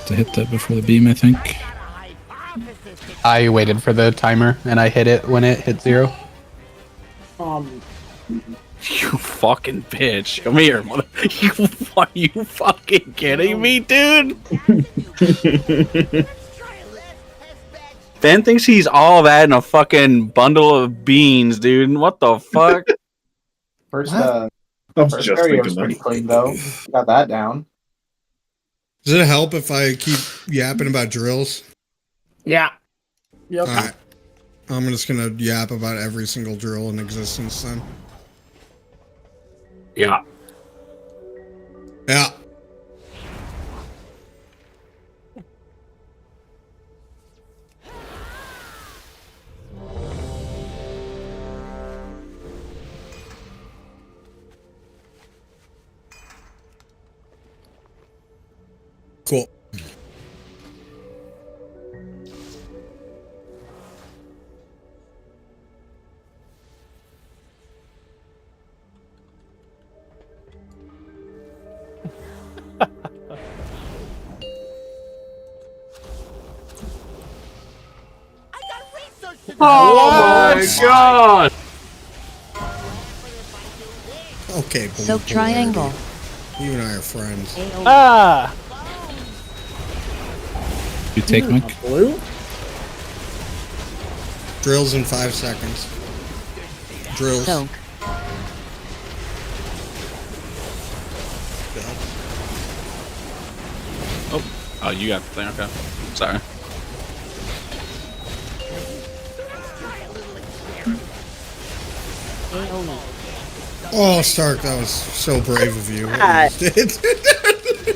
[SPEAKER 5] to hit that before the beam, I think.
[SPEAKER 13] I waited for the timer and I hit it when it hit 0.
[SPEAKER 14] You fucking bitch. Come here, mother. Are you fucking kidding me, dude? Ben thinks he's all that in a fucking bundle of beans, dude. What the fuck?
[SPEAKER 10] First,
[SPEAKER 18] I was
[SPEAKER 10] first
[SPEAKER 18] just
[SPEAKER 10] area
[SPEAKER 18] thinking
[SPEAKER 10] was pretty
[SPEAKER 18] that.
[SPEAKER 10] clean though. Got that down.
[SPEAKER 1] Does it help if I keep yapping about drills?
[SPEAKER 2] Yeah. Yep.
[SPEAKER 1] Alright. I'm just gonna yap about every single drill in existence then.
[SPEAKER 3] Yeah.
[SPEAKER 1] Yeah. Cool.
[SPEAKER 3] Oh my god!
[SPEAKER 1] Okay, blue
[SPEAKER 6] Soap triangle.
[SPEAKER 1] You and I are friends.
[SPEAKER 4] Ah!
[SPEAKER 5] You take Mike?
[SPEAKER 2] Blue?
[SPEAKER 1] Drills in 5 seconds. Drills.
[SPEAKER 6] Soak.
[SPEAKER 14] Oh, you got the thing. Okay. Sorry.
[SPEAKER 1] Oh, Stark, that was so brave of you. What you just did.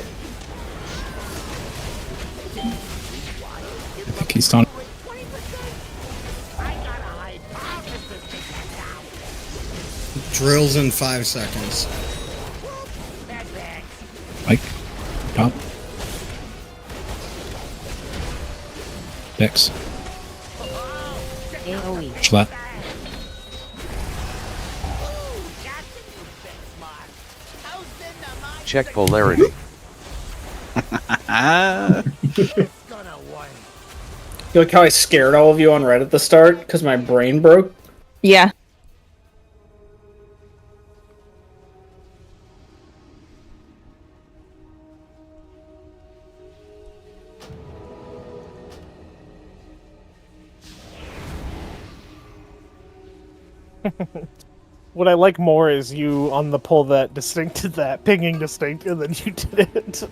[SPEAKER 5] I think he's done.
[SPEAKER 1] Drills in 5 seconds.
[SPEAKER 5] Mike, pop. Dex. Schlatt.
[SPEAKER 24] Check polarity.
[SPEAKER 16] You like how I scared all of you on Red at the start because my brain broke?
[SPEAKER 8] Yeah.
[SPEAKER 4] What I like more is you on the pull that distinct to that pinging distinct, and then you did it.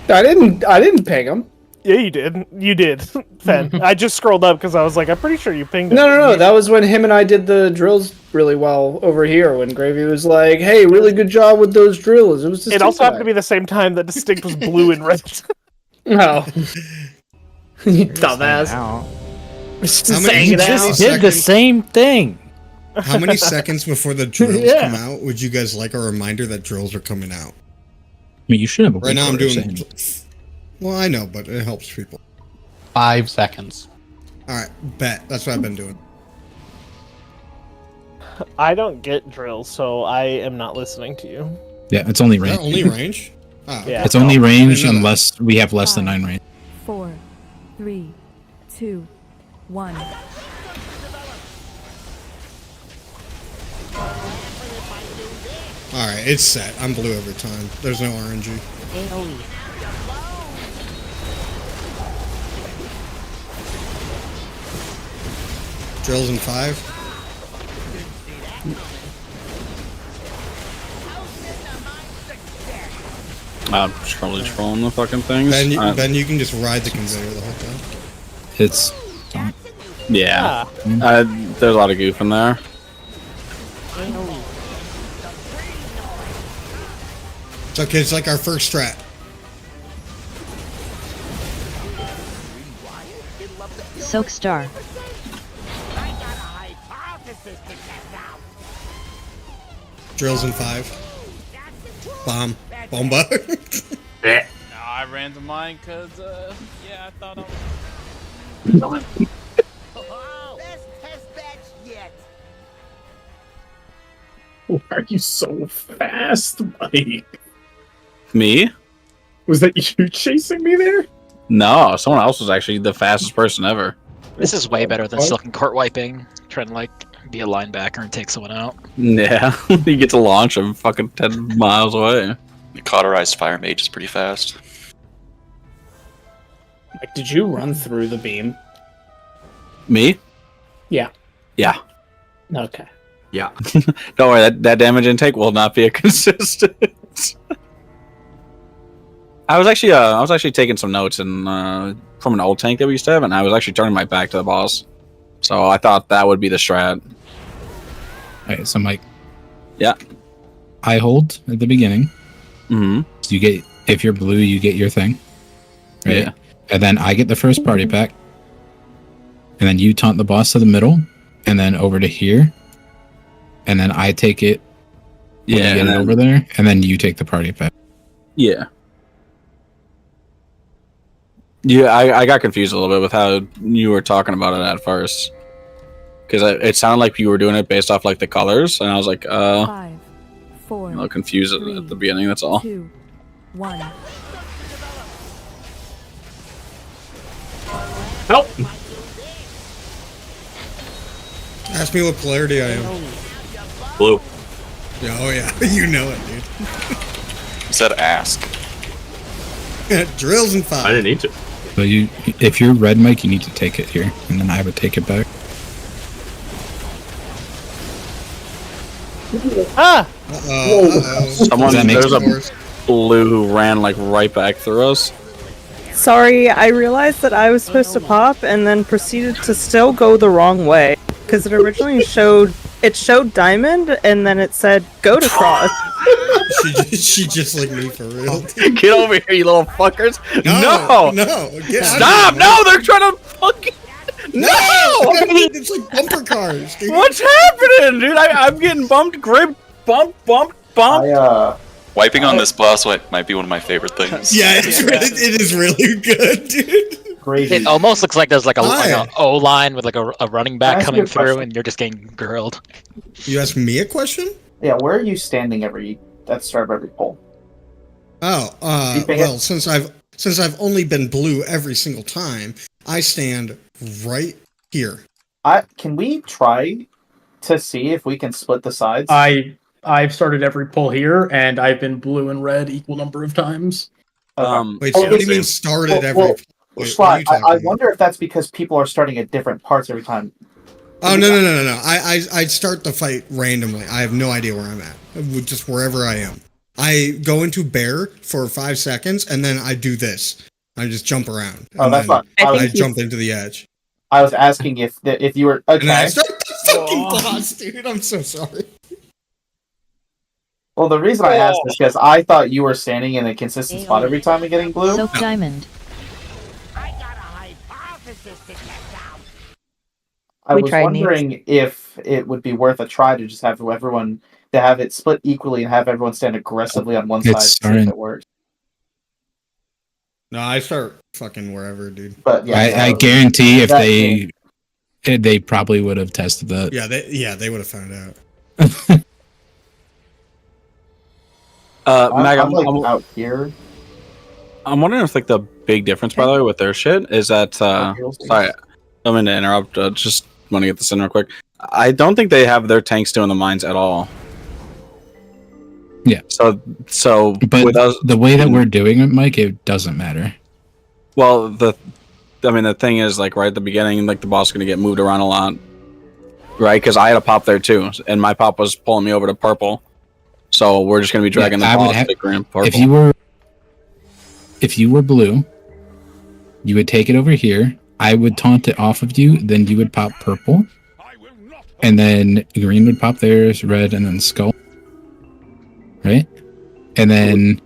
[SPEAKER 16] I didn't ping him.
[SPEAKER 4] Yeah, you did. You did, Fen. I just scrolled up because I was like, I'm pretty sure you pinged him.
[SPEAKER 16] No. That was when him and I did the drills really well over here. When Gravy was like, "Hey, really good job with those drills." It was.
[SPEAKER 4] It also happened to be the same time that distinct was blue and red.
[SPEAKER 16] No. You dumbass.
[SPEAKER 1] You
[SPEAKER 12] just did the same thing.
[SPEAKER 1] How many seconds before the drills
[SPEAKER 12] Yeah.
[SPEAKER 1] come out would you guys like a reminder that drills are coming out?
[SPEAKER 5] I mean, you should have a
[SPEAKER 1] Right now I'm
[SPEAKER 5] week
[SPEAKER 1] doing...
[SPEAKER 5] order,
[SPEAKER 1] Well, I know, but it helps people.
[SPEAKER 13] 5 seconds.
[SPEAKER 1] Alright, bet. That's what I've been doing.
[SPEAKER 4] I don't get drills, so I am not listening to you.
[SPEAKER 5] Yeah, it's only
[SPEAKER 1] Is that
[SPEAKER 5] range.
[SPEAKER 1] only range? Oh,
[SPEAKER 4] Yeah.
[SPEAKER 5] It's only range
[SPEAKER 1] I didn't know
[SPEAKER 5] unless we have less than 9 range.
[SPEAKER 6] 4, 3, 2, 1.
[SPEAKER 1] Alright, it's set. I'm blue every time. There's no RNG. Drills in 5.
[SPEAKER 14] I'm just probably trolling the fucking things.
[SPEAKER 1] Ben, you can just ride the conveyor the whole time.
[SPEAKER 5] It's...
[SPEAKER 14] Yeah. There's a lot of goof in there.
[SPEAKER 1] It's okay, it's like our first strat.
[SPEAKER 6] Soak Star.
[SPEAKER 1] Drills in 5. Bomb. Bomba.
[SPEAKER 15] No, I ran to mine because, yeah, I thought I was...
[SPEAKER 2] Why are you so fast, Mike?
[SPEAKER 14] Me?
[SPEAKER 2] Was that you chasing me there?
[SPEAKER 14] No, someone else was actually the fastest person ever.
[SPEAKER 17] This is way better than Silken Court wiping. Trying to, like, be a linebacker and take someone out.
[SPEAKER 14] Yeah, you get to launch him fucking 10 miles away.
[SPEAKER 9] The cauterized fire mage is pretty fast.
[SPEAKER 16] Like, did you run through the beam?
[SPEAKER 14] Me?
[SPEAKER 16] Yeah.
[SPEAKER 14] Yeah.
[SPEAKER 16] Okay.
[SPEAKER 14] Yeah. Don't worry, that damage intake will not be a consistent. I was actually taking some notes from an old tank that we used to have, and I was actually turning my back to the boss. So I thought that would be the strat.
[SPEAKER 5] Alright, so Mike.
[SPEAKER 14] Yeah.
[SPEAKER 5] I hold at the beginning.
[SPEAKER 14] Mm-hmm.
[SPEAKER 5] So you get, if you're blue, you get your thing. Right?
[SPEAKER 14] Yeah.
[SPEAKER 5] And then I get the first party pack. And then you taunt the boss to the middle, and then over to here. And then I take it. When
[SPEAKER 14] Yeah,
[SPEAKER 5] you get it over there, and then you take the party pack.
[SPEAKER 14] Yeah. Yeah, I got confused a little bit with how you were talking about it at first. Because it sounded like you were doing it based off like the colors, and I was like,
[SPEAKER 6] 5, 4,
[SPEAKER 14] a little confused at the beginning, that's all.
[SPEAKER 6] 2, 1.
[SPEAKER 2] Help!
[SPEAKER 1] Ask me what polarity I am.
[SPEAKER 14] Blue.
[SPEAKER 1] Yeah, oh yeah, you know it, dude.
[SPEAKER 9] You said ask.
[SPEAKER 1] Drills in 5.
[SPEAKER 3] I didn't need to.
[SPEAKER 5] So you, if you're red, Mike, you need to take it here, and then I would take it back.
[SPEAKER 4] Ah!
[SPEAKER 14] There's a blue who ran like right back through us.
[SPEAKER 7] Sorry, I realized that I was supposed to pop and then proceeded to still go the wrong way. Because it originally showed it showed diamond, and then it said go to cross.
[SPEAKER 1] she just like me for real.
[SPEAKER 14] Get over here, you little fuckers!
[SPEAKER 1] No! Get
[SPEAKER 14] Stop!
[SPEAKER 1] out of here,
[SPEAKER 14] No, they're trying to fucking. No!
[SPEAKER 1] It's like bumper cars, dude.
[SPEAKER 14] What's happening, dude? I'm getting bumped, gripped, bumped.
[SPEAKER 9] Wiping on this boss might be one of my favorite things.
[SPEAKER 1] Yeah, it is really good, dude.
[SPEAKER 10] Great.
[SPEAKER 17] It almost looks like there's like a O line with like a running back
[SPEAKER 10] Ask me
[SPEAKER 17] coming
[SPEAKER 10] a
[SPEAKER 17] through,
[SPEAKER 10] question.
[SPEAKER 17] and you're just getting grilled.
[SPEAKER 1] You ask me a question?
[SPEAKER 10] Yeah, where are you standing at the start of every poll?
[SPEAKER 1] Oh, well, since I've only been blue every single time, I stand right here.
[SPEAKER 10] Can we try to see if we can split the sides?
[SPEAKER 2] I've started every pull here, and I've been blue and red equal number of times.
[SPEAKER 1] Wait, so what do you mean started every?
[SPEAKER 10] Schlot, I wonder if that's because people are starting at different parts every time.
[SPEAKER 1] Oh no! I start the fight randomly. I have no idea where I'm at. Just wherever I am. I go into bear for 5 seconds, and then I do this. I just jump around.
[SPEAKER 10] Oh, that's fine.
[SPEAKER 1] I jump into the edge.
[SPEAKER 10] I was asking if you were okay.
[SPEAKER 1] And then I start the fucking boss, dude. I'm so sorry.
[SPEAKER 10] Well, the reason I asked is because I thought you were standing in a consistent spot every time and getting blue.
[SPEAKER 6] Soak diamond.
[SPEAKER 10] I
[SPEAKER 8] We
[SPEAKER 10] was
[SPEAKER 8] tried
[SPEAKER 10] wondering if it would be worth a try to just have everyone to have it split equally and have everyone stand aggressively on one side to see if it works.
[SPEAKER 1] No, I start fucking wherever, dude.
[SPEAKER 10] But yeah,
[SPEAKER 5] I guarantee if they probably would have tested that.
[SPEAKER 1] Yeah, they would have found out.
[SPEAKER 14] Mag,
[SPEAKER 10] I'm like out here.
[SPEAKER 14] I'm wondering if like the big difference, by the way, with their shit is that. Sorry, I'm going to interrupt. Just want to get this in real quick. I don't think they have their tanks doing the mines at all.
[SPEAKER 5] Yeah.
[SPEAKER 14] So,
[SPEAKER 5] but
[SPEAKER 14] with us,
[SPEAKER 5] the way that we're doing it, Mike, it doesn't matter.
[SPEAKER 14] Well, the thing is, like right at the beginning, like the boss is going to get moved around a lot, right? Because I had a pop there too, and my pop was pulling me over to purple. So we're just going to be dragging the boss to green purple.
[SPEAKER 5] If you were blue, you would take it over here. I would taunt it off of you, then you would pop purple, and then green would pop theirs, red, and then skull. Right? And then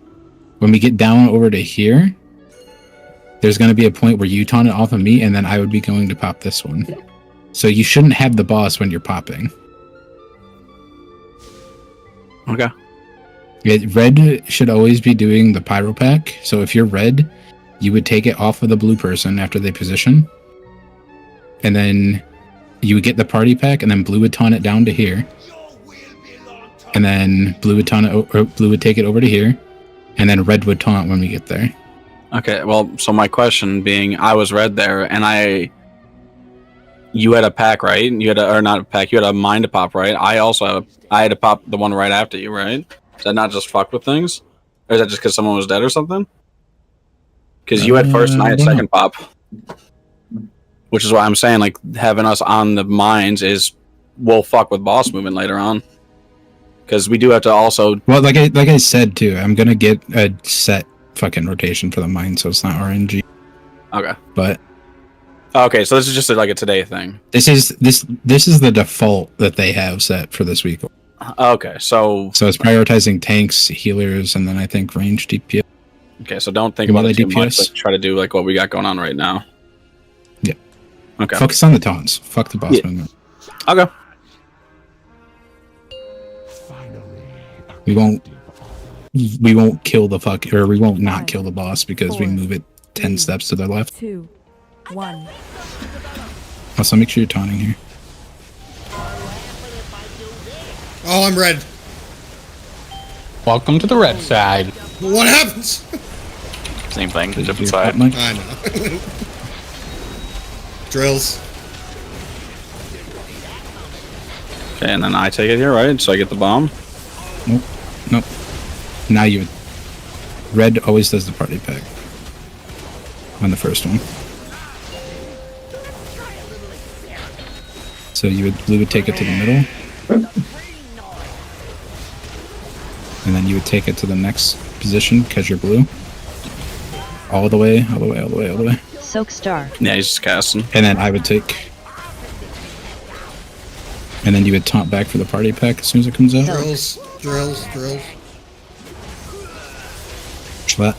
[SPEAKER 5] when we get down over to here, there's going to be a point where you taunt it off of me, and then I would be going to pop this one. So you shouldn't have the boss when you're popping.
[SPEAKER 14] Okay.
[SPEAKER 5] Red should always be doing the pyro pack. So if you're red, you would take it off of the blue person after they position. And then you would get the party pack, and then blue would taunt it down to here. And then blue would taunt it, or blue would take it over to here. And then red would taunt when we get there.
[SPEAKER 14] Okay, well, so my question being, I was red there, and you had a pack, right? You had or not a pack, you had a mine to pop, right? I had to pop the one right after you, right? Is that not just fuck with things? Or is that just because someone was dead or something? Because you had first and I had second pop. Which is why I'm saying, like, having us on the mines will fuck with boss movement later on. Because we do have to also...
[SPEAKER 5] Well, like I said, too, I'm going to get a set fucking rotation for the mine, so it's not RNG.
[SPEAKER 14] Okay.
[SPEAKER 5] But...
[SPEAKER 14] Okay, so this is just like a today thing.
[SPEAKER 5] This is the default that they have set for this week.
[SPEAKER 14] Okay, so
[SPEAKER 5] it's prioritizing tanks, healers, and then I think range DPS.
[SPEAKER 14] Okay, so don't think about it too much. Let's try to do like what we got going on right now.
[SPEAKER 5] Yeah.
[SPEAKER 14] Okay.
[SPEAKER 5] Focus on the taunts. Fuck the boss movement.
[SPEAKER 14] Okay.
[SPEAKER 5] We won't kill the fuck, or we won't not kill the boss because we move it 10 steps to the left.
[SPEAKER 6] 2, 1.
[SPEAKER 5] Also, make sure you're taunting here.
[SPEAKER 1] Oh, I'm red.
[SPEAKER 13] Welcome to the red side.
[SPEAKER 1] What happens?
[SPEAKER 9] Same thing, different side.
[SPEAKER 1] I know. Drills.
[SPEAKER 14] Okay, and then I take it here, right? So I get the bomb?
[SPEAKER 5] Nope. Now you... Red always does the party pack. On the first one. So blue would take it to the middle. And then you would take it to the next position because you're blue. All the way.
[SPEAKER 6] Soak star.
[SPEAKER 14] Yeah, he's just casting.
[SPEAKER 5] And then I would take... And then you would taunt back for the party pack as soon as it comes out.
[SPEAKER 1] Drills.
[SPEAKER 5] Watch that.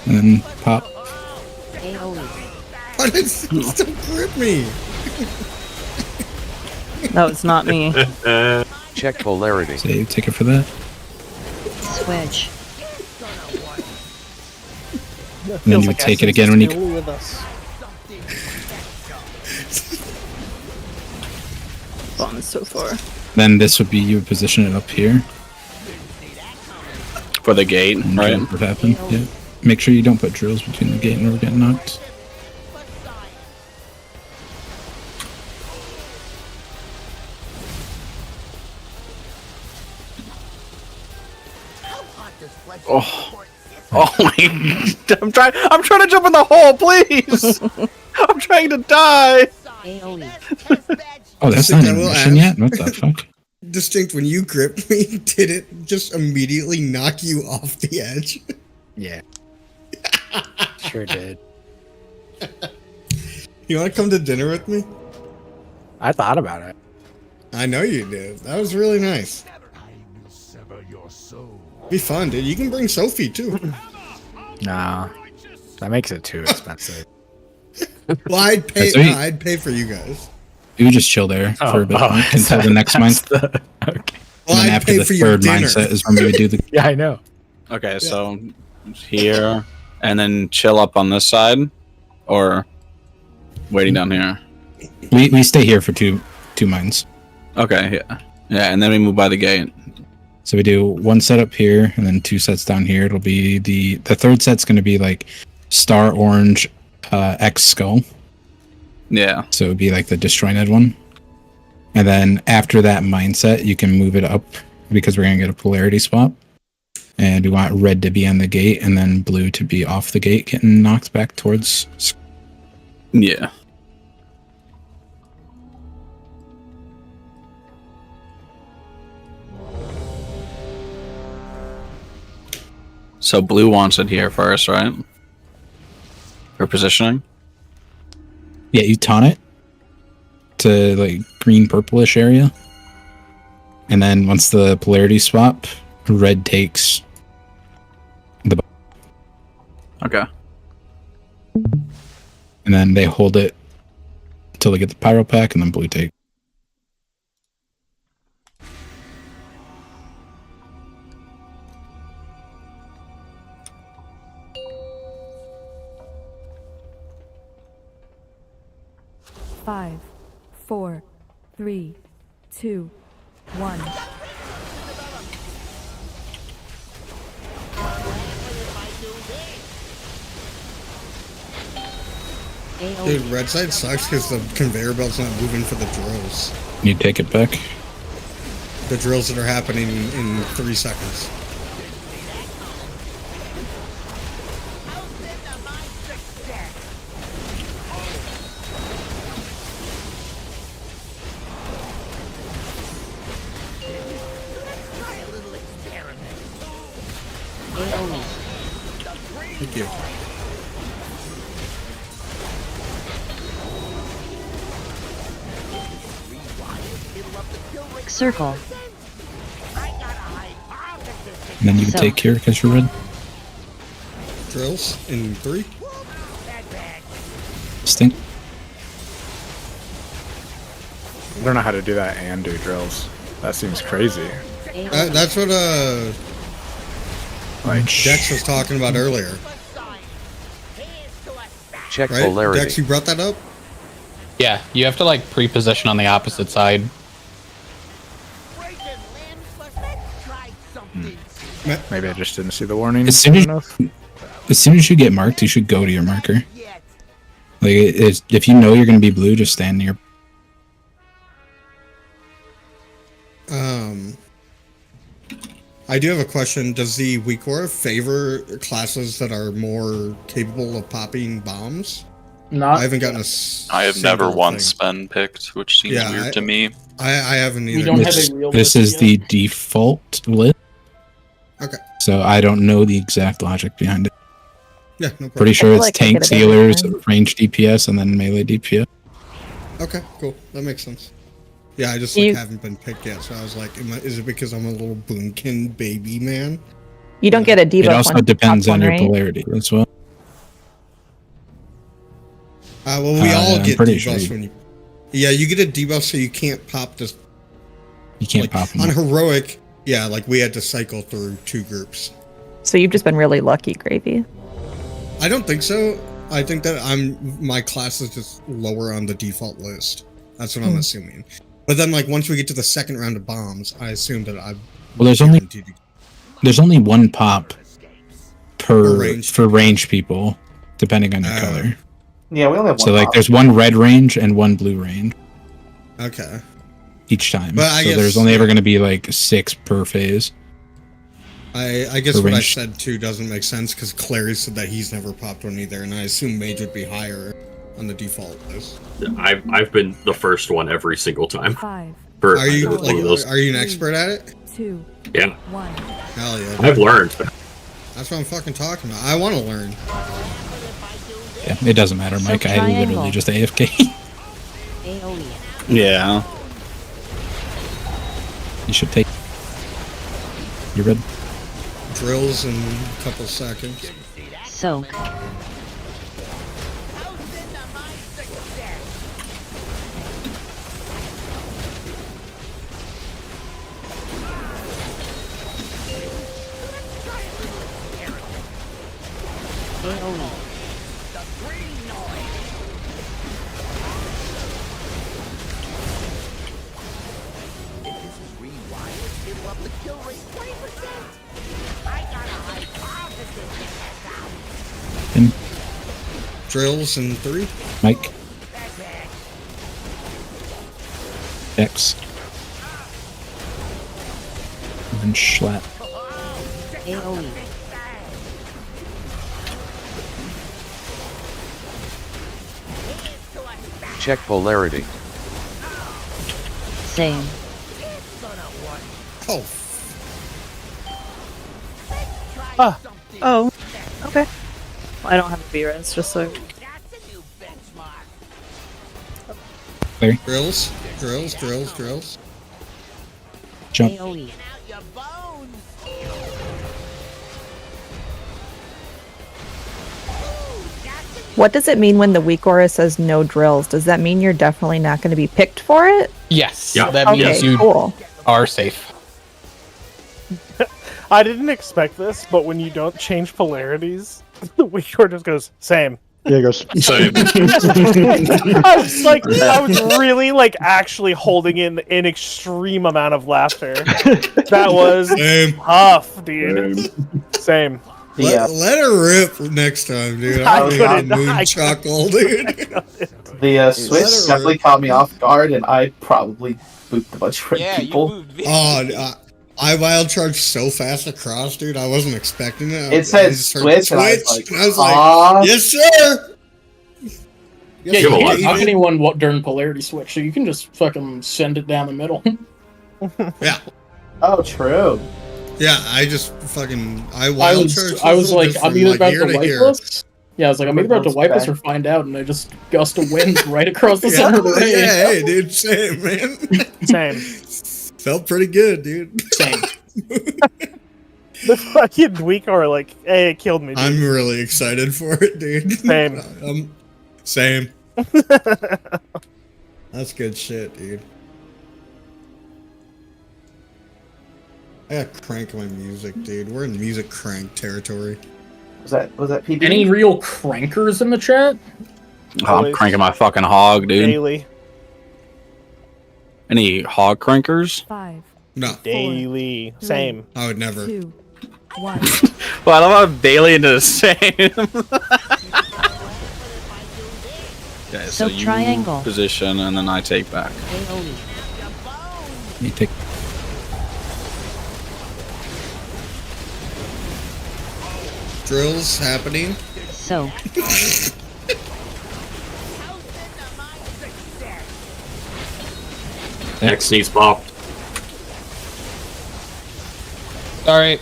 [SPEAKER 5] And then pop.
[SPEAKER 1] Why did it still grip me?
[SPEAKER 7] No, it's not me.
[SPEAKER 24] Check polarity.
[SPEAKER 5] Save ticket for that.
[SPEAKER 6] Switch.
[SPEAKER 5] And then you would take it again when you.
[SPEAKER 4] With us.
[SPEAKER 7] Gone so far.
[SPEAKER 5] Then this would be you would position it up here.
[SPEAKER 14] For the gate, right?
[SPEAKER 5] What happened? Yeah. Make sure you don't put drills between the gate and where we're getting knocked.
[SPEAKER 14] Oh my! I'm trying to jump in the hole, please. I'm trying to die.
[SPEAKER 5] Oh, that's not an mission yet. What the fuck?
[SPEAKER 1] Distinct, when you gripped me, did it just immediately knock you off the edge?
[SPEAKER 11] Yeah. Sure did.
[SPEAKER 1] You want to come to dinner with me?
[SPEAKER 11] I thought about it.
[SPEAKER 1] I know you did. That was really nice. Be fun, dude. You can bring Sophie too.
[SPEAKER 11] Nah, that makes it too expensive.
[SPEAKER 1] Well, I'd pay.
[SPEAKER 5] So
[SPEAKER 1] No, I'd pay for you guys.
[SPEAKER 5] You would just chill there for a bit until the next mindset.
[SPEAKER 11] Okay.
[SPEAKER 1] Well,
[SPEAKER 5] and then
[SPEAKER 1] I'd
[SPEAKER 5] after
[SPEAKER 1] pay
[SPEAKER 5] the
[SPEAKER 1] for your
[SPEAKER 5] third
[SPEAKER 1] dinner.
[SPEAKER 5] mindset is when we would do the.
[SPEAKER 11] Yeah, I know.
[SPEAKER 14] Okay, so here, and then chill up on this side, or waiting down here.
[SPEAKER 5] We stay here for two minds.
[SPEAKER 14] Okay, yeah, and then we move by the gate.
[SPEAKER 5] So we do one set up here, and then 2 sets down here. It'll be the third set's going to be like Star Orange X Skull.
[SPEAKER 14] Yeah.
[SPEAKER 5] So it would be like the disjointed one. And then after that mindset, you can move it up because we're going to get a polarity swap. And we want red to be on the gate and then blue to be off the gate, getting knocked back towards.
[SPEAKER 14] Yeah. So blue wants it here first, right? For positioning?
[SPEAKER 5] Yeah, you taunt it to like green purplish area. And then once the polarity swap, red takes the.
[SPEAKER 14] Okay.
[SPEAKER 5] And then they hold it until they get the pyro pack, and then blue take.
[SPEAKER 6] Five, 4, 3, 2, 1.
[SPEAKER 1] Dude, red side sucks because the conveyor belt's not moving for the drills.
[SPEAKER 5] You take it back.
[SPEAKER 1] The drills that are happening in 3 seconds. Thank you.
[SPEAKER 6] Circle.
[SPEAKER 5] And then you would take here because you're red.
[SPEAKER 1] Drills in 3.
[SPEAKER 5] Stink.
[SPEAKER 11] I don't know how to do that and do drills. That seems crazy.
[SPEAKER 1] That's what
[SPEAKER 11] Like
[SPEAKER 1] Dex was talking about earlier.
[SPEAKER 24] Check
[SPEAKER 1] Right?
[SPEAKER 24] polarity.
[SPEAKER 1] Dex, you brought that up?
[SPEAKER 13] Yeah, you have to like pre-position on the opposite side.
[SPEAKER 11] Maybe I just didn't see the warning.
[SPEAKER 5] As soon as you get marked, you should go to your marker. Like, if you know you're going to be blue, just stand near.
[SPEAKER 1] I do have a question. Does the weak aura favor classes that are more capable of popping bombs? I haven't gotten a.
[SPEAKER 9] I have never once been picked, which seems weird to me.
[SPEAKER 1] I haven't either.
[SPEAKER 2] We don't have a real
[SPEAKER 5] This is the default list.
[SPEAKER 1] Okay.
[SPEAKER 5] So I don't know the exact logic behind it.
[SPEAKER 1] Yeah, no problem.
[SPEAKER 5] Pretty sure
[SPEAKER 7] I
[SPEAKER 5] it's
[SPEAKER 7] feel like I
[SPEAKER 5] tank
[SPEAKER 7] get a better
[SPEAKER 5] healers,
[SPEAKER 7] time.
[SPEAKER 5] range DPS, and then melee DPS.
[SPEAKER 1] Okay, cool. That makes sense. Yeah, I just like, haven't been picked yet, so I was like, is it because I'm a little boomkin baby man?
[SPEAKER 8] You don't get a debuff.
[SPEAKER 5] It also depends on your polarity as well.
[SPEAKER 1] Well, we all get debuffs
[SPEAKER 5] sure
[SPEAKER 1] when you. Yeah, you get a debuff, so you can't pop this.
[SPEAKER 5] You can't pop them
[SPEAKER 1] on heroic. Yeah, like we had to cycle through 2 groups.
[SPEAKER 8] So you've just been really lucky, Gravy.
[SPEAKER 1] I don't think so. I think that my class is just lower on the default list. That's what I'm assuming. But then, like, once we get to the second round of bombs, I assume that I.
[SPEAKER 5] Well, there's only 1 pop for range people, depending on your color.
[SPEAKER 10] Yeah, we only have 1
[SPEAKER 5] So, like,
[SPEAKER 10] pop.
[SPEAKER 5] there's 1 red range and 1 blue range.
[SPEAKER 1] Okay.
[SPEAKER 5] Each time.
[SPEAKER 1] But I
[SPEAKER 5] so
[SPEAKER 1] guess,
[SPEAKER 5] there's only ever going to be like 6 per phase.
[SPEAKER 1] I guess what I said too doesn't make sense because Clary said that he's never popped one either, and I assume Mage would be higher on the default list.
[SPEAKER 3] I've been the first one every single time.
[SPEAKER 6] 5.
[SPEAKER 1] Are you an expert at it?
[SPEAKER 6] 2.
[SPEAKER 3] Yeah.
[SPEAKER 6] 1.
[SPEAKER 1] Hell yeah.
[SPEAKER 3] I've learned.
[SPEAKER 1] That's what I'm fucking talking about. I want to learn.
[SPEAKER 5] Yeah, it doesn't matter, Mike. I literally just AFK.
[SPEAKER 14] Yeah.
[SPEAKER 5] You should take. You ready?
[SPEAKER 1] Drills in a couple seconds.
[SPEAKER 6] Soak.
[SPEAKER 1] Drills in 3.
[SPEAKER 5] Mike. X. And then Schlatt.
[SPEAKER 24] Check polarity.
[SPEAKER 6] Same.
[SPEAKER 1] Oh.
[SPEAKER 7] Oh. Okay. I don't have a V-Res, just so.
[SPEAKER 5] Clear.
[SPEAKER 1] Drills.
[SPEAKER 5] Jump.
[SPEAKER 8] What does it mean when the weak aura says no drills? Does that mean you're definitely not going to be picked for it?
[SPEAKER 13] Yes.
[SPEAKER 3] Yeah.
[SPEAKER 13] That means you are safe.
[SPEAKER 4] I didn't expect this, but when you don't change polarities, the weak aura just goes same.
[SPEAKER 18] Yeah, it goes.
[SPEAKER 3] Same.
[SPEAKER 4] I was really like actually holding in an extreme amount of laughter. That was tough, dude. Same.
[SPEAKER 1] Let her rip next time, dude.
[SPEAKER 10] I
[SPEAKER 1] I'm moon chuckle, dude.
[SPEAKER 10] The switch definitely caught me off guard, and I probably booped a bunch of red people.
[SPEAKER 1] I wild charged so fast across, dude. I wasn't expecting it.
[SPEAKER 10] It said switch, and I was
[SPEAKER 1] like, yes, sir.
[SPEAKER 2] Yeah, you can't knock anyone during polarity switch, so you can just fucking send it down the middle.
[SPEAKER 1] Yeah.
[SPEAKER 10] Oh, true.
[SPEAKER 1] Yeah, I just fucking
[SPEAKER 2] I was like, I'm either about to wipe us. Yeah, I was like, I'm either about to wipe us or find out, and I just gust of wind right across the center of the ring.
[SPEAKER 1] Yeah, hey, dude, same, man.
[SPEAKER 4] Same.
[SPEAKER 1] Felt pretty good, dude.
[SPEAKER 2] Same.
[SPEAKER 1] The
[SPEAKER 4] fucking weak aura, like, hey, it killed me, dude.
[SPEAKER 1] I'm really excited for it, dude.
[SPEAKER 4] Same.
[SPEAKER 1] Same. That's good shit, dude. I gotta crank my music, dude. We're in music crank territory.
[SPEAKER 10] Was that PB?
[SPEAKER 2] Any real crankers in the chat?
[SPEAKER 14] Oh, I'm cranking my fucking hog, dude.
[SPEAKER 4] Daily.
[SPEAKER 14] Any hog crankers?
[SPEAKER 6] 5.
[SPEAKER 1] No.
[SPEAKER 4] Daily. Same.
[SPEAKER 1] I would never.
[SPEAKER 6] 2. 1.
[SPEAKER 14] Well, I love how daily into the same. Okay, so you
[SPEAKER 6] triangle.
[SPEAKER 14] position, and then I take back.
[SPEAKER 5] You take.
[SPEAKER 1] Drills happening.
[SPEAKER 6] So.
[SPEAKER 3] X needs popped.
[SPEAKER 13] Sorry.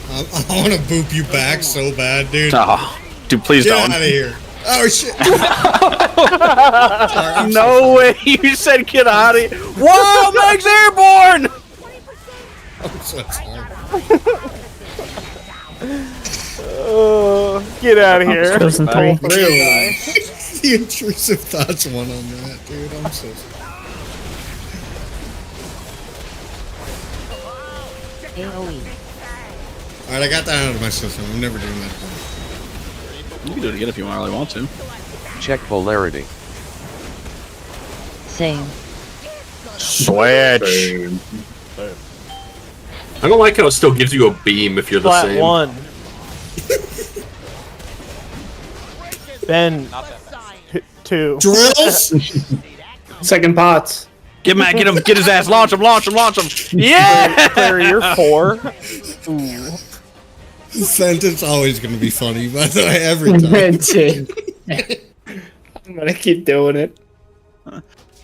[SPEAKER 1] I want to boop you back so bad, dude.
[SPEAKER 14] Oh, dude, please
[SPEAKER 1] Get
[SPEAKER 14] don't.
[SPEAKER 1] out of here. Oh shit!
[SPEAKER 14] No way! You said get out of here! Whoa, Meg's airborne!
[SPEAKER 1] I'm so sorry.
[SPEAKER 4] Get out of here.
[SPEAKER 7] Chosen three.
[SPEAKER 1] The intrusive thoughts one on that, dude. I'm so sorry.
[SPEAKER 6] AoE.
[SPEAKER 1] Alright, I got that out of my system. I'm never doing that.
[SPEAKER 14] You can do it again if you really want to.
[SPEAKER 24] Check polarity.
[SPEAKER 6] Same.
[SPEAKER 14] Switch.
[SPEAKER 3] I don't like how it still gives you a beam if you're the
[SPEAKER 4] Flat
[SPEAKER 3] same.
[SPEAKER 4] one. Ben. 2.
[SPEAKER 1] Drills?
[SPEAKER 16] Second pots.
[SPEAKER 14] Get him, get his ass, launch him. Yeah!
[SPEAKER 4] Claire, you're 4. Ooh.
[SPEAKER 1] Sentence always gonna be funny, by the way, every time.
[SPEAKER 16] I'm gonna keep doing it.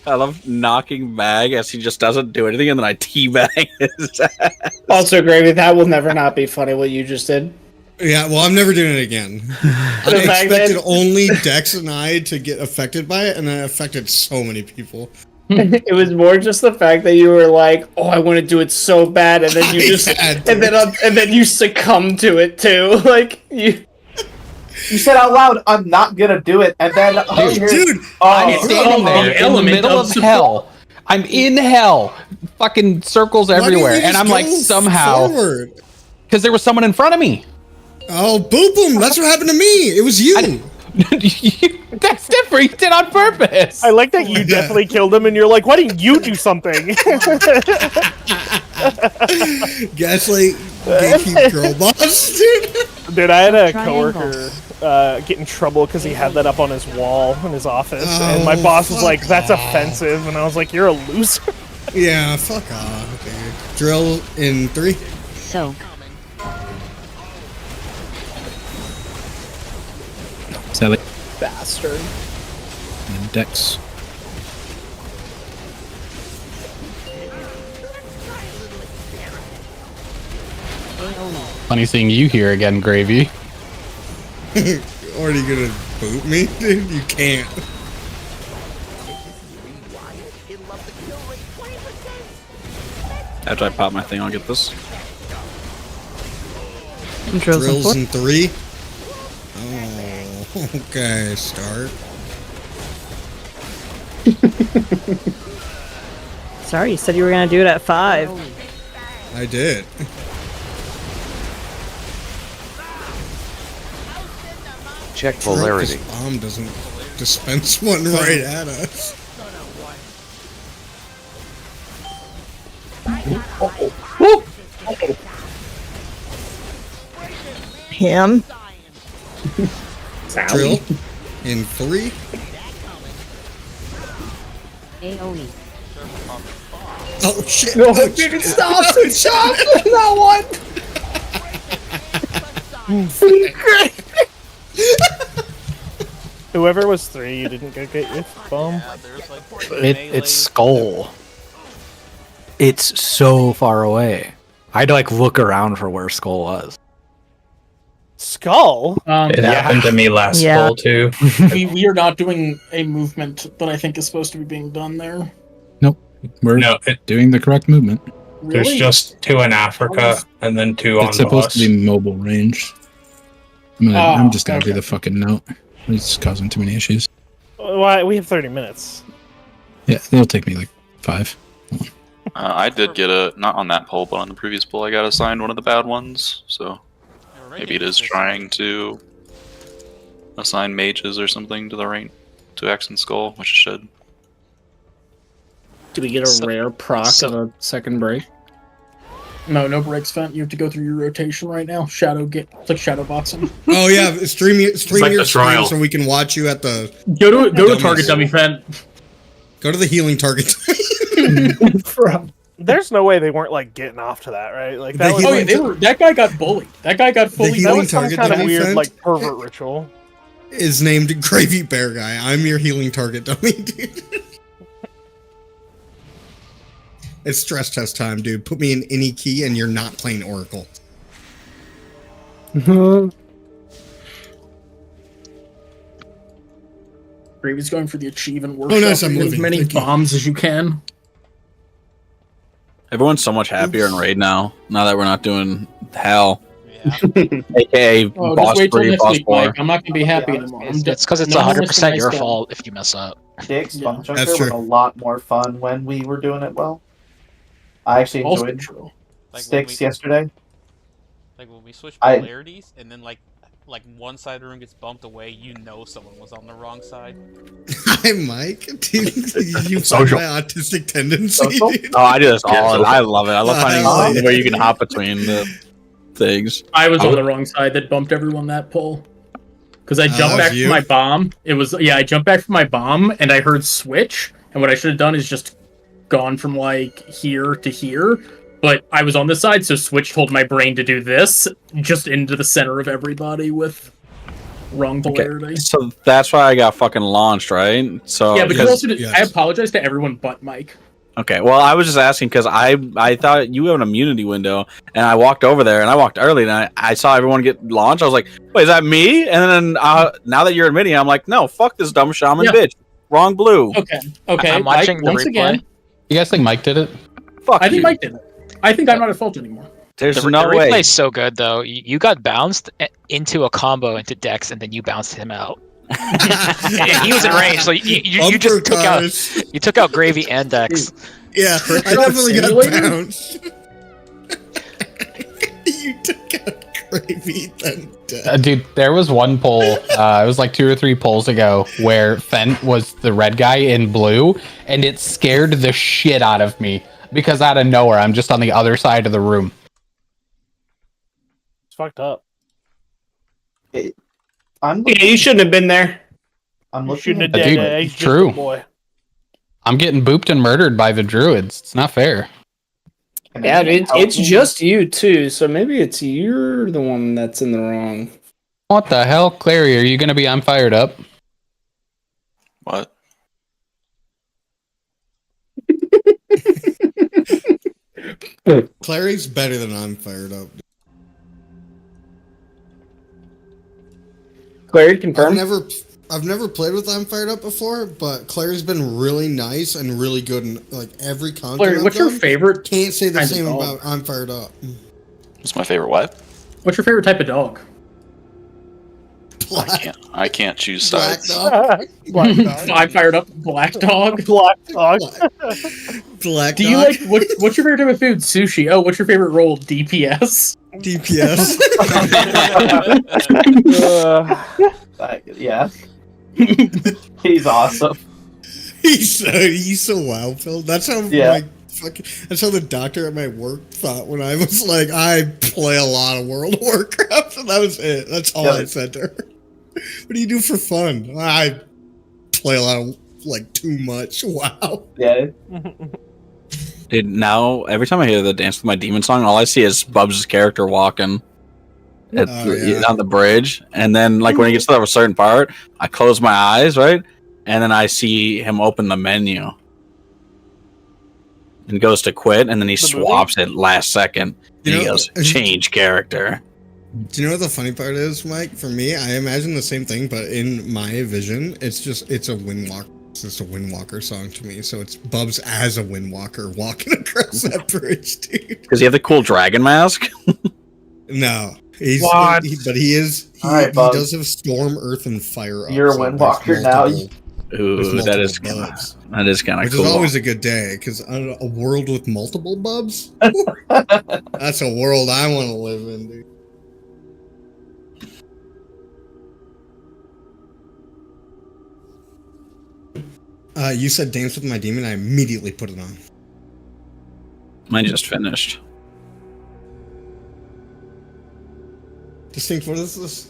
[SPEAKER 14] I love knocking Mag as he just doesn't do anything, and then I teabag his ass.
[SPEAKER 16] Also, Gravy, that will never not be funny what you just did.
[SPEAKER 1] Yeah, well, I'm never doing it again. I expected only Dex and I to get affected by it, and then it affected so many people.
[SPEAKER 16] It was more just the fact that you were like, "Oh, I want to do it so bad," and then you just, and then you succumb to it too. Like you
[SPEAKER 10] said out loud, "I'm not gonna do it," and then
[SPEAKER 1] dude,
[SPEAKER 13] I'm standing there in the middle of hell. I'm in hell, fucking circles everywhere, and I'm like somehow because there was someone in front of me.
[SPEAKER 1] Oh, boop boom! That's what happened to me. It was you.
[SPEAKER 13] That's different. You did on purpose.
[SPEAKER 4] I like that you definitely killed him, and you're like, "Why didn't you do something?"
[SPEAKER 1] Gaslight, gatekeep girl boss, dude.
[SPEAKER 4] Dude, I had a coworker get in trouble because he had that up on his wall in his office, and my boss was like, "That's offensive," and I was like, "You're a loser."
[SPEAKER 1] Yeah, fuck off, dude. Drill in 3.
[SPEAKER 6] So.
[SPEAKER 5] Sally.
[SPEAKER 16] Bastard.
[SPEAKER 5] And Dex.
[SPEAKER 13] Funny seeing you here again, Gravy.
[SPEAKER 1] Or are you gonna boot me, dude? You can't.
[SPEAKER 14] After I pop my thing, I'll get this.
[SPEAKER 1] Drills in 3. Oh, okay, start.
[SPEAKER 7] Sorry, you said you were gonna do it at 5.
[SPEAKER 1] I did.
[SPEAKER 24] Check polarity.
[SPEAKER 1] This bomb doesn't dispense one right at us.
[SPEAKER 7] Him.
[SPEAKER 1] Drill in 3.
[SPEAKER 6] AoE.
[SPEAKER 1] Oh shit!
[SPEAKER 16] No,
[SPEAKER 1] oh,
[SPEAKER 16] dude,
[SPEAKER 1] shit.
[SPEAKER 16] stop! Stop! That one!
[SPEAKER 4] Whoever was 3, you didn't go get your bomb.
[SPEAKER 11] It's Skull. It's so far away. I had to like look around for where Skull was.
[SPEAKER 4] Skull?
[SPEAKER 19] It happened to me last skull too.
[SPEAKER 2] we are not doing a movement that I think is supposed to be being done there.
[SPEAKER 5] Nope. We're doing the correct movement.
[SPEAKER 19] There's just 2 in Africa and then 2 on
[SPEAKER 5] It's supposed
[SPEAKER 19] boss.
[SPEAKER 5] to be mobile range. I'm just gonna do the fucking note. It's causing too many issues.
[SPEAKER 4] Why? We have 30 minutes.
[SPEAKER 5] Yeah, it'll take me like 5.
[SPEAKER 9] I did get not on that poll, but on the previous poll, I got assigned one of the bad ones. So maybe it is trying to assign mages or something to the rank to X and Skull, which it should.
[SPEAKER 16] Do we get a rare proc of a second break?
[SPEAKER 2] No breaks, Fent. You have to go through your rotation right now. It's like shadow boxing.
[SPEAKER 1] Oh yeah, stream your
[SPEAKER 2] like
[SPEAKER 1] stream
[SPEAKER 2] the trial.
[SPEAKER 1] so we can watch you at the.
[SPEAKER 2] Go to target dummy, Fent.
[SPEAKER 1] Go to the healing target.
[SPEAKER 4] There's no way they weren't like getting off to that, right? Like that was.
[SPEAKER 2] That guy got bullied. That guy got fully.
[SPEAKER 1] healing
[SPEAKER 4] That was some
[SPEAKER 1] target
[SPEAKER 4] kind of
[SPEAKER 1] dummy,
[SPEAKER 4] weird
[SPEAKER 1] Fent?
[SPEAKER 4] like pervert ritual.
[SPEAKER 1] Is named Gravy Bear Guy. I'm your healing target dummy, dude. It's stress test time, dude. Put me in any key and you're not playing Oracle.
[SPEAKER 2] Gravy's going for the achievement
[SPEAKER 1] Oh,
[SPEAKER 2] workshop.
[SPEAKER 1] nice, I'm
[SPEAKER 2] Get as
[SPEAKER 1] moving.
[SPEAKER 2] many
[SPEAKER 1] Thank you.
[SPEAKER 2] bombs as you can.
[SPEAKER 14] Everyone's so much happier in raid now that we're not doing hell.
[SPEAKER 15] Yeah.
[SPEAKER 14] AKA
[SPEAKER 2] Oh,
[SPEAKER 14] boss
[SPEAKER 2] just wait till
[SPEAKER 14] 3,
[SPEAKER 2] next
[SPEAKER 14] boss
[SPEAKER 2] week,
[SPEAKER 14] 4.
[SPEAKER 2] Mike. I'm not gonna be happy anymore.
[SPEAKER 17] It's because it's
[SPEAKER 2] no more
[SPEAKER 17] 100%
[SPEAKER 2] missing
[SPEAKER 17] your
[SPEAKER 2] my
[SPEAKER 17] fault if you mess up.
[SPEAKER 10] Stix,
[SPEAKER 2] Yeah.
[SPEAKER 10] Bump
[SPEAKER 1] That's
[SPEAKER 10] Junker was
[SPEAKER 1] true.
[SPEAKER 10] a lot more fun when we were doing it well. I actually
[SPEAKER 2] Also
[SPEAKER 10] enjoyed
[SPEAKER 2] true.
[SPEAKER 15] Like when
[SPEAKER 10] Sticks
[SPEAKER 15] we-
[SPEAKER 10] yesterday.
[SPEAKER 15] Like when we switch
[SPEAKER 10] I-
[SPEAKER 15] polarities, and then like one side of the room gets bumped away, you know someone was on the wrong side.
[SPEAKER 1] Hi, Mike. Dude, you find
[SPEAKER 14] Social.
[SPEAKER 1] my autistic tendency,
[SPEAKER 10] Social?
[SPEAKER 1] dude.
[SPEAKER 14] Oh, I do this
[SPEAKER 3] Yeah,
[SPEAKER 14] all, and
[SPEAKER 3] so-
[SPEAKER 14] I love it. I love finding
[SPEAKER 1] Oh,
[SPEAKER 14] things
[SPEAKER 1] yeah.
[SPEAKER 14] where you can hop between the things.
[SPEAKER 2] I was on the wrong side that bumped everyone that pull. Because I jumped
[SPEAKER 1] that
[SPEAKER 2] back
[SPEAKER 1] was
[SPEAKER 2] from my bomb. I jumped back from my bomb and I heard switch. And what I should have done is just gone from like here to here. But I was on this side, so switch told my brain to do this, just into the center of everybody with wrong polarity.
[SPEAKER 14] So that's why I got fucking launched, right? So
[SPEAKER 2] Yeah, but you
[SPEAKER 14] because-
[SPEAKER 2] also did,
[SPEAKER 1] yes.
[SPEAKER 2] I apologize to everyone but Mike.
[SPEAKER 14] Okay, well, I was just asking because I thought you have an immunity window, and I walked over there, and I walked early, and I saw everyone get launched. I was like, wait, is that me? And then now that you're admitting, I'm like, no, fuck this dumb shaman
[SPEAKER 2] Yeah.
[SPEAKER 14] bitch. Wrong blue.
[SPEAKER 2] Okay.
[SPEAKER 17] I'm watching
[SPEAKER 2] Mike,
[SPEAKER 17] the
[SPEAKER 2] once
[SPEAKER 17] replay.
[SPEAKER 2] again,
[SPEAKER 13] You guys think Mike did it?
[SPEAKER 14] Fuck
[SPEAKER 2] I think
[SPEAKER 14] you.
[SPEAKER 2] Mike did it. I think I'm not at fault anymore.
[SPEAKER 14] There's
[SPEAKER 17] The
[SPEAKER 14] no way.
[SPEAKER 17] replay's so good though. You got bounced into a combo into Dex, and then you bounced him out. And he was in range, so you just took out Gravy and Dex.
[SPEAKER 1] Yeah, I definitely got bounced. You took out Gravy, then
[SPEAKER 13] Dude, there was one poll, it was like 2 or 3 polls ago, where Fent was the red guy in blue, and it scared the shit out of me, because out of nowhere, I'm just on the other side of the room.
[SPEAKER 4] It's fucked up.
[SPEAKER 10] I'm
[SPEAKER 20] Yeah,
[SPEAKER 10] looking,
[SPEAKER 20] you shouldn't have been there.
[SPEAKER 10] I'm
[SPEAKER 4] You
[SPEAKER 10] looking
[SPEAKER 4] shouldn't have
[SPEAKER 10] at
[SPEAKER 13] Dude,
[SPEAKER 4] did it. He's just a
[SPEAKER 13] true.
[SPEAKER 4] boy.
[SPEAKER 13] I'm getting booped and murdered by the druids. It's not fair.
[SPEAKER 20] Yeah, it's just you too. So maybe it's you're the one that's in the wrong.
[SPEAKER 13] What the hell? Clary, are you going to be I'm fired up?
[SPEAKER 9] What?
[SPEAKER 1] Clary's better than I'm fired up.
[SPEAKER 20] Clary, confirm.
[SPEAKER 1] I've never played with I'm Fired Up before, but Clary's been really nice and really good in like every content.
[SPEAKER 2] Clary, what's your
[SPEAKER 1] done.
[SPEAKER 2] favorite?
[SPEAKER 1] Can't say the
[SPEAKER 2] kind of
[SPEAKER 1] same
[SPEAKER 2] dog?
[SPEAKER 1] about I'm Fired Up.
[SPEAKER 9] What's my favorite what?
[SPEAKER 2] What's your favorite type of dog?
[SPEAKER 9] I can't choose
[SPEAKER 1] Black
[SPEAKER 9] sides.
[SPEAKER 1] dog.
[SPEAKER 4] Black dog.
[SPEAKER 2] I'm fired up. Black dog.
[SPEAKER 4] Black dog.
[SPEAKER 1] Black
[SPEAKER 2] Do you
[SPEAKER 1] dog.
[SPEAKER 2] like what's your favorite type of food? Sushi. Oh, what's your favorite role? DPS.
[SPEAKER 1] DPS?
[SPEAKER 10] Yeah. He's awesome.
[SPEAKER 1] He's so wild, Phil. That's how
[SPEAKER 10] Yeah.
[SPEAKER 1] that's how the doctor at my work thought when I was like, I play a lot of World of Warcraft, and that was it. That's all I said to her. What do you do for fun? I play a lot of like too much. Wow.
[SPEAKER 10] Yeah.
[SPEAKER 14] Dude, now every time I hear the Dance with My Demon song, all I see is Bubs' character walking on the bridge, and then like when he gets to a certain part, I close my eyes, right, and then I see him open the menu and goes to quit, and then he swaps it last second. And he goes change character.
[SPEAKER 1] Do you know what the funny part is, Mike? For me, I imagine the same thing, but in my vision, it's a Windwalker. It's just a Windwalker song to me. So it's Bubs as a Windwalker walking across that bridge, dude.
[SPEAKER 14] Does he have the cool dragon mask?
[SPEAKER 1] No, but he does have Storm, Earth, and Fire.
[SPEAKER 10] You're a Windwalker now.
[SPEAKER 14] Ooh, that is kind of
[SPEAKER 1] Which
[SPEAKER 14] cool.
[SPEAKER 1] is always a good day, because a world with multiple Bubs, that's a world I want to live in, dude. You said Dance with My Demon, I immediately put it on.
[SPEAKER 14] Mine just finished.
[SPEAKER 1] Distinct, what is this?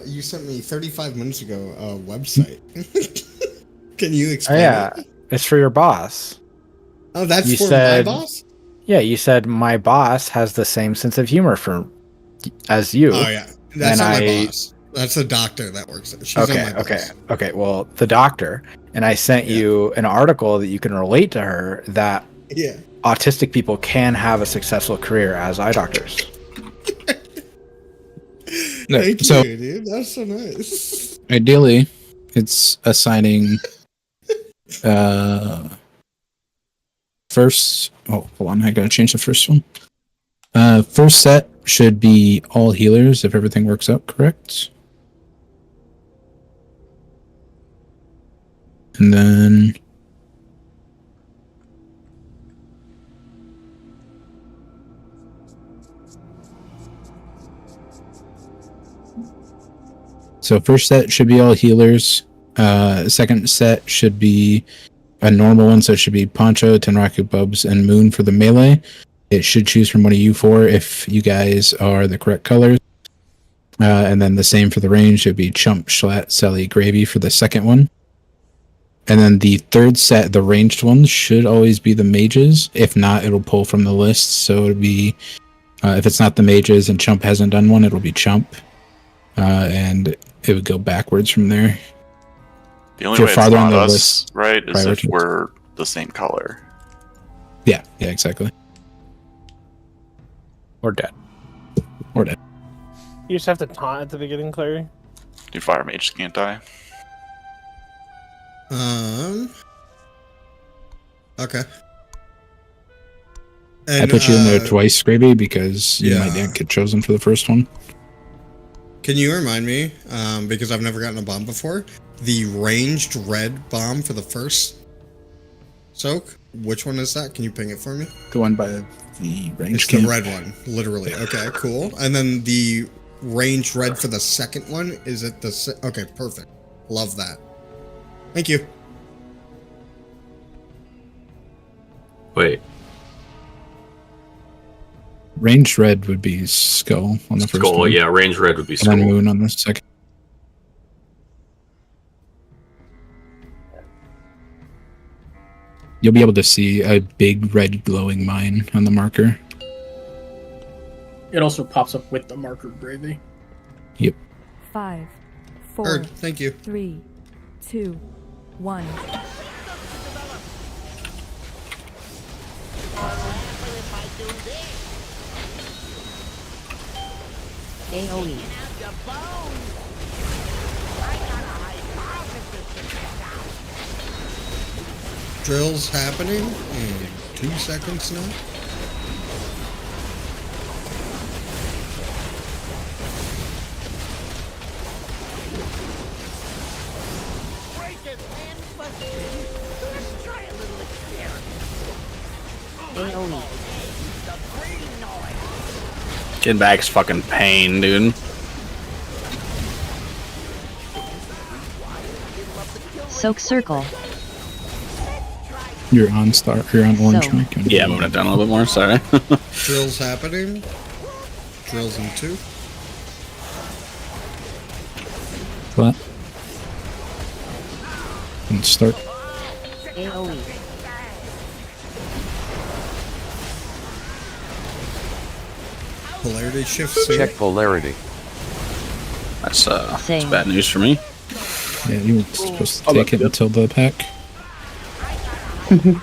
[SPEAKER 1] You sent me 35 minutes ago a website. Can you explain it?
[SPEAKER 11] It's for your boss.
[SPEAKER 1] Oh, that's
[SPEAKER 11] You
[SPEAKER 1] for
[SPEAKER 11] said-
[SPEAKER 1] my boss?
[SPEAKER 11] Yeah, you said my boss has the same sense of humor as you.
[SPEAKER 1] Oh, yeah. That's not my boss. That's a doctor that works there. She's not my boss.
[SPEAKER 11] Okay. Well, the doctor, and I sent you an article that you can relate to her that
[SPEAKER 1] Yeah.
[SPEAKER 11] autistic people can have a successful career as eye doctors.
[SPEAKER 1] Thank
[SPEAKER 5] so
[SPEAKER 1] you, dude. That's so nice.
[SPEAKER 5] ideally, It's assigning first. Oh, hold on, I gotta change the first one. First set should be all healers if everything works out correct. And then so first set should be all healers. Second set should be a normal one, so it should be Poncho, Tenraku, Bubs, and Moon for the melee. It should choose from one of you four if you guys are the correct colors. And then the same for the range. It would be Chump, Schlatt, Selly, Gravy for the second one. And then the third set, the ranged ones, should always be the mages. If not, it'll pull from the list. So it'll be, if it's not the mages and Chump hasn't done one, it'll be Chump. And it would go backwards from there.
[SPEAKER 9] The only way it's not us, right, is if we're the same color.
[SPEAKER 5] Yeah, exactly.
[SPEAKER 11] Or dead.
[SPEAKER 5] Or dead.
[SPEAKER 4] You just have to taunt at the beginning, Clary.
[SPEAKER 9] Dude, Fire Mage can't die.
[SPEAKER 1] Okay.
[SPEAKER 5] I put you in there twice, Gravy, because you might not get chosen for the first one.
[SPEAKER 1] Can you remind me, because I've never gotten a bomb before, the ranged red bomb for the first soak? Which one is that? Can you ping it for me?
[SPEAKER 5] The one by the range
[SPEAKER 1] camp. The red one, literally. Okay, cool. And then the ranged red for the second one, is it the... Okay, perfect. Love that. Thank you.
[SPEAKER 3] Wait.
[SPEAKER 5] Range red would be Skull on the first one.
[SPEAKER 3] Skull, yeah, range red would be Skull.
[SPEAKER 5] And then Moon on the second. You'll be able to see a big red glowing mine on the marker.
[SPEAKER 2] It also pops up with the marker, Gravy.
[SPEAKER 5] Yep.
[SPEAKER 12] 5, 4,
[SPEAKER 1] Heard. Thank you.
[SPEAKER 12] 3, 2, 1.
[SPEAKER 6] AoE.
[SPEAKER 1] Drill's happening in 2 seconds now.
[SPEAKER 6] AoE.
[SPEAKER 14] Getting back's fucking pain, dude.
[SPEAKER 6] Soak circle.
[SPEAKER 5] You're on You're on orange,
[SPEAKER 6] So-
[SPEAKER 5] Mike.
[SPEAKER 14] Yeah, moving it down a little bit more. Sorry.
[SPEAKER 1] Drill's happening. Drill's in 2.
[SPEAKER 5] Flat. And start.
[SPEAKER 6] AoE.
[SPEAKER 1] Polarity shifts. here.
[SPEAKER 24] Check polarity.
[SPEAKER 14] That's bad news for me.
[SPEAKER 5] Yeah, you were supposed to take it until the pack.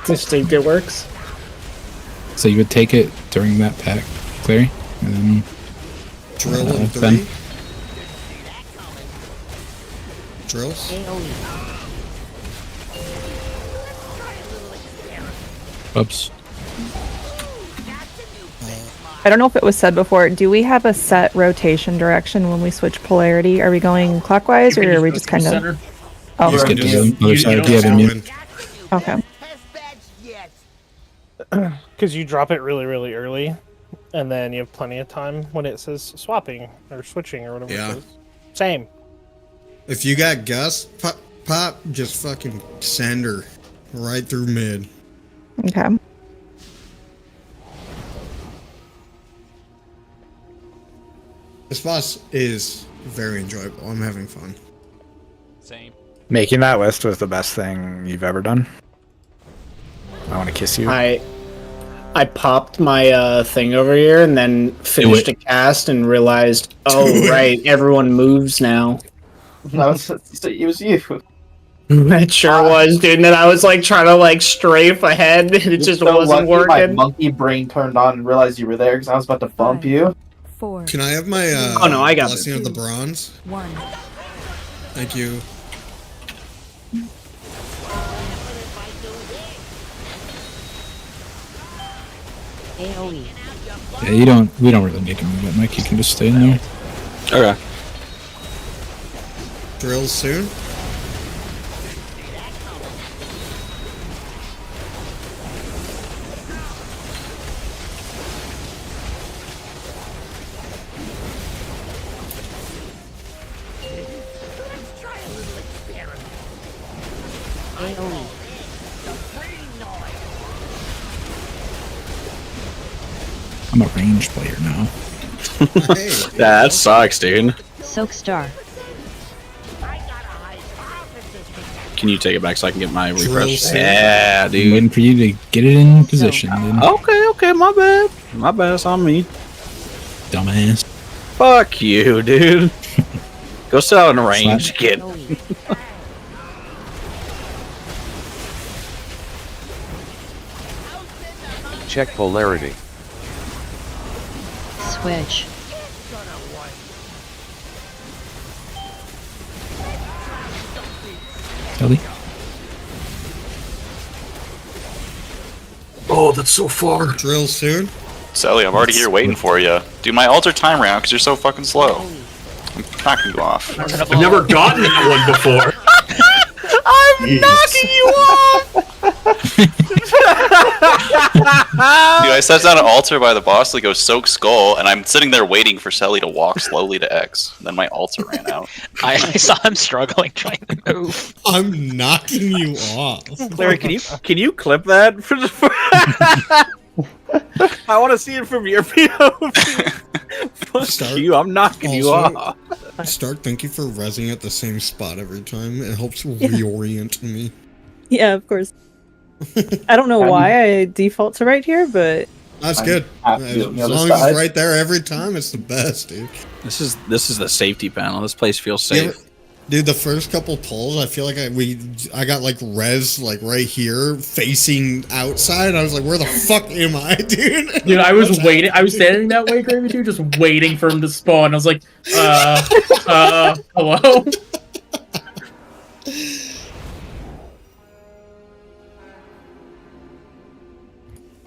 [SPEAKER 20] Just think it works.
[SPEAKER 5] So you would take it during that pack, Clary, and then
[SPEAKER 1] Drill in 3.
[SPEAKER 5] Ben.
[SPEAKER 1] Drills.
[SPEAKER 5] Oops.
[SPEAKER 8] I don't know if it was said before. Do we have a set rotation direction when we switch polarity? Are we going clockwise, or are we just kind of? Oh,
[SPEAKER 5] Just get to the other side. Do you have immune?
[SPEAKER 8] Okay.
[SPEAKER 4] Because you drop it really, really early, and then you have plenty of time when it says swapping or switching or whatever
[SPEAKER 1] Yeah.
[SPEAKER 4] it says. Same.
[SPEAKER 1] If you got Gus, pop, just fucking send her right through mid.
[SPEAKER 8] Okay.
[SPEAKER 1] This boss is very enjoyable. I'm having fun.
[SPEAKER 15] Same.
[SPEAKER 11] Making that list was the best thing you've ever done. I want to kiss you.
[SPEAKER 20] I popped my thing over here and then finished a cast and realized, oh right, everyone moves now.
[SPEAKER 10] No, it was you.
[SPEAKER 20] It sure was, dude. And then I was like trying to like strafe ahead, and it just wasn't
[SPEAKER 10] lucky my
[SPEAKER 20] working.
[SPEAKER 10] monkey brain turned on and realized you were there because I was about to bump you.
[SPEAKER 12] 4.
[SPEAKER 1] Can I have my
[SPEAKER 20] Oh, no, I got
[SPEAKER 1] blessing of the bronze?
[SPEAKER 12] 1.
[SPEAKER 1] Thank you.
[SPEAKER 6] AoE.
[SPEAKER 5] Yeah, we don't really need to move it, Mike. You can just stay in there.
[SPEAKER 14] Okay.
[SPEAKER 1] Drills soon.
[SPEAKER 6] AoE.
[SPEAKER 5] I'm a range player now.
[SPEAKER 14] Yeah, that sucks, dude.
[SPEAKER 6] Soak Star.
[SPEAKER 14] Can you take it back so I can get my refresh?
[SPEAKER 5] Drills.
[SPEAKER 14] Yeah,
[SPEAKER 5] I'm
[SPEAKER 14] dude.
[SPEAKER 5] waiting for you to get it in position. Dude.
[SPEAKER 14] Okay, my bad. My bad, it's on me.
[SPEAKER 5] Dumbass.
[SPEAKER 14] Fuck you, dude. Go sit out in the range, kid.
[SPEAKER 24] Check polarity.
[SPEAKER 6] Switch.
[SPEAKER 5] Kelly?
[SPEAKER 19] Oh, that's so far.
[SPEAKER 1] Drill soon.
[SPEAKER 9] Sally, I'm already here waiting for you. Do my alter time round because you're so fucking slow. I'm knocking you off.
[SPEAKER 19] I've never gotten that one before.
[SPEAKER 14] I'm knocking you off!
[SPEAKER 9] Dude, I set down an altar by the boss to go soak skull, and I'm sitting there waiting for Sally to walk slowly to X. And then my altar ran out.
[SPEAKER 17] I saw him struggling trying to move.
[SPEAKER 1] I'm knocking you off.
[SPEAKER 14] Larry, can you clip that? I want to see it from your POV. Fuck you, I'm knocking you off.
[SPEAKER 1] Stark, thank you for rezzing at the same spot every time. It helps reorient me.
[SPEAKER 7] Yeah, of course. I don't know why I default to right here, but
[SPEAKER 1] That's good. As long as it's right there every time, it's the best, dude.
[SPEAKER 14] This is the safety panel. This place feels safe.
[SPEAKER 1] Dude, the first couple pulls, I feel like I got like res like right here facing outside. I was like, where the fuck am I, dude?
[SPEAKER 2] Dude, I was waiting. I was standing that way, Gravy 2, just waiting for him to spawn. I was like, hello?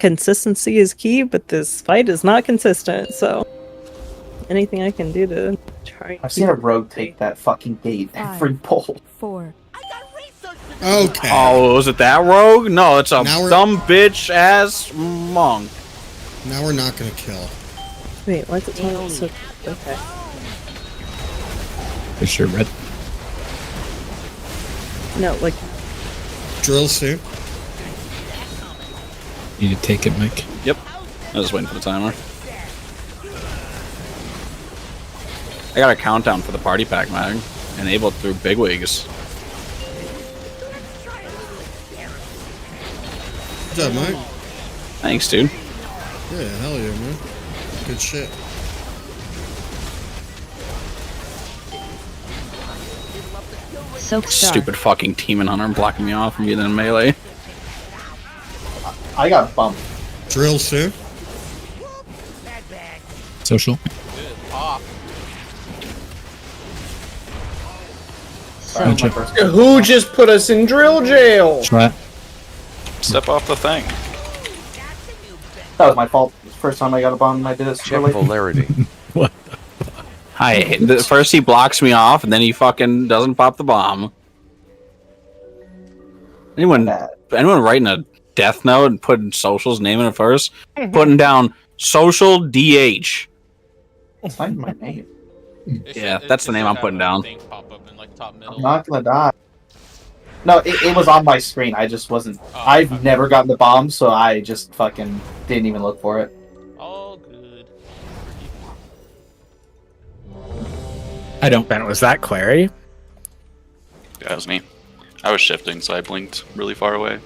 [SPEAKER 7] consistency is key, but this fight is not consistent, so anything I can do to try.
[SPEAKER 10] I've seen a rogue take that fucking gate every pull.
[SPEAKER 12] 4.
[SPEAKER 1] Okay.
[SPEAKER 14] Oh, was it that rogue? No, it's a dumb bitch ass monk.
[SPEAKER 1] Now we're not gonna kill.
[SPEAKER 7] Wait, what's it telling us? Okay.
[SPEAKER 5] For sure, red.
[SPEAKER 7] No, like
[SPEAKER 1] drill soon.
[SPEAKER 5] You need to take it, Mike.
[SPEAKER 14] Yep. I was waiting for the timer. I got a countdown for the party pack, mag. Enabled through bigwigs.
[SPEAKER 1] Good job, Mike.
[SPEAKER 14] Thanks, dude.
[SPEAKER 1] Yeah, hell yeah, man. Good shit.
[SPEAKER 6] Soak Star.
[SPEAKER 14] Stupid fucking Demon Hunter blocking me off from getting in melee.
[SPEAKER 10] I got bumped.
[SPEAKER 1] Drill soon.
[SPEAKER 5] Social.
[SPEAKER 20] Who just put us in drill jail?
[SPEAKER 5] Trap.
[SPEAKER 9] Step off the thing.
[SPEAKER 10] That was my fault. First time I got a bomb, I did it.
[SPEAKER 24] Check polarity.
[SPEAKER 5] What?
[SPEAKER 14] Hi. First he blocks me off, and then he fucking doesn't pop the bomb. Anyone writing a death note and putting Social's name in it first? Putting down Social DH.
[SPEAKER 10] That's not my name.
[SPEAKER 14] Yeah, that's the name I'm putting down.
[SPEAKER 10] I'm not gonna die. No, it was on my screen. I just wasn't. I've never gotten the bomb, so I just fucking didn't even look for it.
[SPEAKER 15] All good.
[SPEAKER 11] I don't. Ben, was that Clary?
[SPEAKER 9] Yeah, that was me. I was shifting, so I blinked really far away.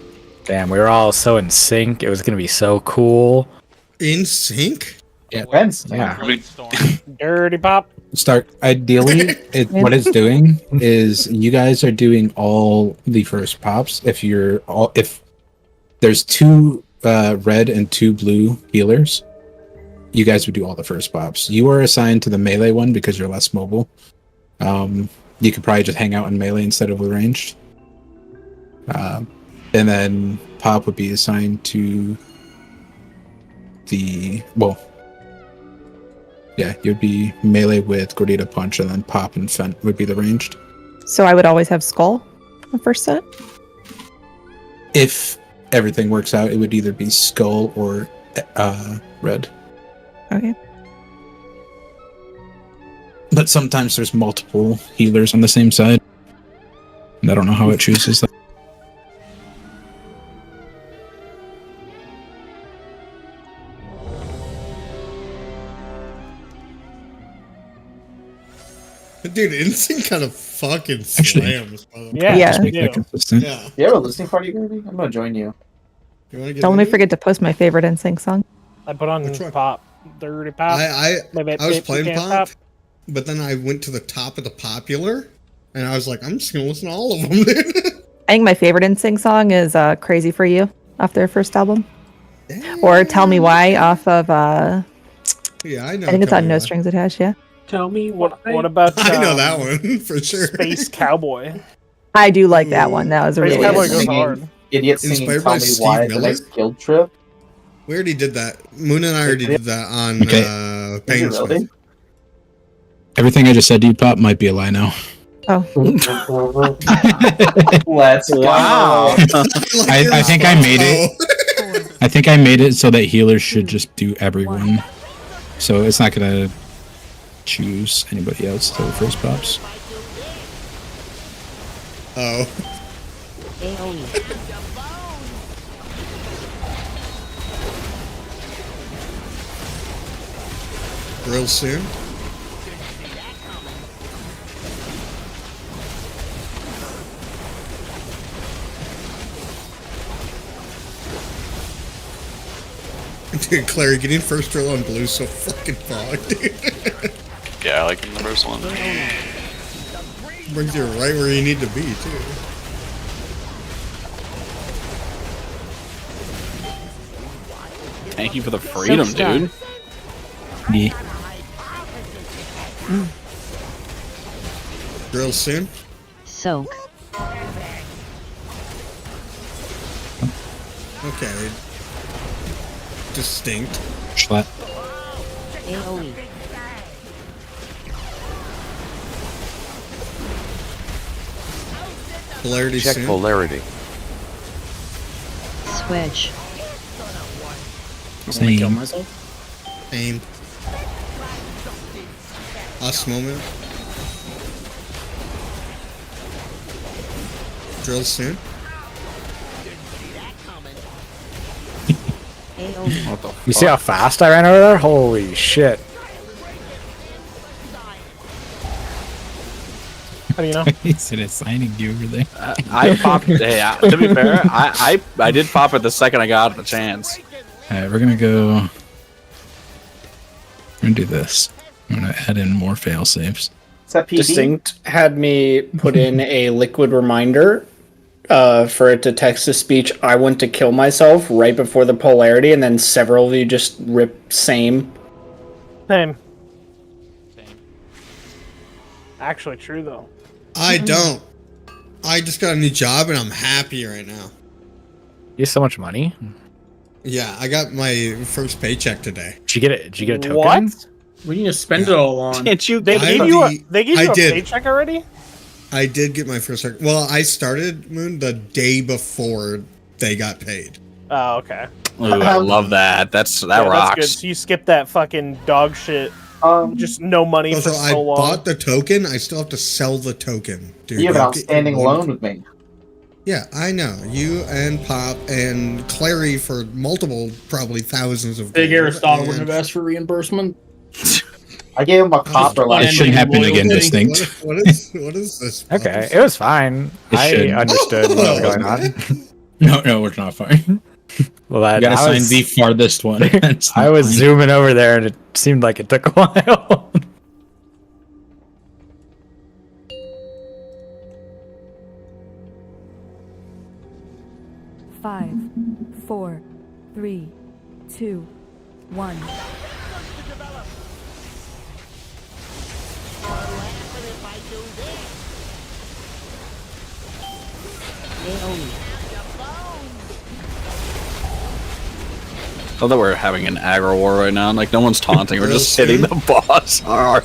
[SPEAKER 11] Damn, we were all so in sync. It was gonna be so cool.
[SPEAKER 1] In sync?
[SPEAKER 11] Yeah.
[SPEAKER 14] Yeah.
[SPEAKER 4] Dirty pop.
[SPEAKER 5] Stark. Ideally, what it's doing is you guys are doing all the first pops. If there's 2 red and 2 blue healers, you guys would do all the first pops. You are assigned to the melee one because you're less mobile. You could probably just hang out in melee instead of ranged. And then Pop would be assigned to you'd be melee with Gordita Punch, and then Pop and Fent would be the ranged.
[SPEAKER 8] So I would always have Skull the first set?
[SPEAKER 5] If everything works out, it would either be Skull or Red.
[SPEAKER 8] Okay.
[SPEAKER 5] But sometimes there's multiple healers on the same side. And I don't know how it chooses that.
[SPEAKER 1] Dude, Instinct kind of fucking slams.
[SPEAKER 4] Yeah.
[SPEAKER 1] Yeah.
[SPEAKER 10] You have a listening party, Gravy? I'm gonna join you.
[SPEAKER 1] You want to get
[SPEAKER 8] Don't let me
[SPEAKER 1] into it?
[SPEAKER 8] forget to post my favorite NSYNC song.
[SPEAKER 4] I put on Pop. Dirty Pop.
[SPEAKER 1] I was playing
[SPEAKER 4] Can't
[SPEAKER 1] Pop, but then I went to the top of the popular, and I was like, I'm just gonna listen to all of them. Dude.
[SPEAKER 8] I think my favorite NSYNC song is Crazy for You off their first album. Or Tell Me Why off of
[SPEAKER 1] Yeah, I know.
[SPEAKER 8] I think it's
[SPEAKER 1] Tell
[SPEAKER 8] on
[SPEAKER 1] Me
[SPEAKER 8] No
[SPEAKER 1] Why.
[SPEAKER 8] Strings Attached, yeah.
[SPEAKER 10] Tell me
[SPEAKER 4] What about
[SPEAKER 1] I know that one for sure.
[SPEAKER 4] Space Cowboy?
[SPEAKER 8] I do like that one. That was a
[SPEAKER 4] Space
[SPEAKER 8] really
[SPEAKER 4] Cowboy
[SPEAKER 8] good
[SPEAKER 4] goes
[SPEAKER 8] one.
[SPEAKER 4] hard.
[SPEAKER 10] Idiot singing
[SPEAKER 1] Inspired
[SPEAKER 10] Tell
[SPEAKER 1] by
[SPEAKER 10] Me
[SPEAKER 1] Steve
[SPEAKER 10] Why the
[SPEAKER 1] Miller?
[SPEAKER 10] next guild trip.
[SPEAKER 1] We already did that. Moon and I already did that on Pain
[SPEAKER 10] really?
[SPEAKER 5] Everything I just said to you, Pop, might be a lie now.
[SPEAKER 8] Oh.
[SPEAKER 10] Let's go.
[SPEAKER 5] I think I made it. I think I made it so that healers should just do everyone. So it's not gonna choose anybody else to first pops.
[SPEAKER 1] Oh. Real soon. Dude, Clary, getting first drill on blue so fucking fog, dude.
[SPEAKER 9] Yeah, I like the first one.
[SPEAKER 1] Brings you right where you need to be, too.
[SPEAKER 14] Thank you for the freedom, dude.
[SPEAKER 5] Yeah.
[SPEAKER 1] Drill soon.
[SPEAKER 6] Soak.
[SPEAKER 1] Okay. Distinct.
[SPEAKER 5] Schlatt.
[SPEAKER 6] AoE.
[SPEAKER 1] Polarity
[SPEAKER 24] Check
[SPEAKER 1] soon.
[SPEAKER 24] polarity.
[SPEAKER 6] Switch.
[SPEAKER 16] I'm gonna kill myself.
[SPEAKER 1] Aim. Us moment. Drill soon.
[SPEAKER 11] What the you see how fast I ran over there? Holy shit.
[SPEAKER 4] How do you know?
[SPEAKER 5] He said it's signing you over there.
[SPEAKER 14] I popped. Hey, to be fair, I did pop it the second I got the chance.
[SPEAKER 5] Alright, we're gonna go. We're gonna do this. I'm gonna add in more fail safes.
[SPEAKER 16] Distinct had me put in a liquid reminder for it to text to speech. I want to kill myself right before the polarity, and then several of you just rip same.
[SPEAKER 4] Same. Actually, true though.
[SPEAKER 1] I don't. I just got a new job and I'm happy right now.
[SPEAKER 11] You have so much money.
[SPEAKER 1] Yeah, I got my first paycheck today.
[SPEAKER 11] Did you get it? Did you get a token?
[SPEAKER 4] What?
[SPEAKER 2] We need to spend it all on.
[SPEAKER 14] Can't you?
[SPEAKER 4] They gave you a paycheck already?
[SPEAKER 1] I did get my first. Well, I started Moon the day before they got paid.
[SPEAKER 4] Oh, okay.
[SPEAKER 14] Ooh, I love that. That
[SPEAKER 4] Yeah,
[SPEAKER 14] rocks.
[SPEAKER 4] That's good. So you skipped that fucking dog shit. Just no money
[SPEAKER 1] So
[SPEAKER 4] for
[SPEAKER 1] I
[SPEAKER 4] so long.
[SPEAKER 1] bought the token. I still have to sell the token, dude.
[SPEAKER 10] You have an
[SPEAKER 1] Like,
[SPEAKER 10] outstanding loan with me.
[SPEAKER 1] Yeah, I know. You and Pop and Clary for multiple, probably thousands of.
[SPEAKER 2] Big
[SPEAKER 1] gold.
[SPEAKER 2] Aristotle
[SPEAKER 1] And-
[SPEAKER 2] wouldn't have asked for reimbursement.
[SPEAKER 10] I gave him a copper
[SPEAKER 5] It
[SPEAKER 10] last
[SPEAKER 5] shouldn't happen again, Distinct.
[SPEAKER 1] What is this?
[SPEAKER 11] Okay, it was fine.
[SPEAKER 5] It
[SPEAKER 11] I
[SPEAKER 5] shouldn't.
[SPEAKER 11] understood what was going on.
[SPEAKER 5] No, we're not fine.
[SPEAKER 11] Well,
[SPEAKER 5] You gotta sign the farthest one.
[SPEAKER 11] I was zooming over there, and it seemed like it took a while.
[SPEAKER 12] Five, 4, 3, 2, 1.
[SPEAKER 14] Oh, that we're having an aggro war right now. Like no one's taunting. We're just hitting the boss hard.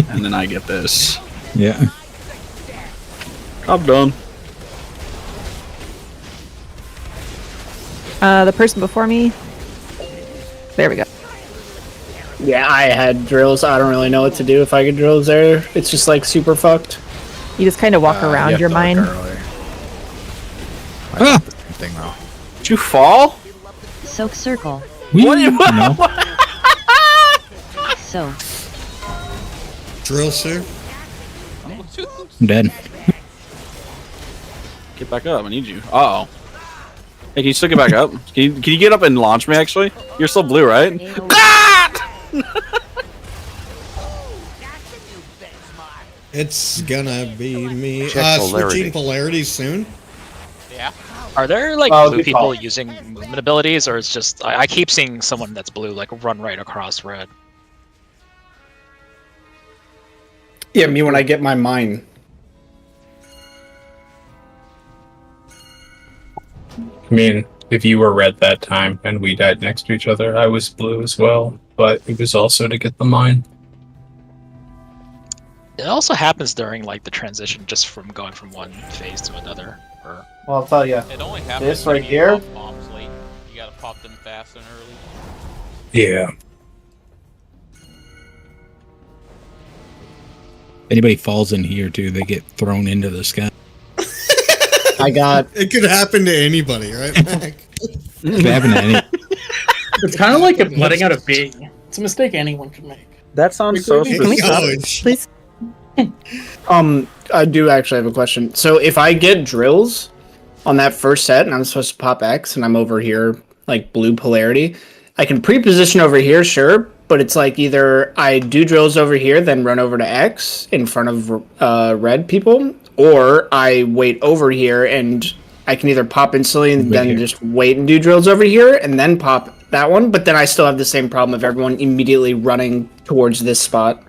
[SPEAKER 14] And then I get this.
[SPEAKER 5] Yeah.
[SPEAKER 14] I'm done.
[SPEAKER 8] The person before me. There we go.
[SPEAKER 16] Yeah, I had drills. I don't really know what to do if I get drills there. It's just like super fucked.
[SPEAKER 8] You just kind of walk around your mine.
[SPEAKER 11] Same thing though.
[SPEAKER 14] Did you fall?
[SPEAKER 6] Soak circle.
[SPEAKER 14] What? No.
[SPEAKER 6] So.
[SPEAKER 1] Drill, sir.
[SPEAKER 5] I'm dead.
[SPEAKER 14] Get back up. I need you. Uh oh. Hey, can you still get back up? Can you get up and launch me? Actually, you're still blue, right?
[SPEAKER 1] It's gonna be me.
[SPEAKER 24] Check
[SPEAKER 1] Switching polarity soon.
[SPEAKER 17] Yeah. Are there like blue people using movement abilities, or it's just I keep seeing someone that's blue like run right across red?
[SPEAKER 16] Yeah, me when I get my mine.
[SPEAKER 19] I mean, if you were red that time and we died next to each other, I was blue as well, but it was also to get the mine.
[SPEAKER 17] It also happens during like the transition, just from going from one phase to another. Or
[SPEAKER 10] Well, I'll tell you.
[SPEAKER 15] It only happens
[SPEAKER 10] This
[SPEAKER 15] when
[SPEAKER 10] right
[SPEAKER 15] you
[SPEAKER 10] here.
[SPEAKER 15] pop bombs late. You gotta pop them fast and early.
[SPEAKER 19] Yeah.
[SPEAKER 5] Anybody falls in here too, they get thrown into the sky.
[SPEAKER 16] I got.
[SPEAKER 1] It could happen to anybody, right, Mac?
[SPEAKER 5] It could happen to any.
[SPEAKER 2] It's kind of like letting out a bee. It's a mistake anyone can make.
[SPEAKER 14] That sounds so
[SPEAKER 7] Can we stop, please?
[SPEAKER 16] I do actually have a question. So if I get drills on that first set and I'm supposed to pop X and I'm over here like blue polarity, I can pre-position over here, sure, but it's like either I do drills over here, then run over to X in front of red people, or I wait over here and I can either pop instantly and then just wait and do drills over here and then pop that one, but then I still have the same problem of everyone immediately running towards this spot.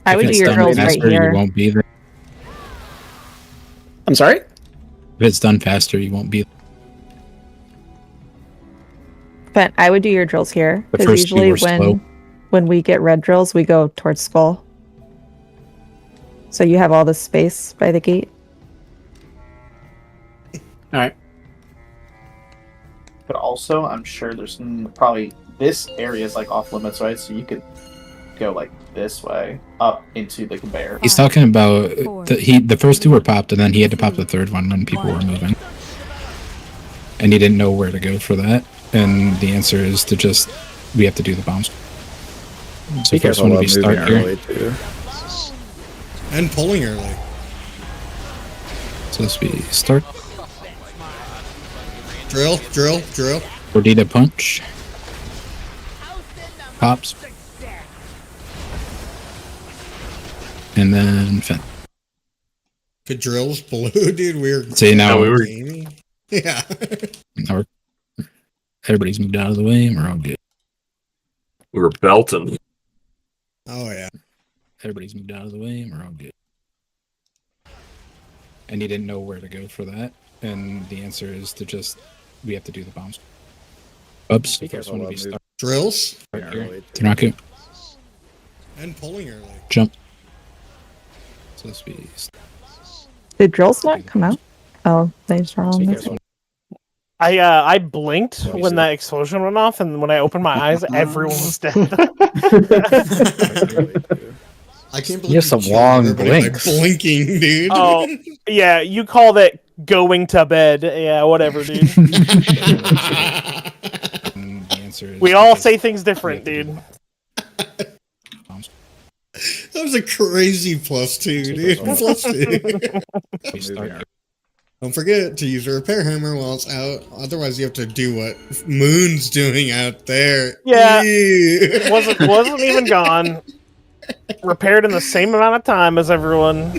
[SPEAKER 8] I would do your drills right here.
[SPEAKER 5] You won't be there.
[SPEAKER 16] I'm sorry?
[SPEAKER 5] If it's done faster, you won't be there.
[SPEAKER 8] But I would do your drills here
[SPEAKER 5] The
[SPEAKER 8] because
[SPEAKER 5] first few
[SPEAKER 8] usually
[SPEAKER 5] were slow.
[SPEAKER 8] when we get red drills, we go towards skull. So you have all this space by the gate.
[SPEAKER 16] All right.
[SPEAKER 10] But also, I'm sure there's probably this area is like off limits, right? So you could go like this way up into the conveyor.
[SPEAKER 5] He's talking about the first two were popped, and then he had to pop the third one when people were moving, and he didn't know where to go for that. And the answer is to just we have to do the bombs. So first one would be start here,
[SPEAKER 1] And pulling early.
[SPEAKER 5] so this would be start.
[SPEAKER 1] Drill.
[SPEAKER 5] Gordita punch. Pops. And then fin.
[SPEAKER 1] Good drills, blue, dude. Weird.
[SPEAKER 5] See, now
[SPEAKER 1] we
[SPEAKER 5] we
[SPEAKER 1] were.
[SPEAKER 5] were-
[SPEAKER 1] Yeah.
[SPEAKER 5] Now everybody's moved out of the way, and we're all good.
[SPEAKER 3] We were belting.
[SPEAKER 1] Oh yeah.
[SPEAKER 5] Everybody's moved out of the way, and we're all good. And he didn't know where to go for that. And the answer is to just we have to do the bombs. Oops. The first one would be start.
[SPEAKER 1] Drills.
[SPEAKER 5] Right here. Tanaku.
[SPEAKER 1] And pulling early.
[SPEAKER 5] Jump. So this would be
[SPEAKER 8] Did drills not come out? Oh, they just are on this.
[SPEAKER 4] I blinked when that explosion went off, and when I opened my eyes, everyone was dead.
[SPEAKER 1] I can't believe
[SPEAKER 11] You have some long blinks.
[SPEAKER 1] Blinking, dude.
[SPEAKER 4] Oh, yeah, you called it going to bed. Yeah, whatever, dude.
[SPEAKER 5] the answer is
[SPEAKER 4] We all say things different, dude.
[SPEAKER 1] That was a crazy +2, dude. +2. Don't forget to use a repair hammer while it's out. Otherwise, you have to do what Moon's doing out there.
[SPEAKER 4] Yeah,
[SPEAKER 1] Ew.
[SPEAKER 4] wasn't even gone. Repaired in the same amount of time as everyone.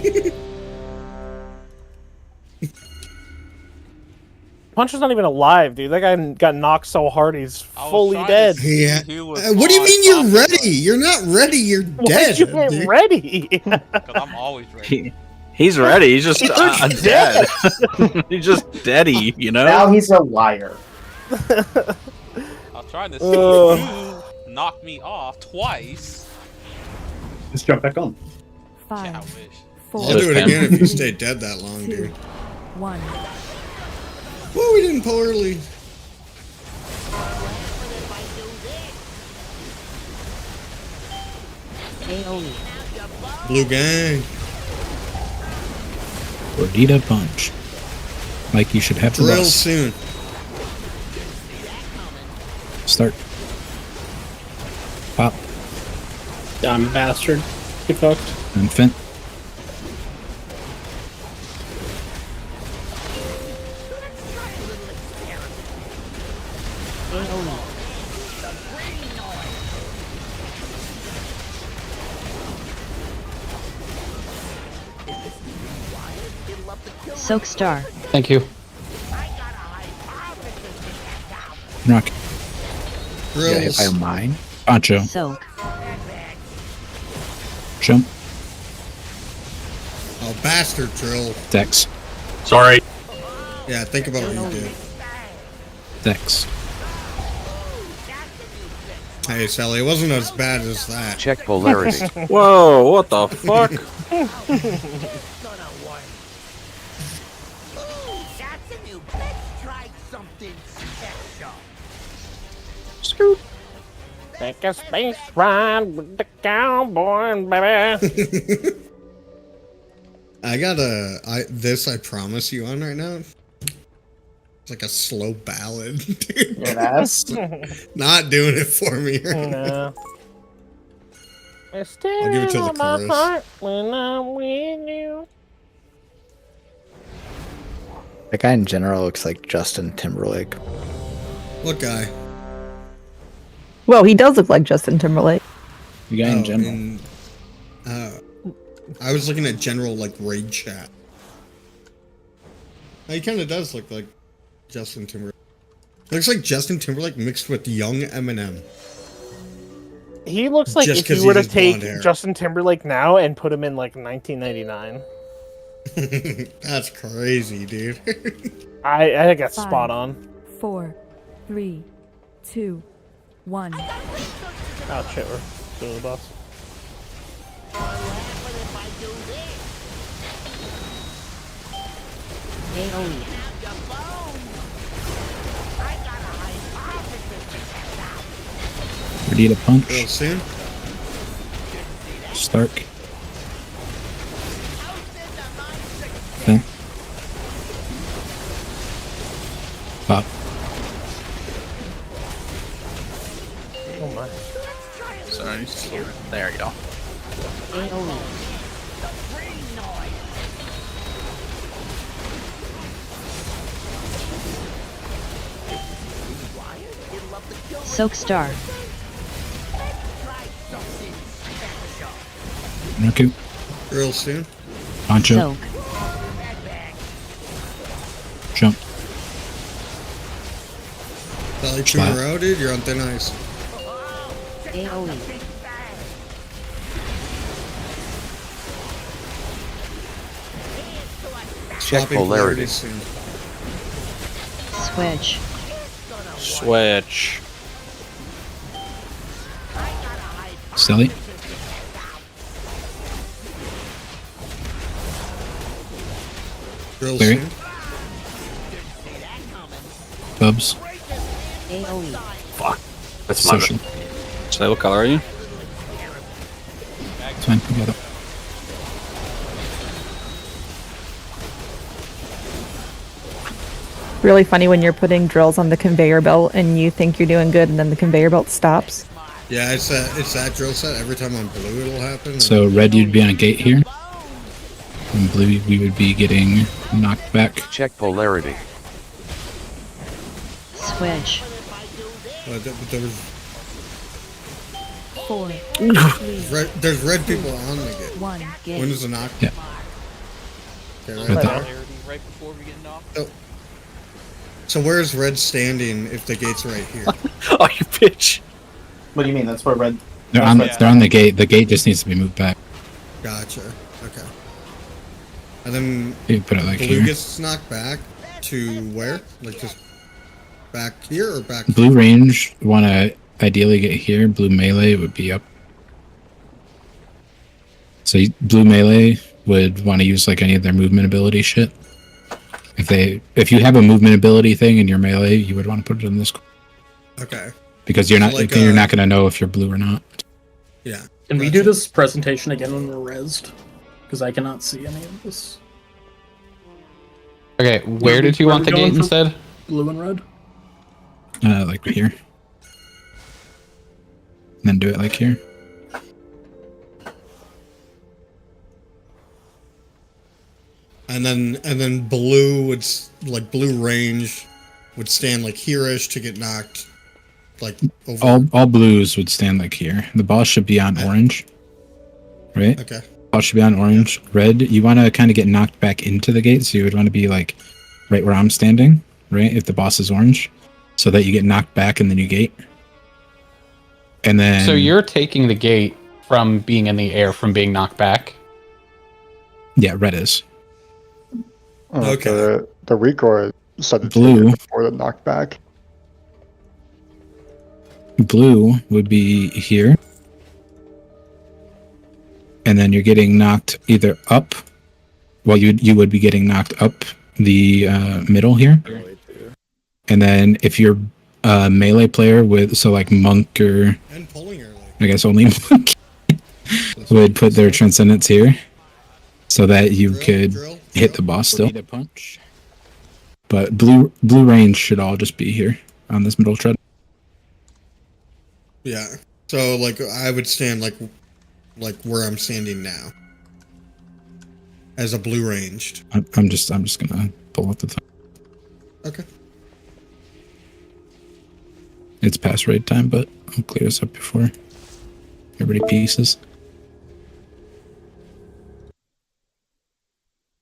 [SPEAKER 4] Punch is not even alive, dude. That guy got knocked so hard he's fully dead.
[SPEAKER 1] Yeah. What do you mean you're ready? You're not ready. You're dead.
[SPEAKER 4] You ain't ready.
[SPEAKER 15] Because I'm always ready.
[SPEAKER 14] He's ready. He's just
[SPEAKER 4] He's
[SPEAKER 14] dead. He's just deady, you know?
[SPEAKER 10] Now he's a liar.
[SPEAKER 15] I'll try to see you knock me off twice.
[SPEAKER 18] Just jump back on.
[SPEAKER 12] 5,
[SPEAKER 15] Yeah, I wish.
[SPEAKER 12] 4,
[SPEAKER 1] I'll do it again if you stay dead that long,
[SPEAKER 12] 2,
[SPEAKER 1] dude.
[SPEAKER 12] 1.
[SPEAKER 1] Whoa, we didn't pull early. Blue gang.
[SPEAKER 5] Gordita punch. Like you should have the
[SPEAKER 1] Drill
[SPEAKER 5] bus.
[SPEAKER 1] soon.
[SPEAKER 5] Start. Pop.
[SPEAKER 16] Dumb bastard. Get fucked.
[SPEAKER 5] Infant.
[SPEAKER 6] Soak Star.
[SPEAKER 13] Thank you.
[SPEAKER 5] Rock.
[SPEAKER 1] Drills.
[SPEAKER 5] Get hit by a mine. Poncho.
[SPEAKER 6] Soak.
[SPEAKER 5] Jump.
[SPEAKER 1] Oh, bastard drill.
[SPEAKER 5] Dex.
[SPEAKER 3] Sorry.
[SPEAKER 1] Yeah, think about what you did.
[SPEAKER 5] Dex.
[SPEAKER 1] Hey, Sally, it wasn't as bad as that.
[SPEAKER 24] Check polarity.
[SPEAKER 14] Whoa, what the fuck?
[SPEAKER 4] Scoot. Take a space ride with the cowboy, baby.
[SPEAKER 1] I got this I promise you on right now. It's like a slow ballad, dude.
[SPEAKER 10] Yes.
[SPEAKER 1] Not doing it for me.
[SPEAKER 4] No.
[SPEAKER 1] I'll give it to the chorus.
[SPEAKER 4] When I'm with you.
[SPEAKER 11] That guy in general looks like Justin Timberlake.
[SPEAKER 1] What guy?
[SPEAKER 8] Well, he does look like Justin Timberlake.
[SPEAKER 5] The guy in general.
[SPEAKER 1] I was looking at general like raid chat. He kind of does look like Justin Timberlake. Looks like Justin Timberlake mixed with young Eminem.
[SPEAKER 4] He looks like
[SPEAKER 1] Just
[SPEAKER 4] if
[SPEAKER 1] 'cause
[SPEAKER 4] you
[SPEAKER 1] he
[SPEAKER 4] were to
[SPEAKER 1] has blonde
[SPEAKER 4] take
[SPEAKER 1] hair.
[SPEAKER 4] Justin Timberlake now and put him in like 1999.
[SPEAKER 1] That's crazy, dude.
[SPEAKER 4] I think that's
[SPEAKER 12] 5,
[SPEAKER 4] spot on.
[SPEAKER 12] 4, 3, 2, 1.
[SPEAKER 4] Oh shit, we're doing the boss.
[SPEAKER 5] Gordita punch.
[SPEAKER 1] Real soon.
[SPEAKER 5] Stark. Okay. Pop.
[SPEAKER 4] Oh my.
[SPEAKER 11] Sorry. There you go.
[SPEAKER 6] Soak Star.
[SPEAKER 5] Raku.
[SPEAKER 1] Real soon.
[SPEAKER 5] Poncho.
[SPEAKER 6] Soak.
[SPEAKER 5] Jump.
[SPEAKER 1] Sally
[SPEAKER 5] Slap.
[SPEAKER 1] Puma, dude, you're on thin ice.
[SPEAKER 24] Check
[SPEAKER 1] Swapping
[SPEAKER 24] polarity.
[SPEAKER 1] soon.
[SPEAKER 6] Switch.
[SPEAKER 14] Switch.
[SPEAKER 5] Silly.
[SPEAKER 1] Real
[SPEAKER 5] Larry.
[SPEAKER 1] soon.
[SPEAKER 5] Bubs.
[SPEAKER 3] Fuck. That's my
[SPEAKER 5] Social.
[SPEAKER 14] So what color are you?
[SPEAKER 5] It's fine. We got it.
[SPEAKER 8] Really funny when you're putting drills on the conveyor belt and you think you're doing good and then the conveyor belt stops.
[SPEAKER 1] Yeah, it's that drill set. Every time I'm blue, it'll happen.
[SPEAKER 5] So red, you'd be on a gate here. And blue, we would be getting knocked back.
[SPEAKER 24] Check polarity.
[SPEAKER 6] Switch.
[SPEAKER 1] But there was
[SPEAKER 12] 4, 3,
[SPEAKER 1] there's red people on the gate.
[SPEAKER 12] 1.
[SPEAKER 1] When is the knock?
[SPEAKER 5] Yeah.
[SPEAKER 1] Okay,
[SPEAKER 5] Right
[SPEAKER 1] right
[SPEAKER 5] there.
[SPEAKER 1] there.
[SPEAKER 15] Right before we get knocked.
[SPEAKER 1] So where's red standing if the gate's right here?
[SPEAKER 14] Oh, you bitch.
[SPEAKER 10] What do you mean? That's where red.
[SPEAKER 5] They're on the gate. The gate just needs to be moved back.
[SPEAKER 1] Gotcha. Okay. And then
[SPEAKER 5] You put it like
[SPEAKER 1] blue
[SPEAKER 5] here.
[SPEAKER 1] gets knocked back to where? Like just Back here or back?
[SPEAKER 5] Blue range want to ideally get here. Blue melee would be up. So blue melee would want to use like any of their movement ability shit. If you have a movement ability thing in your melee, you would want to put it in this.
[SPEAKER 1] Okay.
[SPEAKER 5] Because you're not you're not gonna know if you're blue or not.
[SPEAKER 1] Yeah.
[SPEAKER 2] Can we do this presentation again when we're rezzed? Because I cannot see any of this.
[SPEAKER 13] Okay, where did you want the gate instead?
[SPEAKER 2] Blue and red.
[SPEAKER 5] Like right here. And then do it like here.
[SPEAKER 1] And then blue would blue range would stand like here-ish to get knocked like over.
[SPEAKER 5] All blues would stand like here. The boss should be on orange. Right?
[SPEAKER 1] Okay.
[SPEAKER 5] Boss should be on orange. Red, you want to kind of get knocked back into the gate, so you would want to be like right where I'm standing, right? If the boss is orange, so that you get knocked back and then you gate. And then
[SPEAKER 13] So you're taking the gate from being in the air, from being knocked back?
[SPEAKER 5] Yeah, red is.
[SPEAKER 1] Okay.
[SPEAKER 20] The recoil said
[SPEAKER 5] Blue
[SPEAKER 20] before the knockback.
[SPEAKER 5] Blue would be here. And then you're getting knocked either up. Well, you would be getting knocked up the middle here. And then if you're a melee player with, so like monk or I guess only monk would put their transcendence here, so that you could hit the boss still. But blue range should all just be here on this middle tread.
[SPEAKER 1] Yeah. So like I would stand like where I'm standing now. As a blue ranged.
[SPEAKER 5] I'm just gonna pull up the thing.
[SPEAKER 1] Okay.
[SPEAKER 5] It's past raid time, but I'll clear this up before everybody pieces.